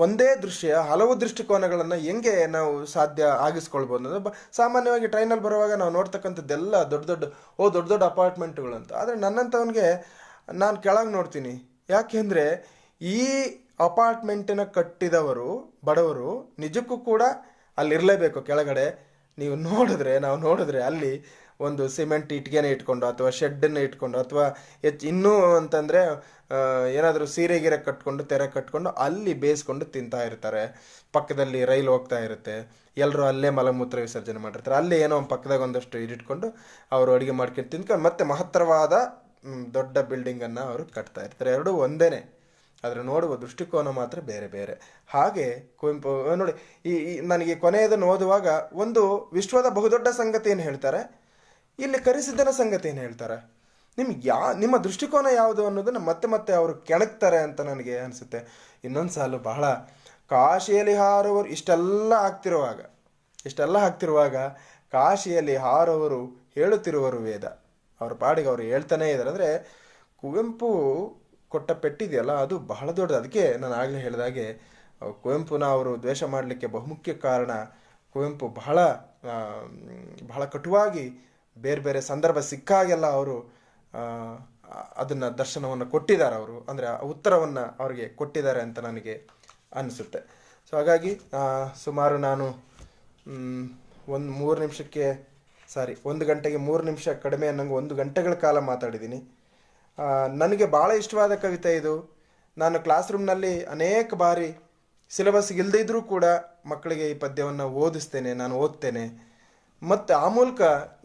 ಒಂದೇ ದೃಶ್ಯ ಹಲವು ದೃಷ್ಟಿಕೋನಗಳನ್ನು ಹೆಂಗೆ ನಾವು ಸಾಧ್ಯ ಆಗಿಸ್ಕೊಳ್ಬೋದು ಅಂದರೆ ಸಾಮಾನ್ಯವಾಗಿ ಟ್ರೈನಲ್ಲಿ ಬರುವಾಗ ನಾವು ನೋಡ್ತಕ್ಕಂಥದ್ದೆಲ್ಲ ದೊಡ್ಡ ದೊಡ್ಡ ಅಪಾರ್ಟ್ಮೆಂಟ್ಗಳಂತ. ಆದರೆ ನನ್ನಂಥವನಿಗೆ ನಾನು ಕೆಳಗೆ ನೋಡ್ತೀನಿ. ಯಾಕೆಂದರೆ ಈ ಅಪಾರ್ಟ್ಮೆಂಟಿನ ಕಟ್ಟಿದವರು ಬಡವರು ನಿಜಕ್ಕೂ ಕೂಡ ಅಲ್ಲಿರಲೇಬೇಕು. ಕೆಳಗಡೆ ನಾವು ನೋಡಿದ್ರೆ ಅಲ್ಲಿ ಒಂದು ಸಿಮೆಂಟ್ ಇಟ್ಗೆನೆ ಇಟ್ಕೊಂಡು ಅಥವಾ ಶೆಡ್ಡನ್ನು ಇಟ್ಕೊಂಡು ಅಥವಾ ಇನ್ನೂ ಅಂತಂದರೆ ಏನಾದರೂ ಸೀರೆಗೀರೆ ಕಟ್ಕೊಂಡು ತೆರೆ ಕಟ್ಕೊಂಡು ಅಲ್ಲಿ ಬೇಯಿಸ್ಕೊಂಡು ತಿಂತಾ ಇರ್ತಾರೆ. ಪಕ್ಕದಲ್ಲಿ ರೈಲು ಹೋಗ್ತಾ ಇರುತ್ತೆ, ಎಲ್ಲರೂ ಅಲ್ಲೇ ಮಲಮೂತ್ರ ವಿಸರ್ಜನೆ ಮಾಡಿರ್ತಾರೆ. ಅಲ್ಲೇ ಏನೋ ಪಕ್ಕದಾಗ ಒಂದಷ್ಟು ಇಟ್ಕೊಂಡು ಅವರು ಅಡುಗೆ ಮಾಡ್ಕೊಂಡು ತಿಂದ್ಕೊಂಡು ಮತ್ತೆ ಮಹತ್ತರವಾದ ದೊಡ್ಡ ಬಿಲ್ಡಿಂಗನ್ನು ಅವರು ಕಟ್ತಾ ಇರ್ತಾರೆ. ಎರಡೂ ಒಂದೇನೆ, ಆದರೆ ನೋಡುವ ದೃಷ್ಟಿಕೋನ ಮಾತ್ರ ಬೇರೆ ಬೇರೆ. ಹಾಗೆ ಕುವೆಂಪು ನೋಡಿ, ನನಗೆ ಕೊನೆಯದನ್ನು ಓದುವಾಗ ಒಂದು ವಿಶ್ವದ ಬಹುದೊಡ್ಡ ಸಂಗತಿಯನ್ನು ಹೇಳ್ತಾರೆ, ಇಲ್ಲಿ ಕರಿಸಿದ್ದನ ಸಂಗತಿಯನ್ನು ಹೇಳ್ತಾರೆ. ನಿಮ್ಮ ದೃಷ್ಟಿಕೋನ ಯಾವುದು ಅನ್ನೋದನ್ನು ಮತ್ತೆ ಅವರು ಕೆಣಕ್ತಾರೆ ಅಂತ ನನಗೆ ಅನಿಸುತ್ತೆ. ಇನ್ನೊಂದು ಸಾಲು ಬಹಳ ಕಾಶಿಯಲ್ಲಿ ಹಾರುವವರು ಇಷ್ಟೆಲ್ಲ ಆಗ್ತಿರುವಾಗ ಕಾಶಿಯಲ್ಲಿ ಹಾರುವವರು ಹೇಳುತ್ತಿರುವರು ವೇದ. ಅವ್ರ ಪಾಡಿಗೆ ಅವರು ಹೇಳ್ತಾನೇ ಇದ್ದಾರೆ. ಅಂದರೆ ಕುವೆಂಪು ಕೊಟ್ಟ ಪೆಟ್ಟಿದೆಯಲ್ಲ ಅದು ಬಹಳ ದೊಡ್ಡದು. ಅದಕ್ಕೆ ನಾನು ಆಗಲೇ ಹೇಳಿದಾಗೆ ಕುವೆಂಪುನ ಅವರು ದ್ವೇಷ ಮಾಡಲಿಕ್ಕೆ ಬಹುಮುಖ್ಯ ಕಾರಣ ಕುವೆಂಪು ಬಹಳ ಕಟುವಾಗಿ ಬೇರೆ ಬೇರೆ ಸಂದರ್ಭ ಸಿಕ್ಕಾಗೆಲ್ಲ ಅವರು ಅದನ್ನು ದರ್ಶನವನ್ನು ಕೊಟ್ಟಿದ್ದಾರೆ. ಅವರು ಅಂದರೆ ಉತ್ತರವನ್ನು ಅವರಿಗೆ ಕೊಟ್ಟಿದ್ದಾರೆ ಅಂತ ನನಗೆ ಅನಿಸುತ್ತೆ. ಸೊ ಹಾಗಾಗಿ ಸುಮಾರು ನಾನು 1 ಗಂಟೆಗೆ 3 ನಿಮಿಷ ಕಡಿಮೆ ಅನ್ನಂಗೆ 1 ಗಂಟೆಗಳ ಕಾಲ ಮಾತಾಡಿದ್ದೀನಿ. ನನಗೆ ಭಾಳ ಇಷ್ಟವಾದ ಕವಿತೆ ಇದು. ನಾನು ಕ್ಲಾಸ್ ರೂಮ್ನಲ್ಲಿ ಅನೇಕ ಬಾರಿ ಸಿಲೆಬಸ್ ಇಲ್ಲದಿದ್ದರೂ ಕೂಡ ಮಕ್ಕಳಿಗೆ ಈ ಪದ್ಯವನ್ನು ನಾನು ಓದ್ತೇನೆ. ಮತ್ತು ಆ ಮೂಲಕ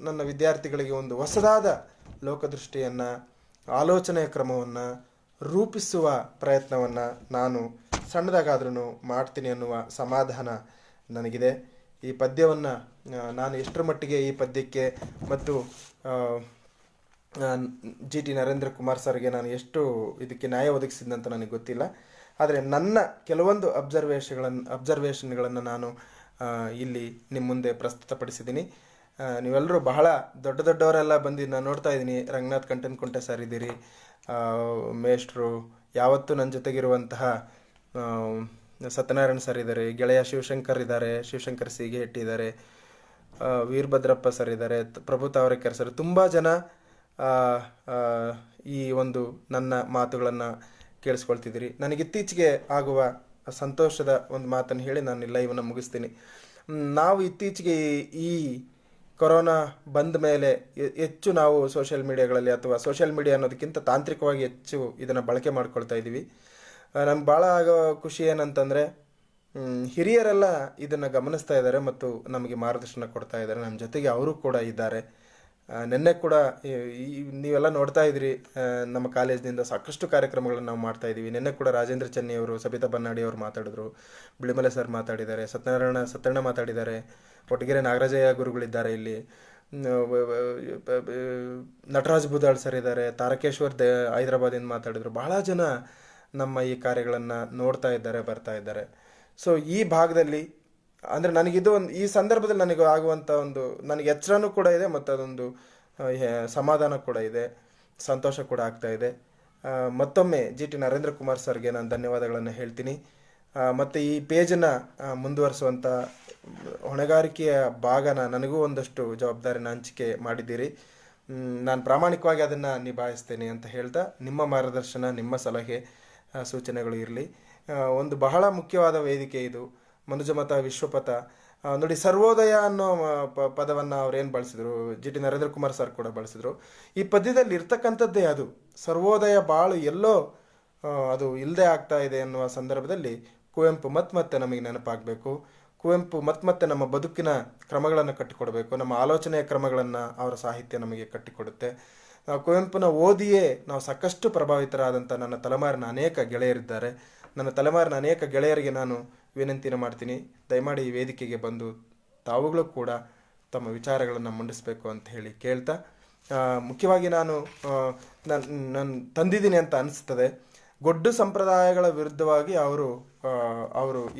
ನನ್ನ ವಿದ್ಯಾರ್ಥಿಗಳಿಗೆ ಒಂದು ಹೊಸದಾದ ಲೋಕದೃಷ್ಟಿಯನ್ನು, ಆಲೋಚನೆಯ ಕ್ರಮವನ್ನು ರೂಪಿಸುವ ಪ್ರಯತ್ನವನ್ನು ನಾನು ಸಣ್ಣದಾಗಾದ್ರೂ ಮಾಡ್ತೀನಿ ಅನ್ನುವ ಸಮಾಧಾನ ನನಗಿದೆ. ಈ ಪದ್ಯವನ್ನು ನಾನು ಎಷ್ಟರ ಮಟ್ಟಿಗೆ ಈ ಪದ್ಯಕ್ಕೆ ಮತ್ತು GT ನರೇಂದ್ರ ಕುಮಾರ್ ಸರ್ಗೆ ನಾನು ಎಷ್ಟು ಇದಕ್ಕೆ ನ್ಯಾಯ ಒದಗಿಸಿದಂತ ನನಗೆ ಗೊತ್ತಿಲ್ಲ. ಆದರೆ ನನ್ನ ಕೆಲವೊಂದು ಅಬ್ಸರ್ವೇಷನ್ಗಳನ್ನು ನಾನು ಇಲ್ಲಿ ನಿಮ್ಮ ಮುಂದೆ ಪ್ರಸ್ತುತಪಡಿಸಿದ್ದೀನಿ. ನೀವೆಲ್ಲರೂ ಬಹಳ ದೊಡ್ಡವರೆಲ್ಲ ಬಂದು ನಾನು ನೋಡ್ತಾ ಇದ್ದೀನಿ. ರಂಗನಾಥ್ ಕಂಟನ್ಕುಂಟೆ ಸರ್ ಇದ್ದೀರಿ, ಮೇಷ್ಟ್ರು, ಯಾವತ್ತೂ ನನ್ನ ಜೊತೆಗಿರುವಂತಹ ಸತ್ಯನಾರಾಯಣ ಸರ್ ಇದ್ದಾರೆ, ಗೆಳೆಯ ಶಿವಶಂಕರ್ ಇದ್ದಾರೆ, ಶಿವಶಂಕರ್ ಸಿಗೆ ಇಟ್ಟಿದ್ದಾರೆ, ವೀರಭದ್ರಪ್ಪ ಸರ್ ಇದ್ದಾರೆ, ಪ್ರಭು ತಾವರೆಕೆರೆ ಸರ್, ತುಂಬ ಜನ ಈ ಒಂದು ನನ್ನ ಮಾತುಗಳನ್ನು ಕೇಳಿಸ್ಕೊಳ್ತಿದ್ದೀರಿ. ನನಗಿತ್ತೀಚೆಗೆ ಆಗುವ ಸಂತೋಷದ ಒಂದು ಮಾತನ್ನು ಹೇಳಿ ನಾನು ಲೈವನ್ನು ಮುಗಿಸ್ತೀನಿ. ನಾವು ಇತ್ತೀಚೆಗೆ ಈ ಕೊರೋನಾ ಬಂದ ಮೇಲೆ ಹೆಚ್ಚು ನಾವು ಸೋಷಿಯಲ್ ಮೀಡಿಯಾಗಳಲ್ಲಿ ಅಥವಾ ಸೋಷಿಯಲ್ ಮೀಡಿಯಾ ಅನ್ನೋದಕ್ಕಿಂತ ತಾಂತ್ರಿಕವಾಗಿ ಹೆಚ್ಚು ಇದನ್ನು ಬಳಕೆ ಮಾಡ್ಕೊಳ್ತಾ ಇದ್ದೀವಿ. ನಮ್ಗೆ ಭಾಳ ಆಗೋ ಖುಷಿ ಏನಂತಂದರೆ ಹಿರಿಯರೆಲ್ಲ ಇದನ್ನು ಗಮನಿಸ್ತಾ ಇದ್ದಾರೆ ಮತ್ತು ನಮಗೆ ಮಾರ್ಗದರ್ಶನ ಕೊಡ್ತಾ ಇದ್ದಾರೆ. ನಮ್ಮ ಜೊತೆಗೆ ಅವರು ಕೂಡ ಇದ್ದಾರೆ. ನಿನ್ನೆ ಕೂಡ ನೀವೆಲ್ಲ ನೋಡ್ತಾ ಇದ್ರಿ, ನಮ್ಮ ಕಾಲೇಜಿನಿಂದ ಸಾಕಷ್ಟು ಕಾರ್ಯಕ್ರಮಗಳನ್ನು ನಾವು ಮಾಡ್ತಾ ಇದ್ದೀವಿ. ನಿನ್ನೆ ಕೂಡ ರಾಜೇಂದ್ರ ಚೆನ್ನಿಯವರು, ಸಬಿತಾ ಬನ್ನಾಡಿ ಅವರು ಮಾತಾಡಿದ್ರು, ಬಿಳಿಮಲೆ ಸರ್ ಮಾತಾಡಿದ್ದಾರೆ, ಸತ್ಯನಾರಾಯಣ ಮಾತಾಡಿದ್ದಾರೆ, ಒಟ್ಟಿಗೆರೆ ನಾಗರಾಜಯ್ಯ ಗುರುಗಳಿದ್ದಾರೆ, ಇಲ್ಲಿ ನಟರಾಜ್ ಬುದಾಳ್ ಸರ್ ಇದ್ದಾರೆ, ತಾರಕೇಶ್ವರ್ ಹೈದರಾಬಾದಿಂದ ಮಾತಾಡಿದರು. ಬಹಳ ಜನ ನಮ್ಮ ಈ ಕಾರ್ಯಗಳನ್ನು ನೋಡ್ತಾ ಇದ್ದಾರೆ, ಬರ್ತಾ ಇದ್ದಾರೆ. ಸೊ ಈ ಭಾಗದಲ್ಲಿ ಅಂದರೆ ನನಗಿದು ಈ ಸಂದರ್ಭದಲ್ಲಿ ನನಗೆ ಆಗುವಂಥ ನನಗೆ ಎಚ್ಚರನೂ ಕೂಡ ಇದೆ ಮತ್ತು ಅದೊಂದು ಸಮಾಧಾನ ಕೂಡ ಇದೆ, ಸಂತೋಷ ಕೂಡ ಆಗ್ತಾ ಇದೆ. ಮತ್ತೊಮ್ಮೆ GT ನರೇಂದ್ರ ಕುಮಾರ್ ಸರ್ಗೆ ನಾನು ಧನ್ಯವಾದಗಳನ್ನು ಹೇಳ್ತೀನಿ. ಮತ್ತು ಈ ಪೇಜನ್ನು ಮುಂದುವರಿಸುವಂಥ ಹೊಣೆಗಾರಿಕೆಯ ಭಾಗನ ನನಗೂ ಒಂದಷ್ಟು ಜವಾಬ್ದಾರಿನ ಹಂಚಿಕೆ ಮಾಡಿದ್ದೀರಿ. ನಾನು ಪ್ರಾಮಾಣಿಕವಾಗಿ ಅದನ್ನು ನಿಭಾಯಿಸ್ತೇನೆ ಅಂತ ಹೇಳ್ತಾ, ನಿಮ್ಮ ಮಾರ್ಗದರ್ಶನ, ನಿಮ್ಮ ಸಲಹೆ ಸೂಚನೆಗಳು ಇರಲಿ. ಒಂದು ಬಹಳ ಮುಖ್ಯವಾದ ವೇದಿಕೆ ಇದು, ಮನುಜಮತ ವಿಶ್ವಪಥ. ನೋಡಿ, ಸರ್ವೋದಯ ಅನ್ನೋ ಪದವನ್ನು ಅವ್ರೇನು ಬಳಸಿದ್ರು, GT ನರೇಂದ್ರ ಕುಮಾರ್ ಸರ್ ಕೂಡ ಬಳಸಿದ್ರು. ಈ ಪದ್ಯದಲ್ಲಿ ಇರ್ತಕ್ಕಂಥದ್ದೇ ಅದು. ಸರ್ವೋದಯ ಬಾಳು ಎಲ್ಲೋ ಅದು ಇಲ್ಲದೆ ಆಗ್ತಾ ಇದೆ ಅನ್ನುವ ಸಂದರ್ಭದಲ್ಲಿ ಕುವೆಂಪು ಮತ್ತೆ ನಮಗೆ ನೆನಪಾಗಬೇಕು. ಕುವೆಂಪು ಮತ್ತೆ ನಮ್ಮ ಬದುಕಿನ ಕ್ರಮಗಳನ್ನು ಕಟ್ಟಿಕೊಡಬೇಕು. ನಮ್ಮ ಆಲೋಚನೆಯ ಕ್ರಮಗಳನ್ನು ಅವರ ಸಾಹಿತ್ಯ ನಮಗೆ ಕಟ್ಟಿಕೊಡುತ್ತೆ. ನಾವು ಕುವೆಂಪುನ ಓದಿಯೇ ನಾವು ಸಾಕಷ್ಟು ಪ್ರಭಾವಿತರಾದಂಥ ನನ್ನ ತಲೆಮಾರಿನ ಅನೇಕ ಗೆಳೆಯರಿದ್ದಾರೆ. ನನ್ನ ತಲೆಮಾರಿನ ಅನೇಕ ಗೆಳೆಯರಿಗೆ ನಾನು ವಿನಂತಿನ ಮಾಡ್ತೀನಿ, ದಯಮಾಡಿ ಈ ವೇದಿಕೆಗೆ ಬಂದು ತಾವುಗಳು ಕೂಡ ತಮ್ಮ ವಿಚಾರಗಳನ್ನು ಮಂಡಿಸಬೇಕು ಅಂತ ಹೇಳಿ ಕೇಳ್ತಾ, ಮುಖ್ಯವಾಗಿ ನಾನು ತಂದಿದ್ದೀನಿ ಅಂತ ಅನಿಸ್ತದೆ. ಗೊಡ್ಡು ಸಂಪ್ರದಾಯಗಳ ವಿರುದ್ಧವಾಗಿ ಅವರು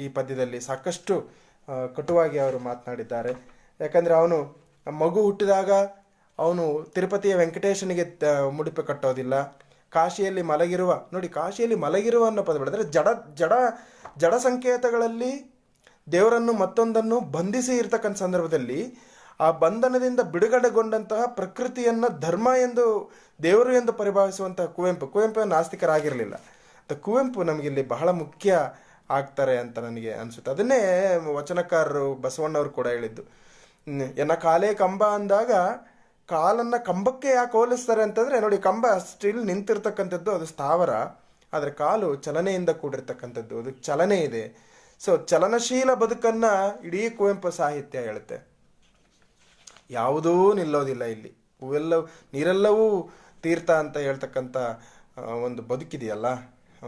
ಈ ಪದ್ಯದಲ್ಲಿ ಸಾಕಷ್ಟು ಕಟುವಾಗಿ ಅವರು ಮಾತನಾಡಿದ್ದಾರೆ. ಯಾಕಂದರೆ ಅವನು ಮಗು ಹುಟ್ಟಿದಾಗ ಅವನು ತಿರುಪತಿಯ ವೆಂಕಟೇಶನಿಗೆ ಮುಡಿಪು ಕಟ್ಟೋದಿಲ್ಲ. ಕಾಶಿಯಲ್ಲಿ ಮಲಗಿರುವ ಅನ್ನೋ ಪದ ಬೆಳೆದರೆ ಜಡ ಸಂಕೇತಗಳಲ್ಲಿ ದೇವರನ್ನು ಮತ್ತೊಂದನ್ನು ಬಂಧಿಸಿ ಇರ್ತಕ್ಕಂಥ ಸಂದರ್ಭದಲ್ಲಿ ಆ ಬಂಧನದಿಂದ ಬಿಡುಗಡೆಗೊಂಡಂತಹ ಪ್ರಕೃತಿಯನ್ನು ಧರ್ಮ ಎಂದು, ದೇವರು ಎಂದು ಪರಿಭಾವಿಸುವಂತಹ ಕುವೆಂಪು ನಾಸ್ತಿಕರಾಗಿರಲಿಲ್ಲ. ಕುವೆಂಪು ನಮಗಿಲ್ಲಿ ಬಹಳ ಮುಖ್ಯ ಆಗ್ತಾರೆ ಅಂತ ನನಗೆ ಅನಿಸುತ್ತೆ. ಅದನ್ನೇ ವಚನಕಾರರು ಬಸವಣ್ಣವರು ಕೂಡ ಹೇಳಿದ್ದು. ಎನ್ನ ಕಾಲೇ ಕಂಬ ಅಂದಾಗ ಕಾಲನ್ನು ಕಂಬಕ್ಕೆ ಯಾಕೆ ಹೋಲಿಸ್ತಾರೆ ಅಂತಂದರೆ, ನೋಡಿ, ಕಂಬ ಸ್ಟಿಲ್ ನಿಂತಿರ್ತಕ್ಕಂಥದ್ದು, ಅದು ಸ್ಥಾವರ. ಆದರೆ ಕಾಲು ಚಲನೆಯಿಂದ ಕೂಡಿರ್ತಕ್ಕಂಥದ್ದು, ಅದು ಚಲನೆ ಇದೆ. ಸೊ ಚಲನಶೀಲ ಬದುಕನ್ನು ಇಡೀ ಕುವೆಂಪು ಸಾಹಿತ್ಯ ಹೇಳುತ್ತೆ. ಯಾವುದೂ ನಿಲ್ಲೋದಿಲ್ಲ ಇಲ್ಲಿ. ನೀರೆಲ್ಲವೂ ತೀರ್ಥ ಅಂತ ಹೇಳ್ತಕ್ಕಂಥ ಒಂದು ಬದುಕಿದೆಯಲ್ಲ,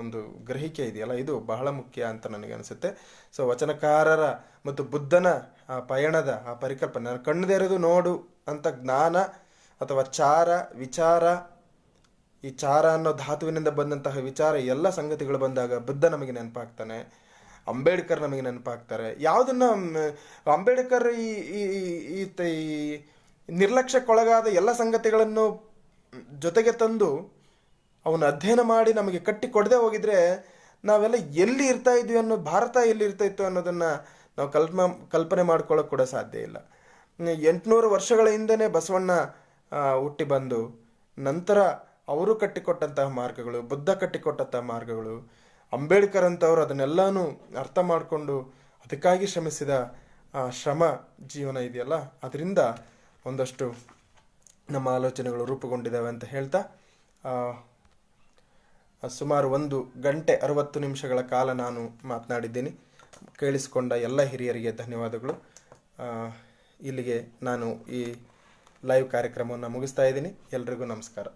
ಒಂದು ಗ್ರಹಿಕೆ ಇದೆಯಲ್ಲ, ಇದು ಬಹಳ ಮುಖ್ಯ ಅಂತ ನನಗೆ ಅನಿಸುತ್ತೆ. ಸೊ ವಚನಕಾರರ ಮತ್ತು ಬುದ್ಧನ ಆ ಪಯಣದ ಆ ಪರಿಕಲ್ಪನೆ, ಕಣ್ಣುದೆರೆದು ನೋಡು ಅಂತ ಜ್ಞಾನ ಅಥವಾ ಚಾರ, ವಿಚಾರ, ಈ ಚಾರ ಅನ್ನೋ ಧಾತುವಿನಿಂದ ಬಂದಂತಹ ವಿಚಾರ, ಎಲ್ಲ ಸಂಗತಿಗಳು ಬಂದಾಗ ಬುದ್ಧ ನಮಗೆ ನೆನಪಾಗ್ತಾನೆ, ಅಂಬೇಡ್ಕರ್ ನಮಗೆ ನೆನಪಾಗ್ತಾರೆ. ಯಾವುದನ್ನ ಅಂಬೇಡ್ಕರ್ ಈ ನಿರ್ಲಕ್ಷ್ಯಕ್ಕೊಳಗಾದ ಎಲ್ಲ ಸಂಗತಿಗಳನ್ನು ಜೊತೆಗೆ ತಂದು ಅವನು ಅಧ್ಯಯನ ಮಾಡಿ ನಮಗೆ ಕಟ್ಟಿ ಕೊಡದೆ ಹೋಗಿದ್ರೆ ನಾವೆಲ್ಲ ಎಲ್ಲಿ ಇರ್ತಾ ಇದ್ವಿ ಅನ್ನೋ, ಭಾರತ ಎಲ್ಲಿ ಇರ್ತಾ ಇತ್ತು ಅನ್ನೋದನ್ನು ನಾವು ಕಲ್ಪನೆ ಮಾಡ್ಕೊಳ್ಳೋಕೆ ಕೂಡ ಸಾಧ್ಯ ಇಲ್ಲ. 800 ವರ್ಷಗಳ ಹಿಂದೆನೇ ಬಸವಣ್ಣ ಹುಟ್ಟಿ ಬಂದು, ನಂತರ ಅವರು ಕಟ್ಟಿಕೊಟ್ಟಂತಹ ಮಾರ್ಗಗಳು, ಬುದ್ಧ ಕಟ್ಟಿಕೊಟ್ಟಂತಹ ಮಾರ್ಗಗಳು, ಅಂಬೇಡ್ಕರ್ ಅಂತವರು ಅದನ್ನೆಲ್ಲನೂ ಅರ್ಥ ಮಾಡಿಕೊಂಡು ಅದಕ್ಕಾಗಿ ಶ್ರಮಿಸಿದ ಶ್ರಮ ಜೀವನ ಇದೆಯಲ್ಲ, ಅದರಿಂದ ಒಂದಷ್ಟು ನಮ್ಮ ಆಲೋಚನೆಗಳು ರೂಪುಗೊಂಡಿದ್ದಾವೆ ಅಂತ ಹೇಳ್ತಾ, ಸುಮಾರು 1 ಗಂಟೆ 60 ನಿಮಿಷಗಳ ಕಾಲ ನಾನು ಮಾತನಾಡಿದ್ದೀನಿ. ಕೇಳಿಸಿಕೊಂಡ ಎಲ್ಲ ಹಿರಿಯರಿಗೆ ಧನ್ಯವಾದಗಳು. ಇಲ್ಲಿಗೆ ನಾನು ಈ ಲೈವ್ ಕಾರ್ಯಕ್ರಮವನ್ನು ಮುಗಿಸ್ತಾ ಇದ್ದೀನಿ. ಎಲ್ರಿಗೂ ನಮಸ್ಕಾರ.